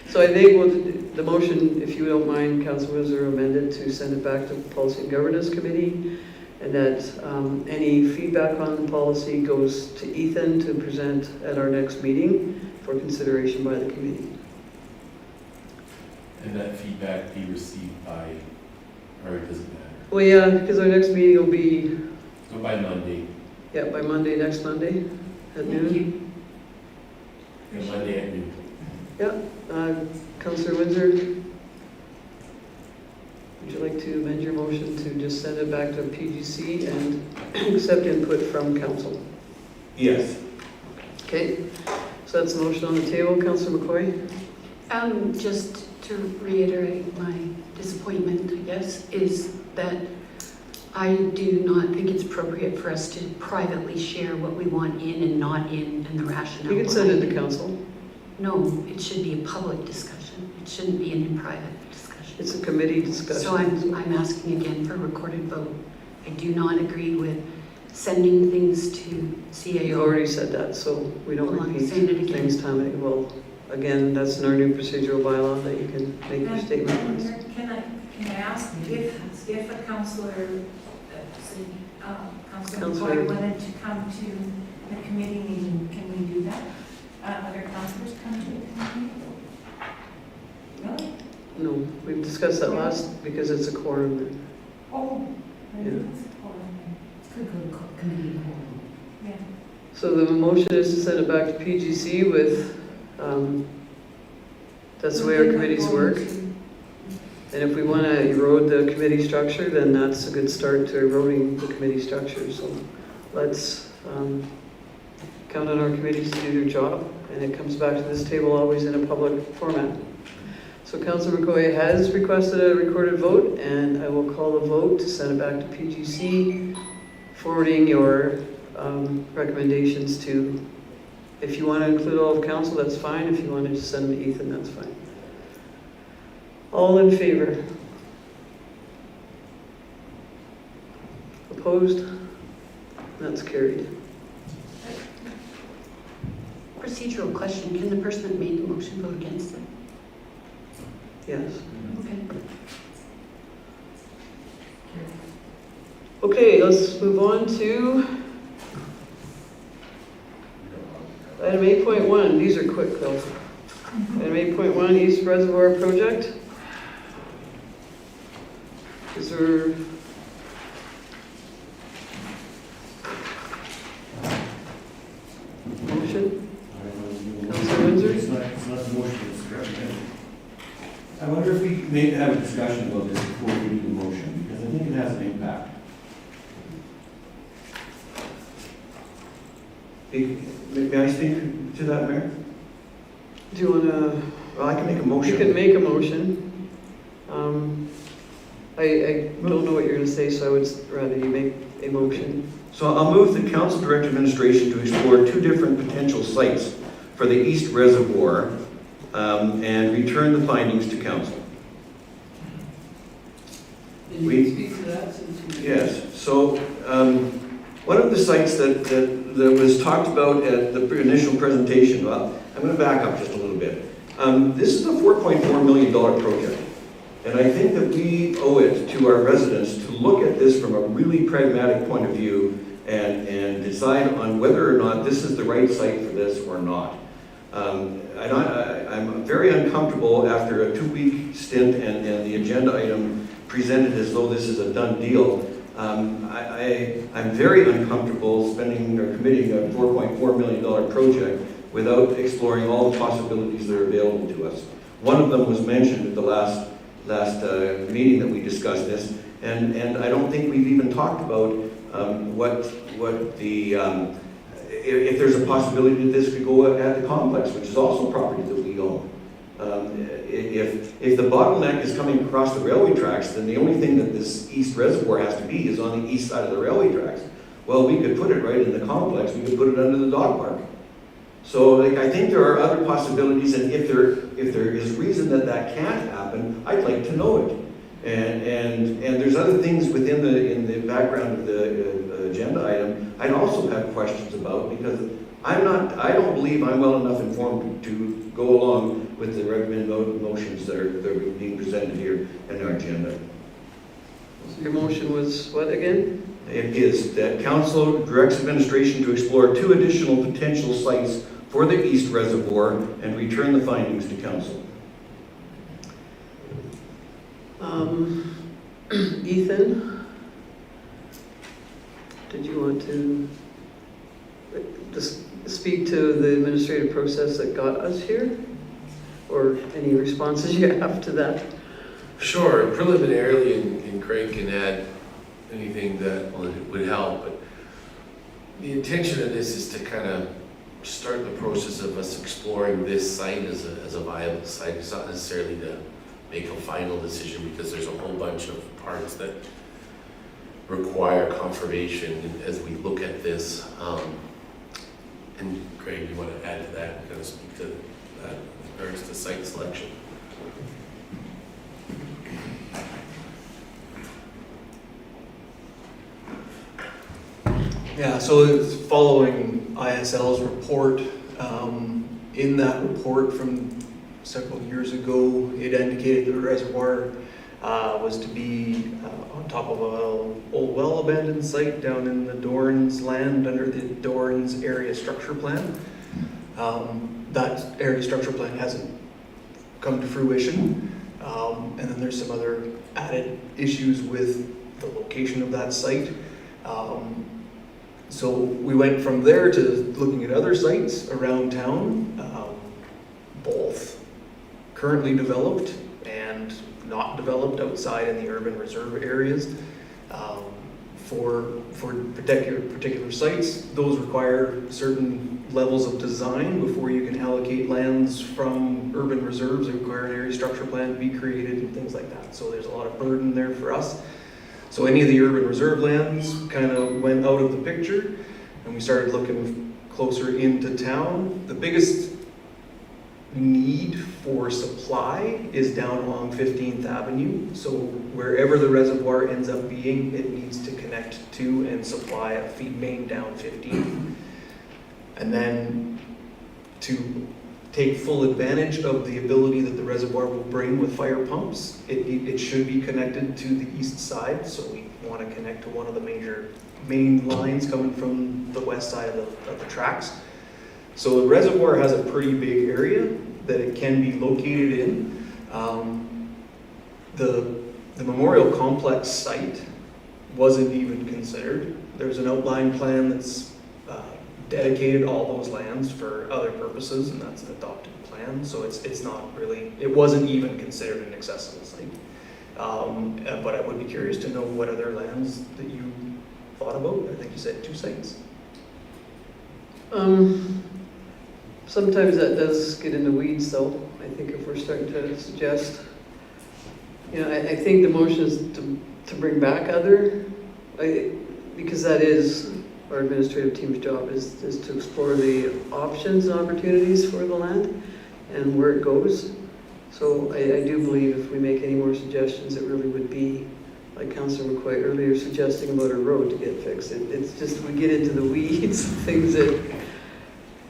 so I think the motion, if you don't mind, Councillor Windsor, amended to send it back to the Policy and Governance Committee, and that any feedback on the policy goes to Ethan to present at our next meeting for consideration by the committee. And that feedback be received by, or it doesn't matter. Well, yeah, because our next meeting will be, So by Monday, yeah, by Monday, next Monday at noon. Monday at noon. Yeah, Councillor Windsor, would you like to amend your motion to just send it back to PGC and accept input from council? Yes. Okay, so that's the motion on the table. Councillor McCoy? Just to reiterate my disappointment, I guess, is that I do not think it's appropriate for us to privately share what we want in and not in and the rationale. You can send it behind to council. No, it should be a public discussion. It shouldn't be an in private discussion. It's a committee discussion. So I'm asking again for a recorded vote. I do not agree with sending things to CAO. You already said that, so we don't Well, I'm repeat saying it again. things, Tommy. Well, again, that's in our new procedural bylaw that you can make your statement on this. Can I ask if a councillor, say, Councillor McCoy wanted to come to the committee meeting, can we do that? Other councillors come to the committee? Really? No, we've discussed that last because it's a quorum. Oh, Yeah. Could go to committee quorum. Yeah. So the motion is to send it back to PGC with, that's the way our committees work. And if we want to erode the committee structure, then that's a good start to eroding the committee structure. So let's count on our committees to do their job, and it comes back to this table always in a public format. So Councillor McCoy has requested a recorded vote, and I will call the vote to send it back to PGC, forwarding your recommendations to, if you want to include all of council, that's fine. If you want to just send them to Ethan, that's fine. All in favor? Opposed? That's carried. Procedural question, can the person that made the motion vote against it? Yes. Okay. Okay, let's move on to item 8.1. These are quick though. Item 8.1, East Reservoir Project. Is there motion? Councilor Windsor? It's not the motion, it's the recommendation. I wonder if we may have a discussion about this before we do the motion, because I think it has an impact. May I speak to that, Mayor? Do you want to? Well, I can make a motion. You can make a motion. I don't know what you're going to say, so I would rather you make a motion. So I'll move the council direct administration to explore two different potential sites for the East Reservoir and return the findings to council. Can you speak to that since you... Yes, so one of the sites that was talked about at the initial presentation, well, I'm going to back up just a little bit. This is a $4.4 million project, and I think that we owe it to our residents to look at this from a really pragmatic point of view and decide on whether or not this is the right site for this or not. I'm very uncomfortable after a 2-week stint and the agenda item presented as though this is a done deal. I'm very uncomfortable spending or committing a $4.4 million project without exploring all the possibilities that are available to us. One of them was mentioned at the last meeting that we discussed this, and I don't think we've even talked about what the if there's a possibility that this could go at the complex, which is also property that we own. If the bottleneck is coming across the railway tracks, then the only thing that this east reservoir has to be is on the east side of the railway tracks. Well, we could put it right in the complex. We could put it under the dog park. So I think there are other possibilities, and if there is reason that can't happen, I'd like to know it. And there's other things in the background of the agenda item I'd also have questions about, because I don't believe I'm well enough informed to go along with the recommended motions that are being presented here in our agenda. So your motion was what again? It is that council directs administration to explore 2 additional potential sites for the east reservoir and return the findings to council. Ethan, did you want to just speak to the administrative process that got us here? Or any responses you have to that? Sure, preliminarily, and Craig can add anything that would help, but the intention of this is to kind of start the process of us exploring this site as a viable site. It's not necessarily to make a final decision, because there's a whole bunch of parts that require confirmation as we look at this. And Craig, you want to add to that and kind of speak to that in regards to site selection? Yeah, so it's following ISL's report. In that report from several years ago, it indicated the reservoir was to be on top of an old well-abandoned site down in the Dorans land under the Dorans area structure plan. That area structure plan hasn't come to fruition. And then there's some other added issues with the location of that site. So we went from there to looking at other sites around town, both currently developed and not developed outside in the urban reserve areas. For particular sites, those require certain levels of design before you can allocate lands from urban reserves. They require an area structure plan to be created and things like that. So there's a lot of burden there for us. So any of the urban reserve lands kind of went out of the picture, and we started looking closer into town. The biggest need for supply is down along 15th Avenue. So wherever the reservoir ends up being, it needs to connect to and supply a feed main down 15th. And then to take full advantage of the ability that the reservoir will bring with fire pumps, it should be connected to the east side. So we want to connect to one of the major main lines coming from the west side of the tracks. So the reservoir has a pretty big area that it can be located in. The memorial complex site wasn't even considered. There's an outline plan that's dedicated all those lands for other purposes, and that's an adopted plan. So it's not really, it wasn't even considered an accessible site. But I would be curious to know what other lands that you thought about. I think you said 2 sites. Sometimes that does get into weeds, though. I think if we're starting to suggest, I think the motion is to bring back other, because that is our administrative team's job, is to explore the options and opportunities for the land and where it goes. So I do believe if we make any more suggestions, it really would be like Councillor McCoy earlier suggesting about a road to get fixed. It's just, we get into the weeds, things that,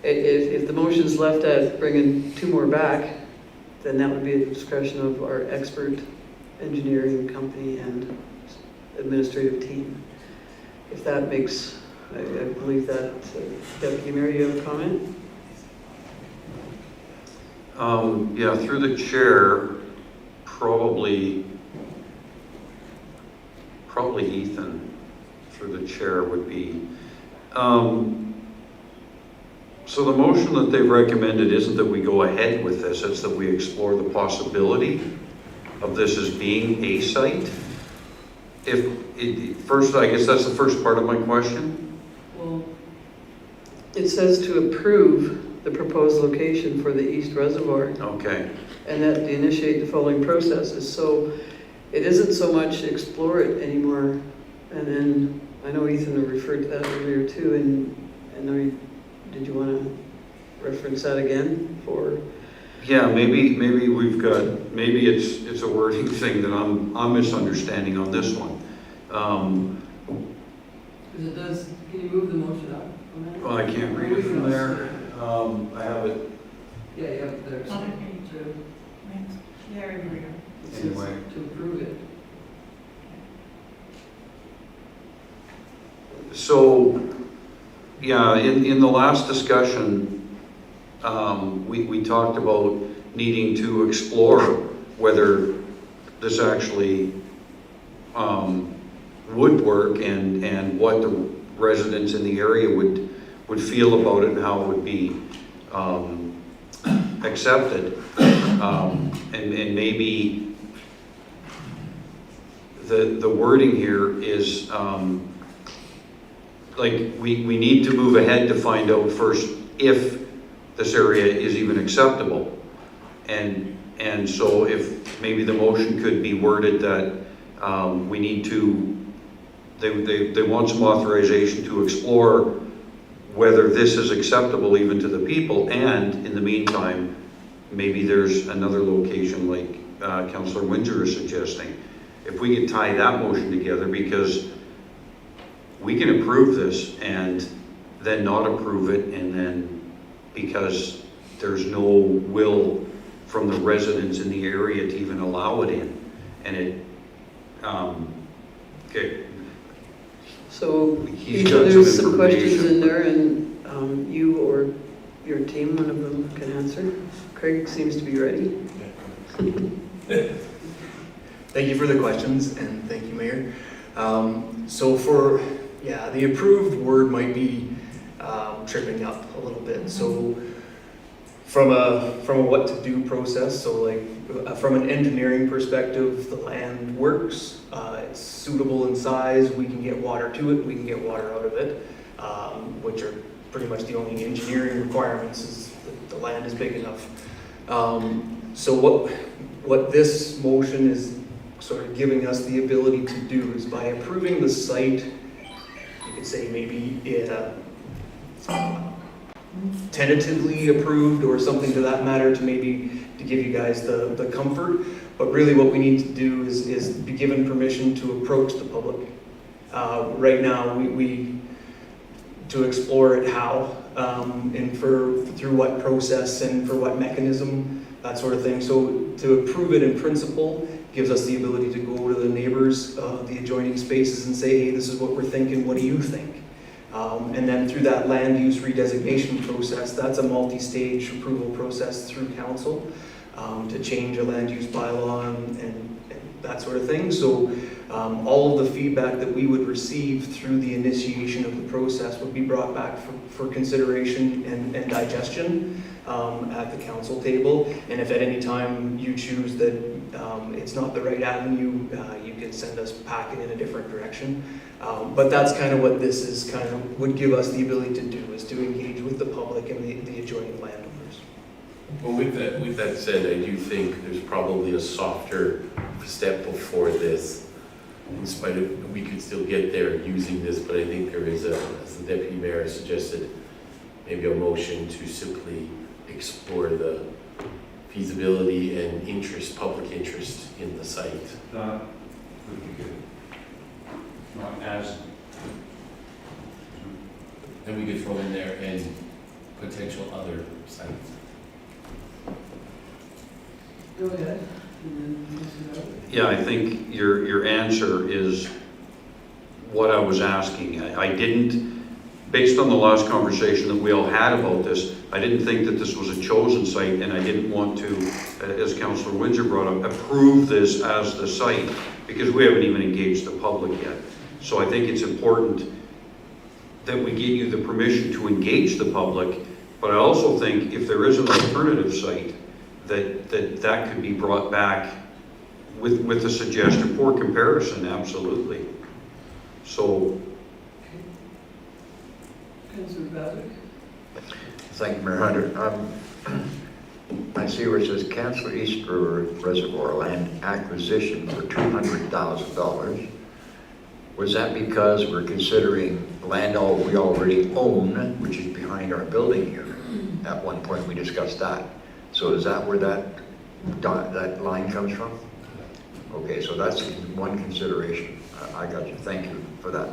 if the motion's left at bringing 2 more back, then that would be a discretion of our expert engineering company and administrative team. If that makes, I believe that, Deputy Mayor, you have a comment? Yeah, through the chair, probably Ethan, through the chair would be. So the motion that they've recommended isn't that we go ahead with this, it's that we explore the possibility of this as being a site. First, I guess that's the first part of my question. Well, It says to approve the proposed location for the East Reservoir. Okay. And that to initiate the following processes. So it isn't so much explore it anymore. And then, I know Ethan referred to that earlier too, and did you want to reference that again for? Yeah, maybe we've got, maybe it's a wording thing that I'm misunderstanding on this one. because it does, can you move the motion up on that? Well, I can't read it from there. I have it Yeah, yeah, there's On page to, There we go. it says anyway. to approve it. So, yeah, in the last discussion, we talked about needing to explore whether this actually would work and what the residents in the area would feel about it and how it would be accepted. And maybe the wording here is like we need to move ahead to find out first if this area is even acceptable. And so if maybe the motion could be worded that we need to, they want some authorization to explore whether this is acceptable even to the people, and in the meantime, maybe there's another location like Councillor Windsor is suggesting. If we could tie that motion together, because we can approve this and then not approve it, and then because there's no will from the residents in the area to even allow it in, and it, okay. So He's either got there's some some questions information, in there and you or your team, one of them can answer. Craig seems to be ready. Thank you for the questions, and thank you, Mayor. So for, yeah, the approved word might be tripping up a little bit. So from a what to do process, so like from an engineering perspective, the land works, it's suitable in size, we can get water to it, we can get water out of it, which are pretty much the only engineering requirements, is that the land is big enough. So what this motion is sort of giving us the ability to do is, by approving the site, you could say maybe it tentatively approved or something to that matter, to maybe to give you guys the comfort. But really what we need to do is be given permission to approach the public. Right now, we to explore it how, and through what process and for what mechanism, that sort of thing. So to approve it in principle gives us the ability to go to the neighbors, the adjoining spaces, and say, hey, this is what we're thinking, what do you think? And then through that land use redesignation process, that's a multi-stage approval process through council to change a land use bylaw and that sort of thing. So all of the feedback that we would receive through the initiation of the process would be brought back for consideration and digestion at the council table. And if at any time you choose that it's not the right avenue, you can send us packing in a different direction. But that's kind of what this is kind of would give us the ability to do, is to engage with the public and the adjoining landowners. Well, with that said, I do think there's probably a softer step before this. In spite of, we could still get there using this, but I think there is as the Deputy Mayor suggested, maybe a motion to simply explore the feasibility and interest, public interest in the site. Would be good. not as. And we could throw in there and potential other sites. Go ahead. And then Mr. Howard. Yeah, I think your answer is what I was asking. I didn't, based on the last conversation that we all had about this, I didn't think that this was a chosen site, and I didn't want to, as Councillor Windsor brought up, approve this as the site, because we haven't even engaged the public yet. So I think it's important that we give you the permission to engage the public, but I also think if there is an alternative site, that could be brought back with a suggestion for comparison, absolutely. So. Councillor Babick. Thank you, Mayor Hunter. I see where it says cancel East River Reservoir land acquisition for $200,000. Was that because we're considering land we already own, which is behind our building here? At one point we discussed that. So is that where that line comes from? Okay, so that's one consideration. I got you. Thank you for that.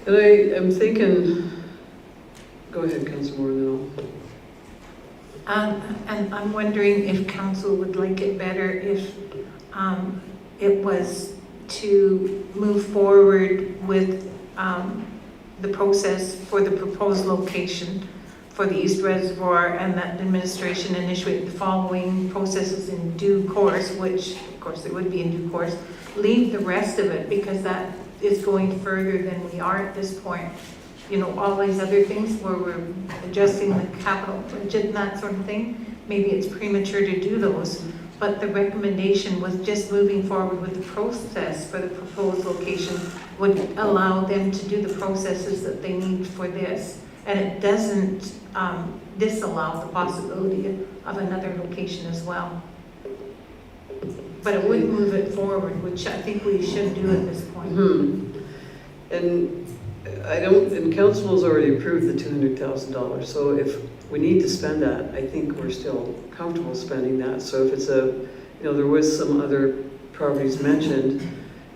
And I am thinking, go ahead, Councillor Moore, And I'm wondering if council would like it better if it was to move forward with the process for the proposed location for the East Reservoir, and that administration initiate the following processes in due course, which of course they would be in due course, leave the rest of it because that is going further than we are at this point. You know, all these other things where we're adjusting the capital budget and that sort of thing, maybe it's premature to do those, but the recommendation was just moving forward with the process for the proposed location would allow them to do the processes that they need for this. And it doesn't disallow the possibility of another location as well. But it would move it forward, which I think we should do at this point. And and council has already approved the $200,000. So if we need to spend that, I think we're still comfortable spending that. So if it's there was some other properties mentioned,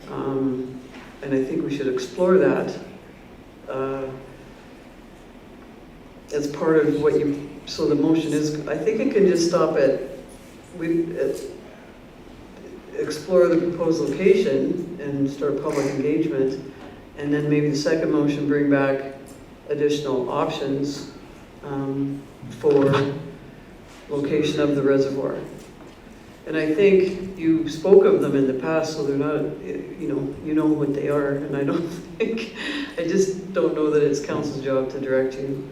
and I think we should explore that as part of what so the motion is, I think it can just stop at, explore the proposed location and start public engagement. And then maybe the second motion, bring back additional options for location of the reservoir. And I think you spoke of them in the past, so they're not, you know what they are. And I just don't know that it's council's job to direct you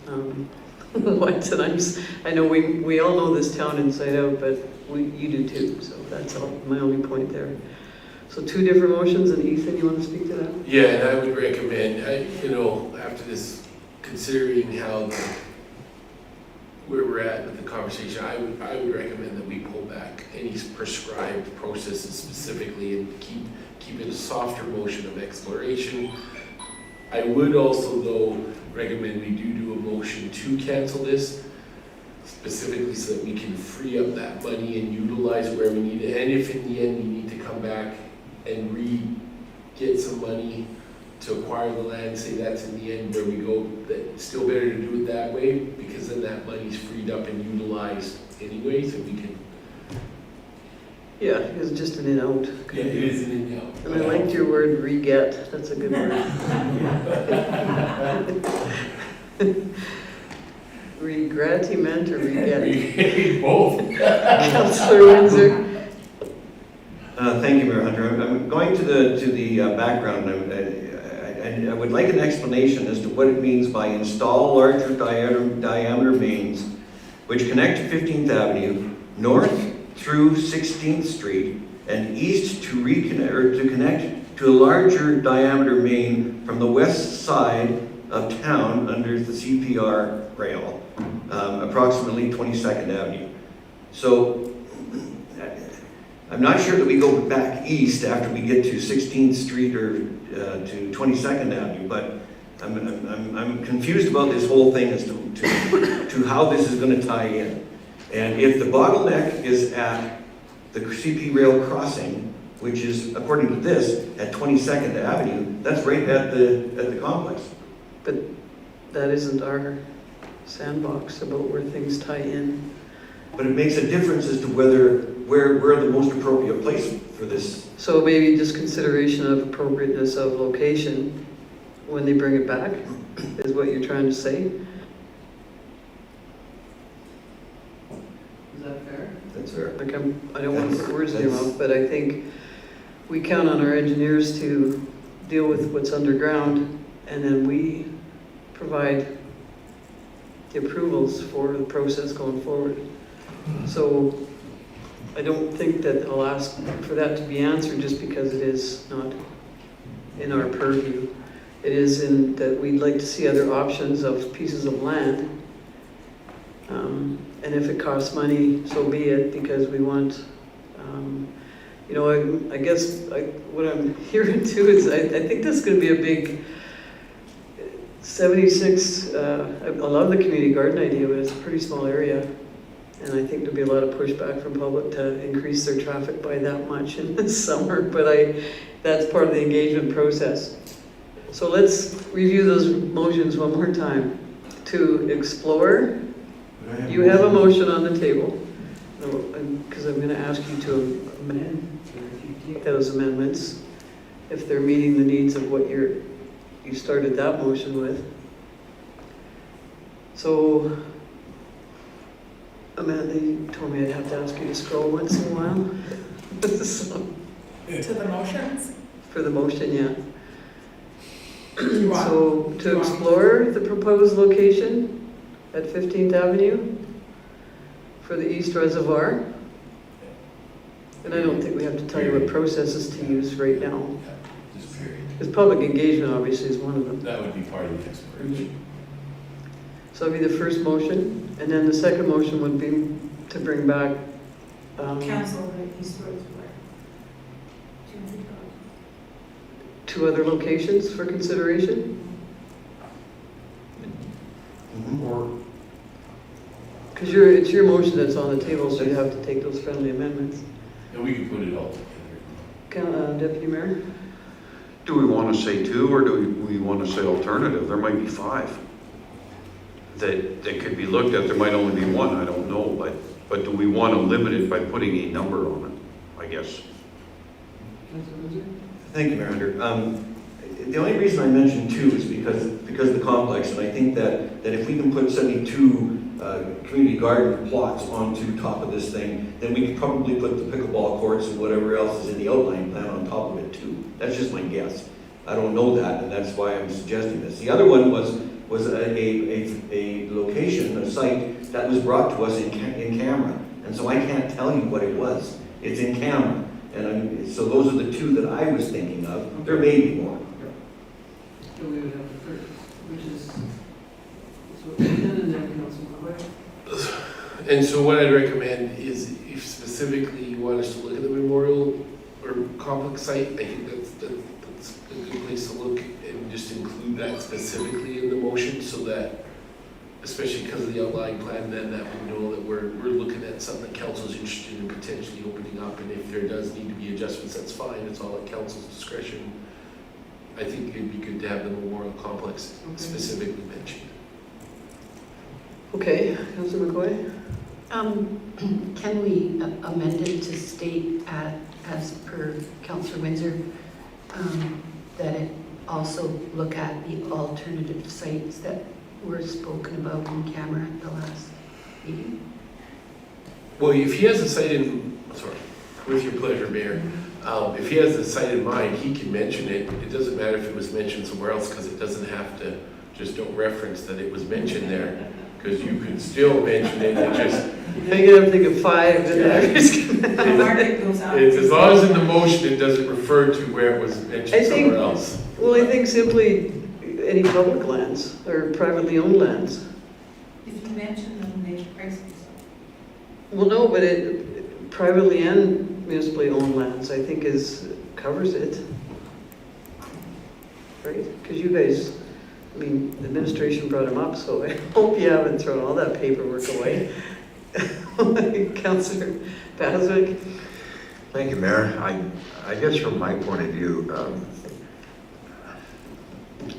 what. And I know we all know this town inside out, but you do too. So that's my only point there. So two different motions, and Ethan, you want to speak to that? Yeah, and I would recommend, after this, considering where we're at with the conversation, I would recommend that we pull back any prescribed processes specifically and keep it a softer motion of exploration. I would also, though, recommend we do a motion to cancel this, specifically so that we can free up that money and utilize where we need it. And if in the end we need to come back and get some money to acquire the land, say that's in the end where we go, that it's still better to do it that way, because then that money's freed up and utilized anyway, so we can. Yeah, it's just an in out. Yeah, it is an in out. And I liked your word re-get. That's a good word. Regretiment or re-get? Both. Councillor Windsor. Thank you, Mayor Hunter. I'm going to the background. I would like an explanation as to what it means by install larger diameter mains which connect to 15th Avenue, north through 16th Street, and east to connect to a larger diameter main from the west side of town under the CPR rail, approximately 22nd Avenue. So I'm not sure that we go back east after we get to 16th Street or to 22nd Avenue, but I'm confused about this whole thing as to how this is going to tie in. And if the bottleneck is at the CP rail crossing, which is, according to this, at 22nd Avenue, that's right at the complex. But that isn't our sandbox about where things tie in. But it makes a difference as to where the most appropriate place for this. So maybe just consideration of appropriateness of location when they bring it back is what you're trying to say? Is that fair? That's fair. Like I don't want to put words in your mouth, but I think we count on our engineers to deal with what's underground, and then we provide the approvals for the process going forward. So I don't think that I'll ask for that to be answered just because it is not in our purview. It is in that we'd like to see other options of pieces of land. And if it costs money, so be it, because we want, you know, I guess what I'm hearing too is I think this is going to be a big 76, I love the community garden idea, but it's a pretty small area. And I think there'll be a lot of pushback from public to increase their traffic by that much in the summer, but that's part of the engagement process. So let's review those motions one more time. To explore, you have a motion on the table, because I'm going to ask you to amend those amendments if they're meeting the needs of what you started that motion with. So Amanda, you told me I'd have to ask you to scroll once in a while. So, To the motions? for the motion, yeah. You want- So to explore the proposed location at 15th Avenue for the East Reservoir. And I don't think we have to tell you what processes to use right now. Just period. Because public engagement obviously is one of them. That would be part of the exploration. So that'd be the first motion, and then the second motion would be to bring back, Cancel the East Reservoir. two other locations for consideration. Or Because it's your motion that's on the table, so you have to take those friendly amendments. And we can put it all together. Deputy Mayor? Do we want to say two, or do we want to say alternative? There might be five that could be looked at. There might only be one, I don't know, but do we want to limit it by putting a number on it, I guess? Thank you, Mayor Hunter. The only reason I mentioned two is because of the complex, and I think that if we can put 72 community garden plots onto top of this thing, then we could probably put the pickleball courts and whatever else is in the outline plan on top of it too. That's just my guess. I don't know that, and that's why I'm suggesting this. The other one was a location, a site that was brought to us in camera, and so I can't tell you what it was. It's in camera. And so those are the two that I was thinking of. There may be more. So we would have the third, which is, so and then Councilman Quay. And so what I'd recommend is if specifically you want us to look at the memorial or complex site, I think that's a good place to look and just include that specifically in the motion so that, especially because of the outlying plan, then that we know that we're looking at something that council's interested in potentially opening up, and if there does need to be adjustments, that's fine, it's all at council's discretion. I think it'd be good to have the memorial complex specifically mentioned. Okay, Councilor McCoy? Can we amend it to state as per Councillor Windsor, that it also look at the alternative sites that were spoken about in camera at the last meeting? Well, if he has a site in, sorry, with your pleasure, Mayor, if he has a site in mind, he can mention it. It doesn't matter if it was mentioned somewhere else, because it doesn't have to, just don't reference that it was mentioned there, because you can still mention it, it just, You're going to think of five, and Market goes out. it's as long as in the motion it doesn't refer to where it was I mentioned think- somewhere else. Well, I think simply any public lands or privately owned lands. If you mention them, they price themselves. Well, no, but it privately and municipally owned lands, I think, covers it. Right? Because you guys, I mean, the administration brought them up, so I hope you haven't thrown all that paperwork away. Councillor Baswick? Thank you, Mayor. I guess from my point of view,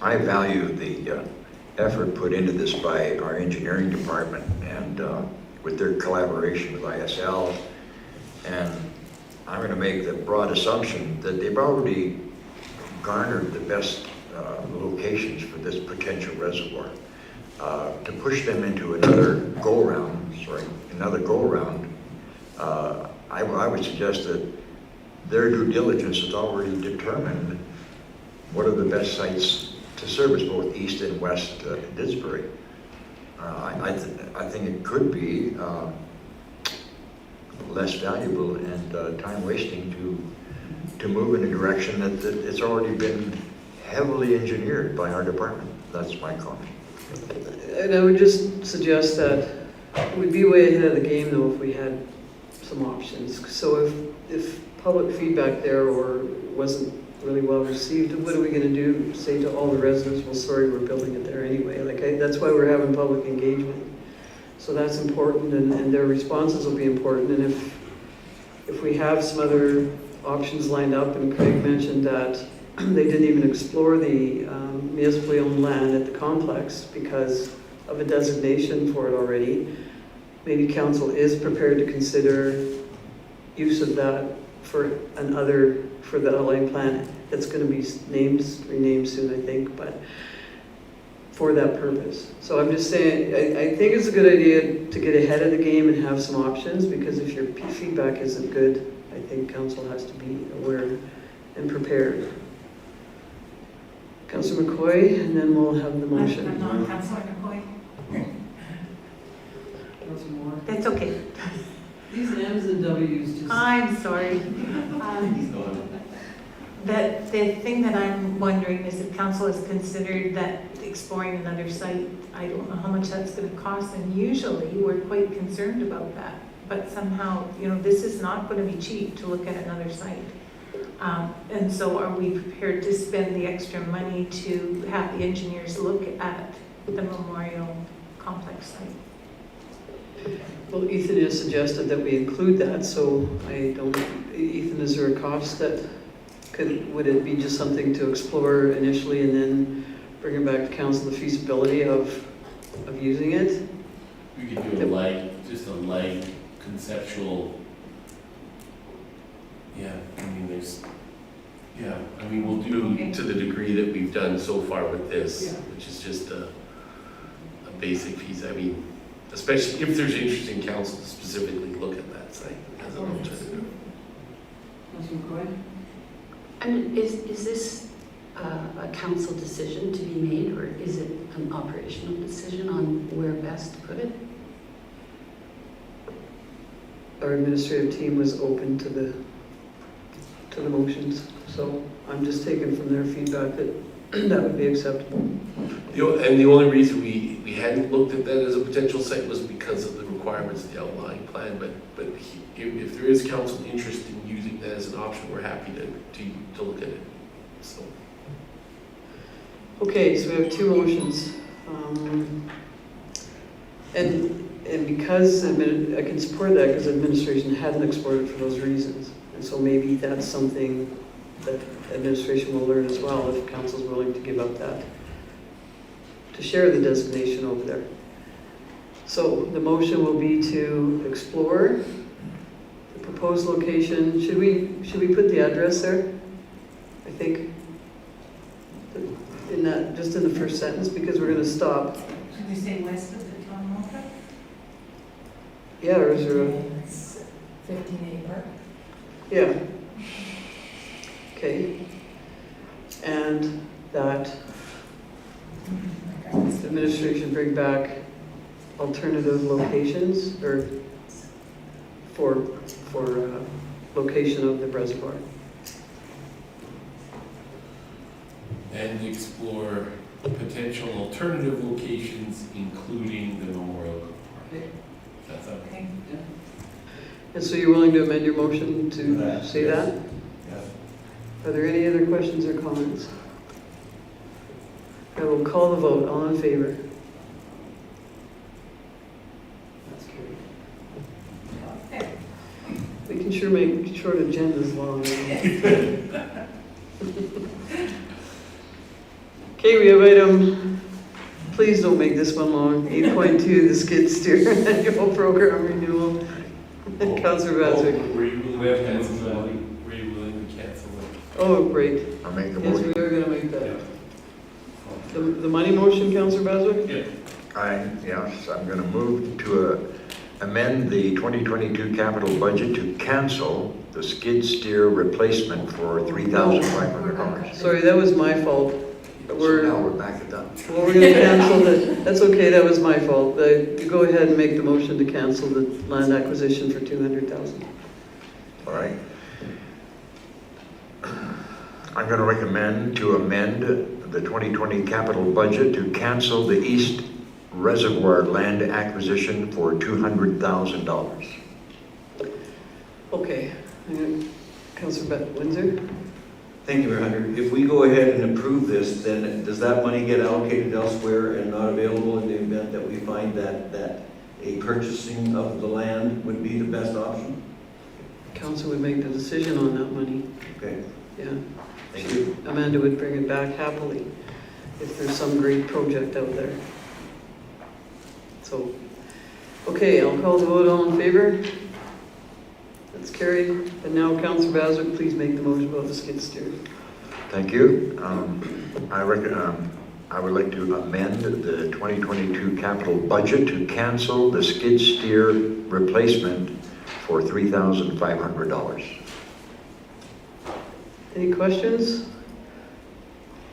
I value the effort put into this by our engineering department and with their collaboration with ISL. And I'm going to make the broad assumption that they've already garnered the best locations for this potential reservoir. To push them into another go-around, I would suggest that their due diligence has already determined what are the best sites to service both east and west Didsbury. I think it could be less valuable and time wasting to move in a direction that it's already been heavily engineered by our department. That's my comment. And I would just suggest that we'd be way ahead of the game though if we had some options. So if public feedback there or wasn't really well received, what are we going to do? Say to all the residents, well, sorry, we're building it there anyway. That's why we're having public engagement. So that's important, and their responses will be important. And if we have some other options lined up, and Craig mentioned that they didn't even explore the municipally owned land at the complex because of a designation for it already, maybe council is prepared to consider use of that for the outline plan that's going to be renamed soon, I think, but for that purpose. So I'm just saying, I think it's a good idea to get ahead of the game and have some options, because if your feedback isn't good, I think council has to be aware and prepared. Councillor McCoy, and then we'll have the motion. I'm not Councillor McCoy. Councillor Moore. That's okay. These M's and W's just. I'm sorry. That the thing that I'm wondering is if council has considered that exploring another site, I don't know how much that's going to cost, and usually we're quite concerned about that. But somehow, this is not going to be cheap to look at another site. And so are we prepared to spend the extra money to have the engineers look at the memorial complex site? Well, Ethan has suggested that we include that, so Ethan, is there a cost that would it be just something to explore initially and then bring it back to council, the feasibility of using it? We could do a light conceptual, we'll do to the degree that we've done so far with this, which is just a basic piece. Especially if there's interest in council to specifically look at that site as an alternative. Councillor McCoy? And is this a council decision to be made, or is it an operational decision on where best to put it? Our administrative team was open to the motions, so I'm just taking from their feedback that would be acceptable. And the only reason we hadn't looked at that as a potential site was because of the requirements of the outlying plan, but if there is council interest in using that as an option, we're happy to look at it. So. Okay, so we have two motions. And because I can support that because administration hadn't explored it for those reasons. And so maybe that's something that administration will learn as well if council's willing to give up that, to share the designation over there. So the motion will be to explore the proposed location. Should we put the address there? I think just in the first sentence, because we're going to stop. Should we say west of the town market? Yeah, or is there a... It's 15 acre. Yeah. Okay. And that the administration bring back alternative locations or for location of the reservoir. and explore potential alternative locations, including the memorial park. That's okay. And so you're willing to amend your motion to say that? Yes. Are there any other questions or comments? I will call the vote. All in favor? That's carried. Making short agenda's long. Okay, we have item, please don't make this one long, 8.2, the skid steer annual program renewal. Councillor Baswick. Were you willing to cancel that? Were you willing to cancel that? Oh, great. I'll make a Yes, we motion. are gonna make that. The money motion, Councillor Baswick? Yeah. Yes, I'm going to move to amend the 2022 capital budget to cancel the skid steer replacement for $3,500. Sorry, that was my fault. So We're, now we're back at that. well, we're gonna cancel the, that's okay, that was my fault. You go ahead and make the motion to cancel the land acquisition for 200,000. All right. I'm going to recommend to amend the 2020 capital budget to cancel the East Reservoir land acquisition for $200,000. Okay, Councillor Windsor? Thank you, Mayor Hunter. If we go ahead and approve this, then does that money get allocated elsewhere and not available in the event that we find that a purchasing of the land would be the best option? Council would make the decision on that money, Okay, yeah. thank you. Amanda would bring it back happily if there's some great project out there. So, okay, I'll call the vote. All in favor? That's carried. And now, Councillor Baswick, please make the motion about the skid steer. Thank you. I would like to amend the 2022 capital budget to cancel the skid steer replacement for $3,500. Any questions?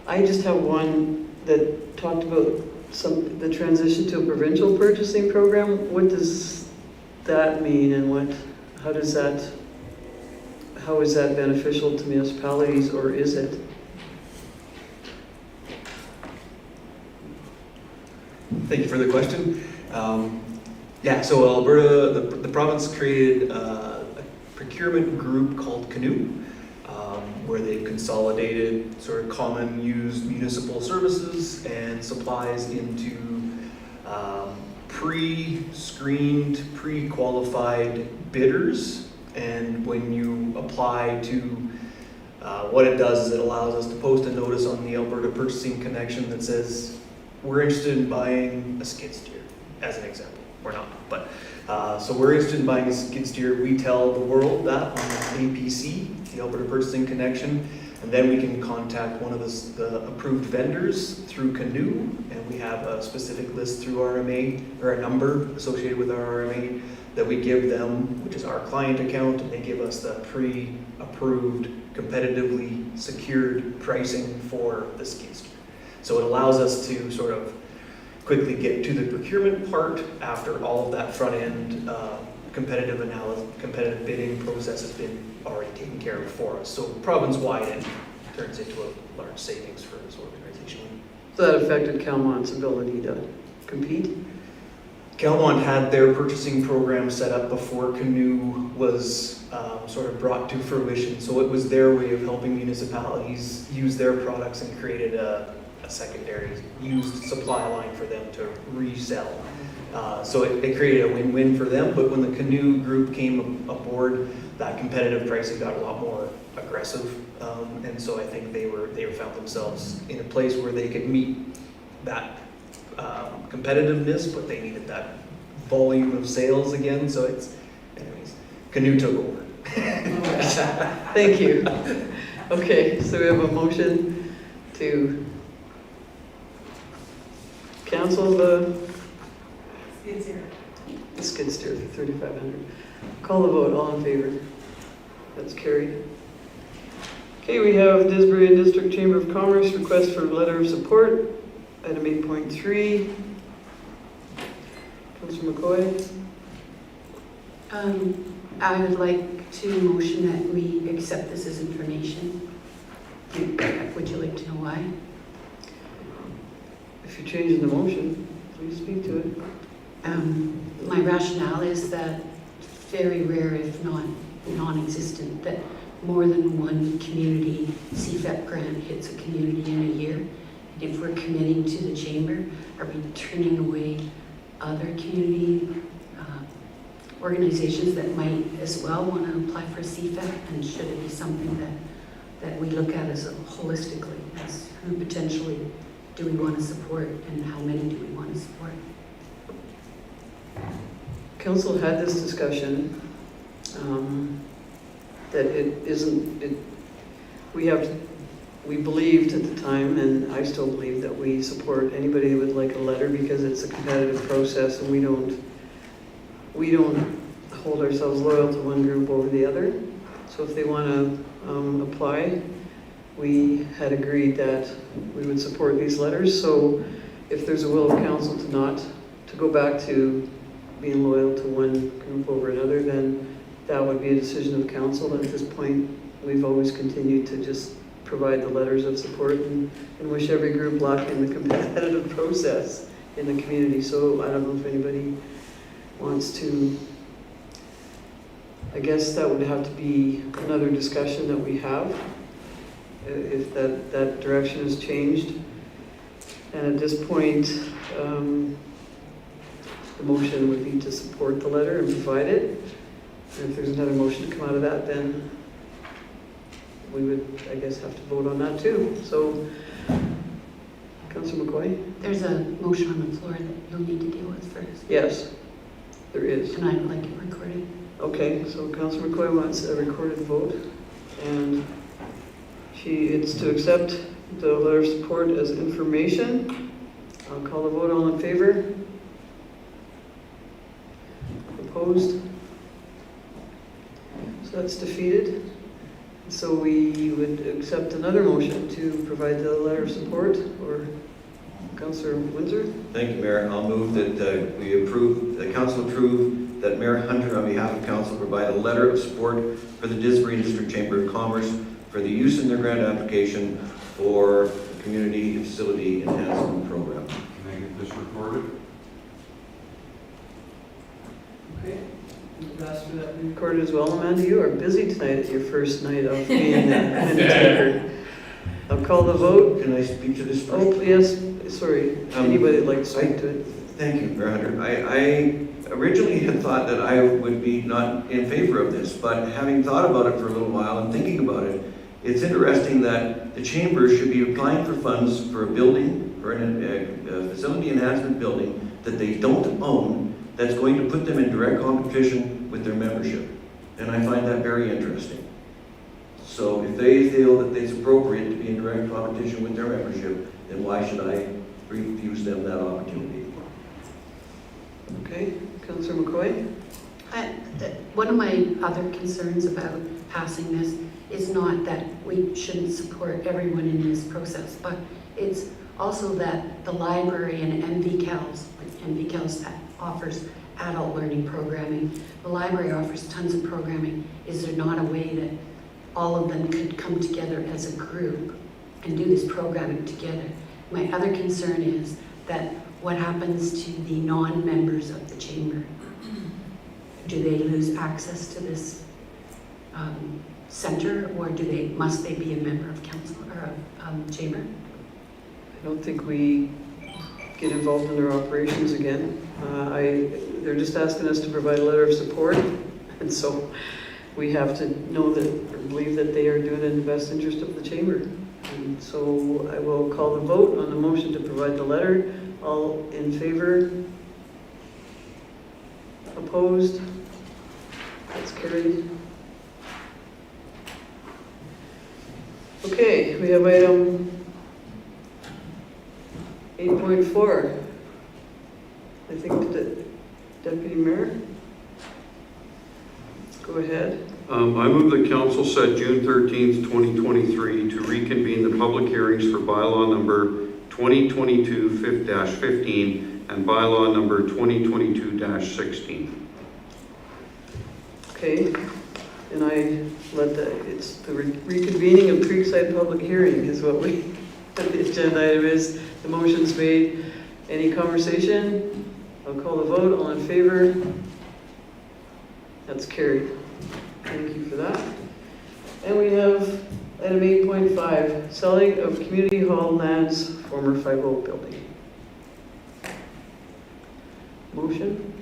I just have one that talked about the transition to a provincial purchasing program. What does that mean, and how is that beneficial to municipalities, or is it? Thank you for the question. Yeah, so Alberta, the province created a procurement group called Canoe, where they've consolidated sort of common used municipal services and supplies into pre-screened, pre-qualified bidders. And when you apply to, what it does is it allows us to post a notice on the Alberta Purchasing Connection that says, we're interested in buying a skid steer, as an example. We're not, but so we're interested in buying a skid steer. We tell the world that on APC, the Alberta Purchasing Connection, and then we can contact one of the approved vendors through Canoe, and we have a specific list through RMA, or a number associated with our RMA that we give them, which is our client account, and they give us the pre-approved, competitively secured pricing for the skid steer. So it allows us to sort of quickly get to the procurement part after all of that front end competitive analysis, competitive bidding process has been already taken care of for us. So province-wide, it turns into a large savings for this organization. So that affected Calmont's ability to compete? Calmont had their purchasing program set up before Canoe was sort of brought to fruition. So it was their way of helping municipalities use their products and created a secondary used supply line for them to resell. So it created a win-win for them, but when the Canoe group came aboard, that competitive pricing got a lot more aggressive. And so I think they found themselves in a place where they could meet that competitiveness, but they needed that volume of sales again. So anyways, Canoe took over. Thank you. Okay, so we have a motion to cancel the skid steer for 3,500. Call the vote. All in favor? That's carried. Okay, we have Didsbury and District Chamber of Commerce request for letter of support. Item 8.3. Councillor McCoy. I would like to motion that we accept this as information. Would you like to know why? If you're changing the motion, please speak to it. My rationale is that very rare, if not non-existent, that more than one community CFEP grant hits a community in a year. And if we're committing to the chamber, are we turning away other community organizations that might as well want to apply for CFEP, and should it be something that we look at as holistically, as who potentially do we want to support and how many do we want to support? Council had this discussion, that we believed at the time, and I still believe, that we support anybody who would like a letter, because it's a competitive process and we don't hold ourselves loyal to one group over the other. So if they want to apply, we had agreed that we would support these letters. So if there's a will of council to go back to being loyal to one group over another, then that would be a decision of council. And at this point, we've always continued to just provide the letters of support and wish every group luck in the competitive process in the community. So I don't know if anybody wants to, I guess that would have to be another discussion that we have, if that direction has changed. And at this point, the motion would be to support the letter and provide it. And if there's another motion to come out of that, then we would, I guess, have to vote on that too. So, Councillor McCoy? There's a motion on the floor that you'll need to deal with first. Yes, there is. And I'd like it recorded. Okay, so Councillor McCoy wants a recorded vote, and it's to accept the letter of support as information. I'll call the vote. All in favor? Opposed? So that's defeated. So we would accept another motion to provide the letter of support, or Councillor Windsor? Thank you, Mayor. I'll move that the council approve that Mayor Hunter, on behalf of council, provide a letter of support for the Didsbury District Chamber of Commerce for the use in their grant application for the Community Facility Enhancement Program. Can I get this recorded? Okay, we've asked for that. Recorded as well. Amanda, you are busy tonight at your first night of being in the chamber. I'll call the vote. Can I speak to this? Oh, yes, sorry. Anybody would like to speak to it? Thank you, Mayor Hunter. I originally had thought that I would be not in favor of this, but having thought about it for a little while and thinking about it, it's interesting that the chamber should be applying for funds for a building, for a facility enhancement building that they don't own, that's going to put them in direct competition with their membership. And I find that very interesting. So if they feel that it's appropriate to be in direct competition with their membership, then why should I refuse them that opportunity? Okay, Councillor McCoy? One of my other concerns about passing this is not that we shouldn't support everyone in this process, but it's also that the library and MVCALS that offers adult learning programming, the library offers tons of programming. Is there not a way that all of them could come together as a group and do this programming together? My other concern is that what happens to the non-members of the chamber? Do they lose access to this center, or must they be a member of council or of chamber? I don't think we get involved in their operations again. They're just asking us to provide a letter of support, and so we have to know that, or believe that they are doing it in the best interest of the chamber. And so I will call the vote on the motion to provide the letter. All in favor? Opposed? That's carried. Okay, we have item 8.4. I think the Deputy Mayor, go ahead. I move that council set June 13th, 2023 to reconvene the public hearings for bylaw number 2022-15 and bylaw number 2022-16. Okay, and it's the reconvening of Creekside public hearing is what the agenda item is. The motion's made. Any conversation? I'll call the vote. All in favor? That's carried. Thank you for that. And we have item 8.5, selling of community hall lands, former 5-0 building. Motion?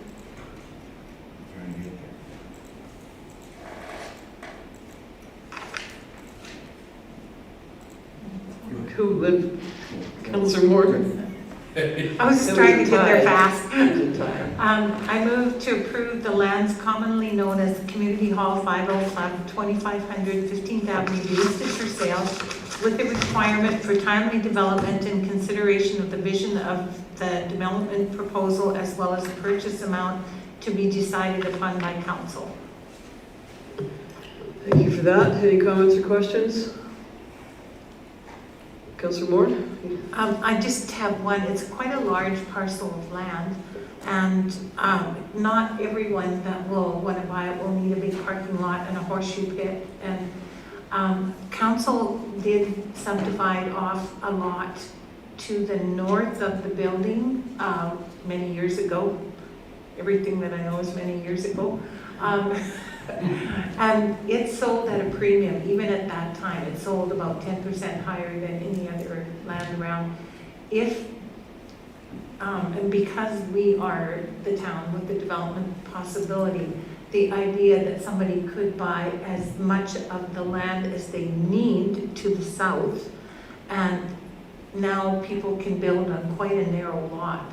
Trying to get Then Councillor Morgan. I was just trying to get there fast. It's a tie. I move to approve the lands commonly known as Community Hall 50 Club, 2500 15th Avenue, be listed for sale with the requirement for timely development and consideration of the vision of the development proposal as well as the purchase amount to be decided upon by council. Thank you for that. Any comments or questions? Councillor Moore? I just have one. It's quite a large parcel of land, and not everyone that will want to buy it will need a big parking lot and a horseshoe pit. And council did subdivide off a lot to the north of the building many years ago. Everything that I know is many years ago. And it sold at a premium. Even at that time, it sold about 10% higher than any other land around. And because we are the town with the development possibility, the idea that somebody could buy as much of the land as they need to the south, and now people can build on quite a narrow lot.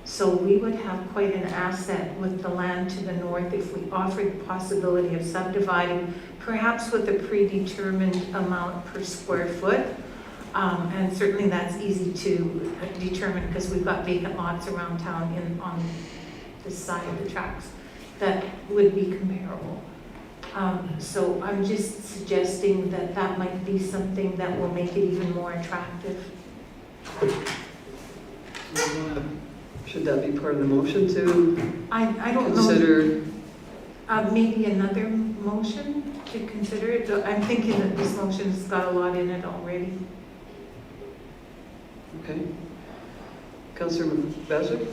So we would have quite an asset with the land to the north if we offered the possibility of subdividing, perhaps with a predetermined amount per square foot. And certainly that's easy to determine because we've got vacant lots around town on this side of the tracks that would be comparable. So I'm just suggesting that that might be something that will make it even more attractive. Should that be part of the motion to I don't consider? know, maybe another motion to consider it. I'm thinking that this motion's got a lot in it already. Okay. Councillor Basswick?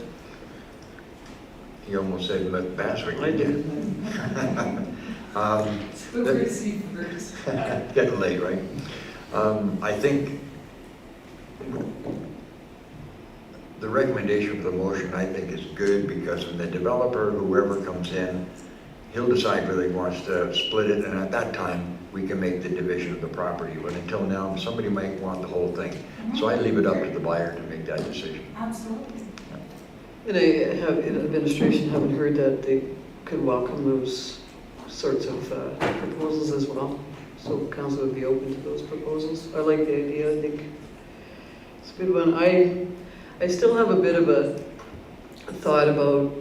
You almost said Basswick. I did. Getting late, right? I think the recommendation for the motion, I think, is good because when the developer, whoever comes in, he'll decide whether he wants to split it, and at that time, we can make the division of the property. But until now, somebody might want the whole thing. So I leave it up to the buyer to make that decision. Absolutely. And I have, in administration, haven't heard that they could welcome those sorts of proposals as well. So council would be open to those proposals. I like the idea. I think it's a good one. I still have a bit of a thought about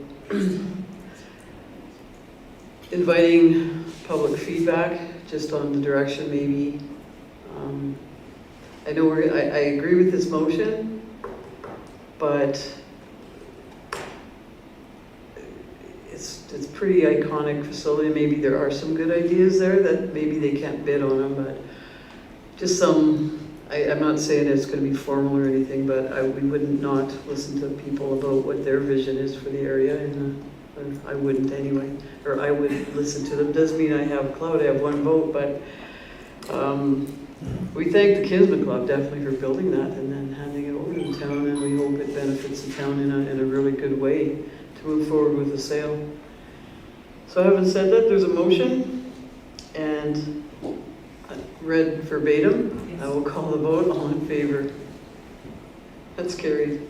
inviting public feedback just on the direction maybe. I know I agree with this motion, but it's pretty iconic facility. Maybe there are some good ideas there that maybe they can't bid on them, but just some. I'm not saying it's going to be formal or anything, but we wouldn't not listen to people about what their vision is for the area, and I wouldn't anyway, or I would listen to them. Doesn't mean I have clout, I have one vote, but we thank the Kinsman Club definitely for building that and then handing it over to the town, and we hope it benefits the town in a really good way to move forward with the sale. So having said that, there's a motion, and read verbatim. I will call the vote. All in favor? That's carried.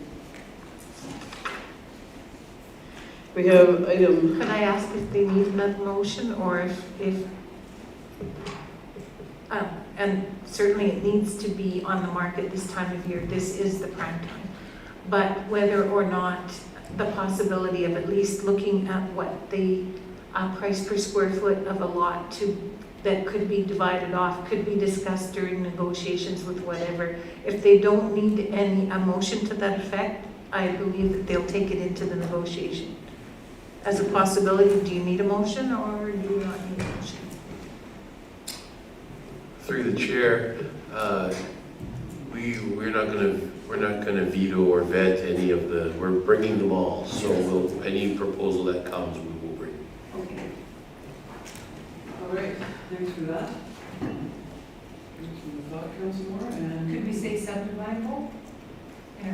We have item. Could I ask if they need another motion or if and certainly it needs to be on the market this time of year. This is the prime time. But whether or not the possibility of at least looking at what the price per square foot of a lot that could be divided off, could be discussed during negotiations with whatever. If they don't need a motion to that effect, I believe that they'll take it into the negotiation. As a possibility, do you need a motion or do you not need a motion? Through the chair, we're not gonna veto or vet any of the. We're bringing them all. So any proposal that comes, we will bring. Okay. All right, thanks for that. Thanks for the thought, Councilor Moore, and. Could we say subdividable? I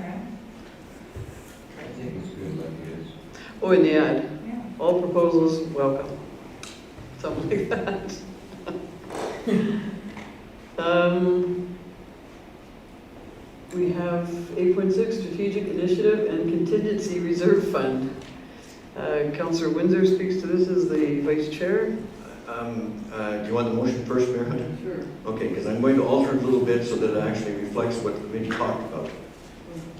think it's good like it is. Oh, in the ad. Yeah. All proposals welcome. Something like that. Strategic Initiative and Contingency Reserve Fund. Councillor Windsor speaks to this as the vice chair. Do you want the motion first, Mayor Hunter? Sure. Okay, because I'm going to alter it a little bit so that it actually reflects what the committee talked about.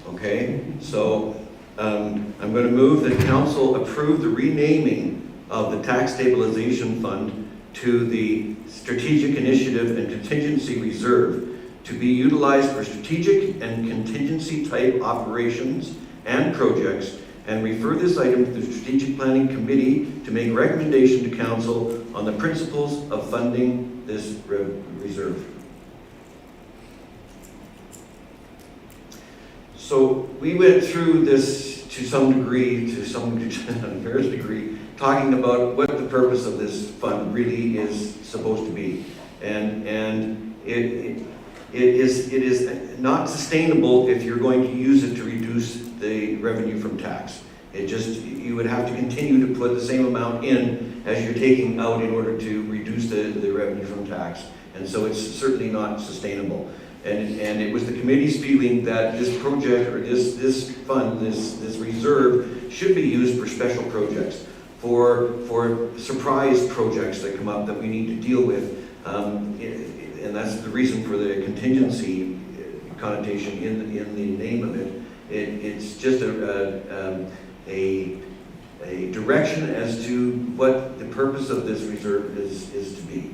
Okay, so I'm going to move that council approve the renaming of the Tax Stabilization Fund to the Strategic Initiative and Contingency Reserve to be utilized for strategic and contingency type operations and projects, and refer this item to the Strategic Planning Committee to make recommendation to council on the principles of funding this reserve. So we went through this to some degree, to various degree, talking about what the purpose of this fund really is supposed to be. And it is not sustainable if you're going to use it to reduce the revenue from tax. You would have to continue to put the same amount in as you're taking out in order to reduce the revenue from tax. And so it's certainly not sustainable. And it was the committee's feeling that this project, or this fund, this reserve, should be used for special projects, for surprise projects that come up that we need to deal with. And that's the reason for the contingency connotation in the name of it. It's just a direction as to what the purpose of this reserve is to be.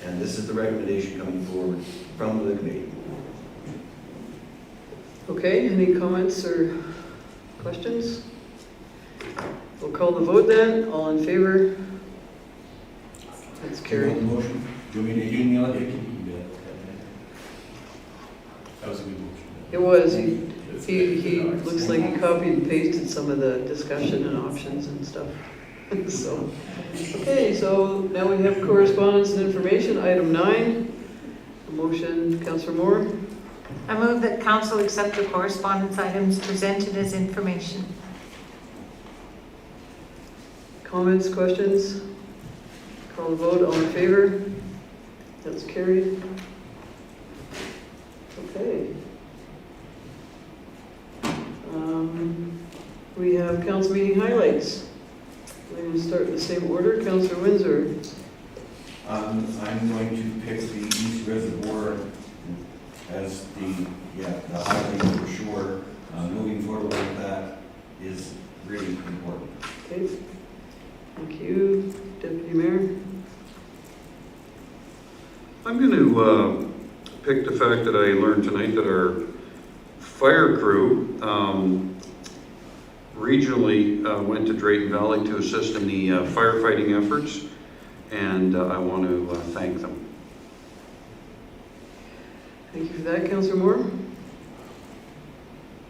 And this is the recommendation coming forward from the committee. Okay, any comments or questions? We'll call the vote then. All in favor? That's carried. Motion. Do you want me to email it? That was a good motion. It was. He looks like he copied and pasted some of the discussion and options and stuff. So, okay, so now we have correspondence and information. Item 9, a motion, Councillor Moore. I move that council accept the correspondence items presented as information. Comments, questions? Call the vote. All in favor? That's carried. Okay. We have council meeting highlights. We're going to start in the same order. Councillor Windsor. I'm going to pick the East Reservoir as the highlight for sure. Moving forward with that is really important. Okay. Thank you. Deputy Mayor. I'm going to pick the fact that I learned tonight that our fire crew regionally went to Drayton Valley to assist in the firefighting efforts, and I want to thank them. Thank you for that, Councillor Moore.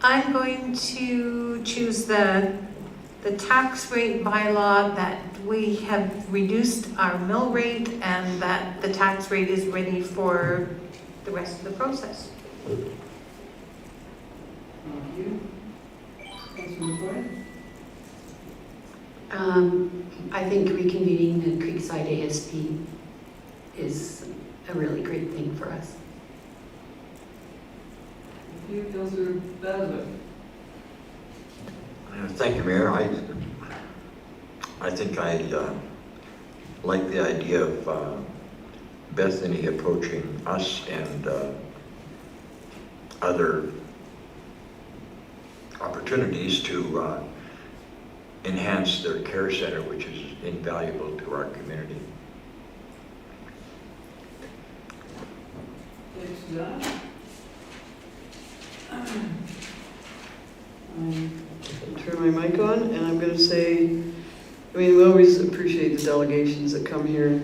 I'm going to choose the tax rate bylaw, that we have reduced our mill rate and that the tax rate is ready for the rest of the process. Thank you. Councillor McCoy? I think reconvening the Creekside ASP is a really great thing for us. Thank you. Councillor Basler? Thank you, Mayor. I think I like the idea of Bethany approaching us and other opportunities to enhance their care center, which is invaluable to our community. Thanks for that. Turn my mic on, and I'm going to say, I mean, we always appreciate the delegations that come here,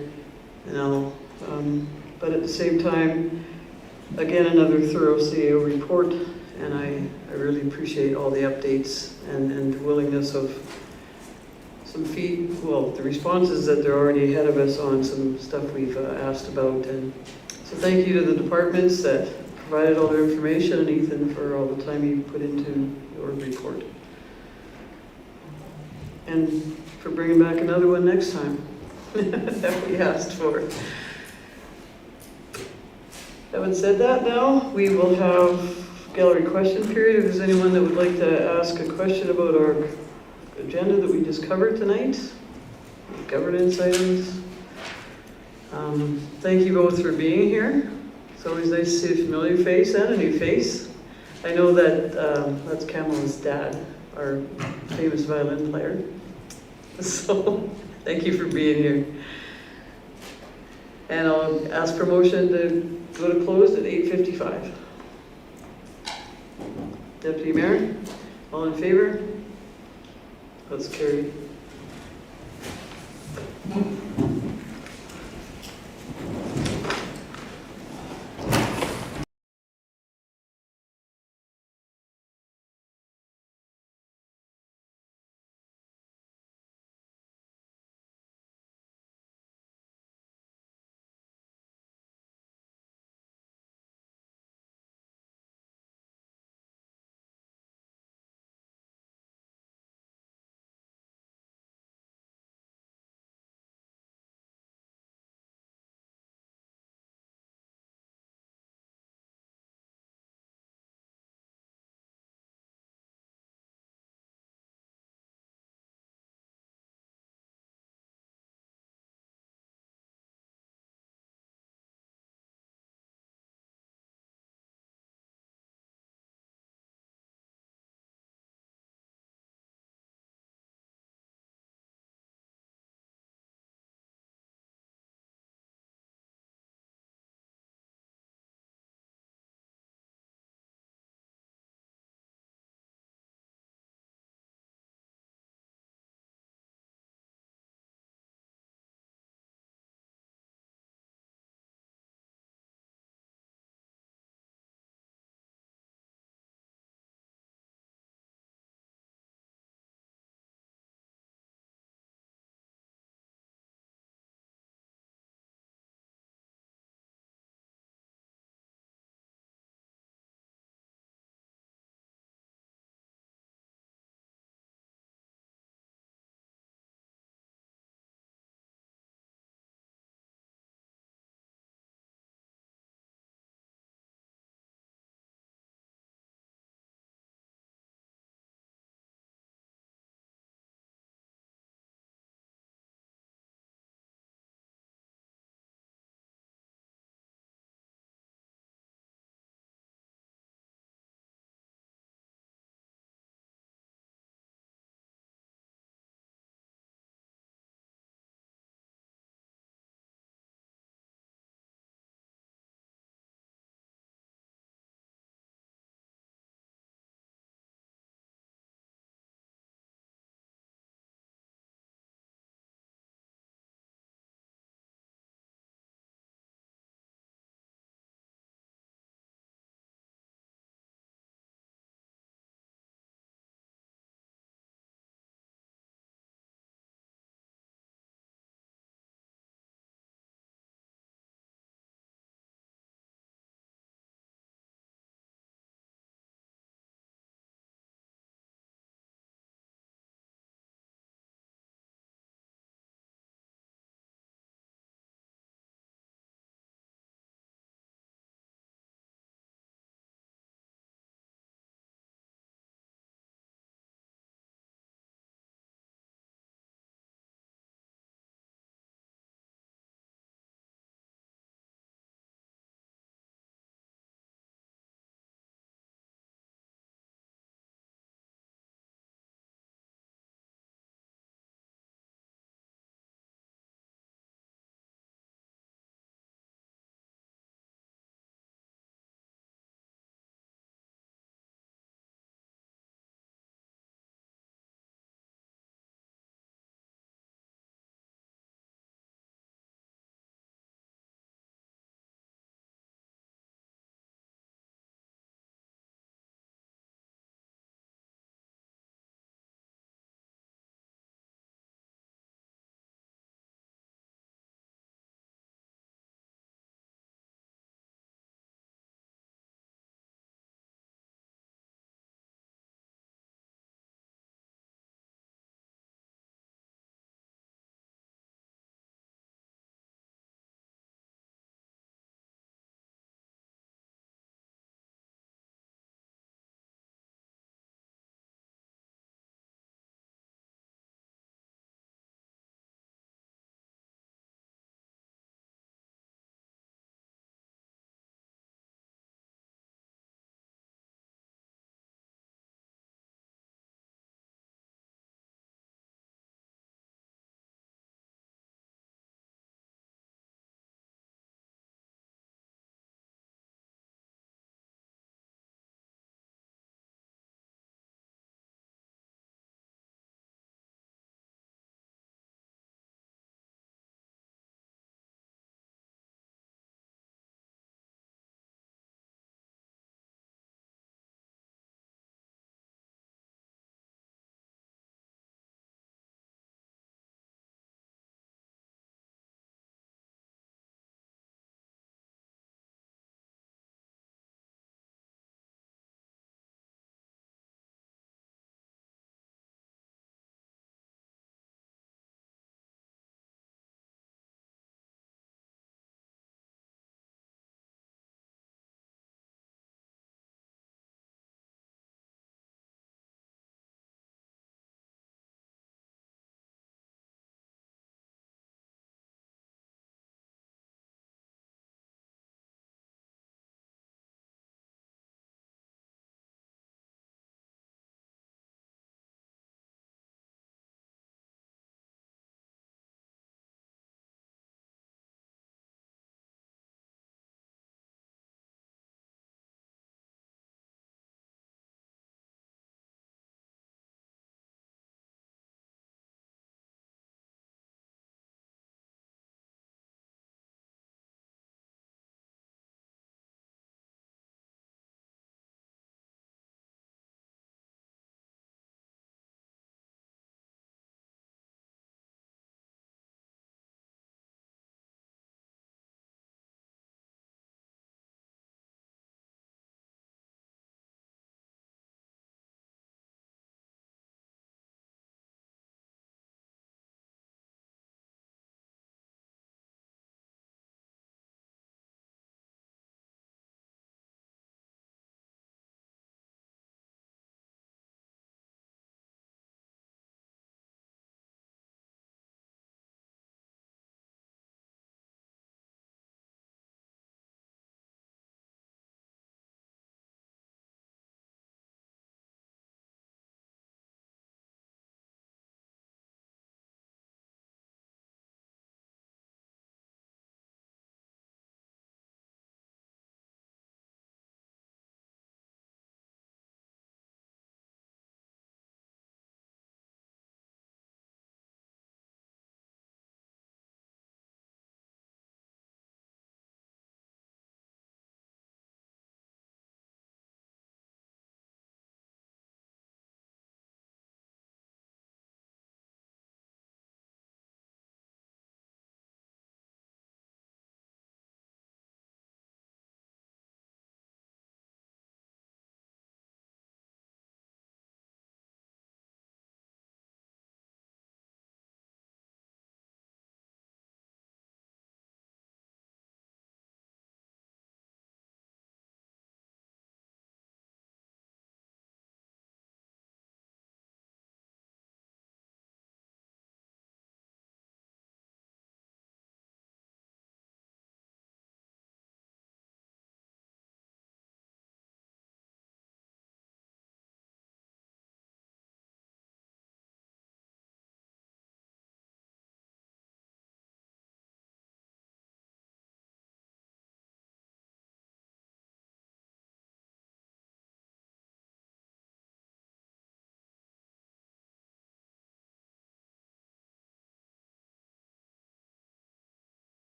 but at the same time, again, another thorough CEO report, and I really appreciate all the updates and the willingness of some the responses that they're already ahead of us on some stuff we've asked about. And so thank you to the departments that provided all their information, and Ethan for all the time you put into your report. And for bringing back another one next time that we asked for. Having said that, now we will have gallery question period. If there's anyone that would like to ask a question about our agenda that we just covered tonight, governance items. Thank you both for being here. It's always nice to see a familiar face and a new face. I know that that's Kamala's dad, our famous violin player. So thank you for being here. And I'll ask for motion to go to closed at 8:55. Deputy Mayor, all in favor? That's carried.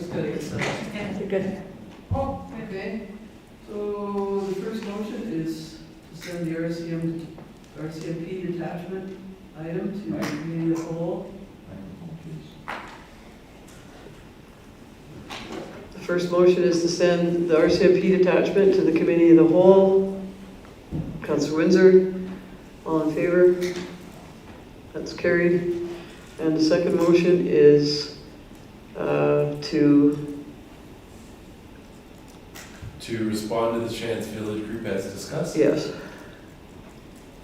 gotta get set up. Yeah. Good. Oh, okay. So the first motion is to send the RCMP detachment item to the committee of the whole. The first motion is to send the RCMP detachment to the committee of the whole. Councillor Windsor, all in favor? That's carried. And the second motion is To respond to the Chance Village group as discussed? yes.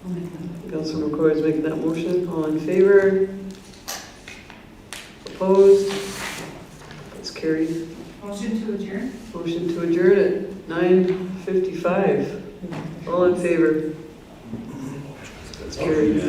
I'll make that. Councillor McCoy is making that motion. All in favor? Opposed? That's carried. Motion to adjourn? Motion to adjourn at 9:55. All in favor? That's carried.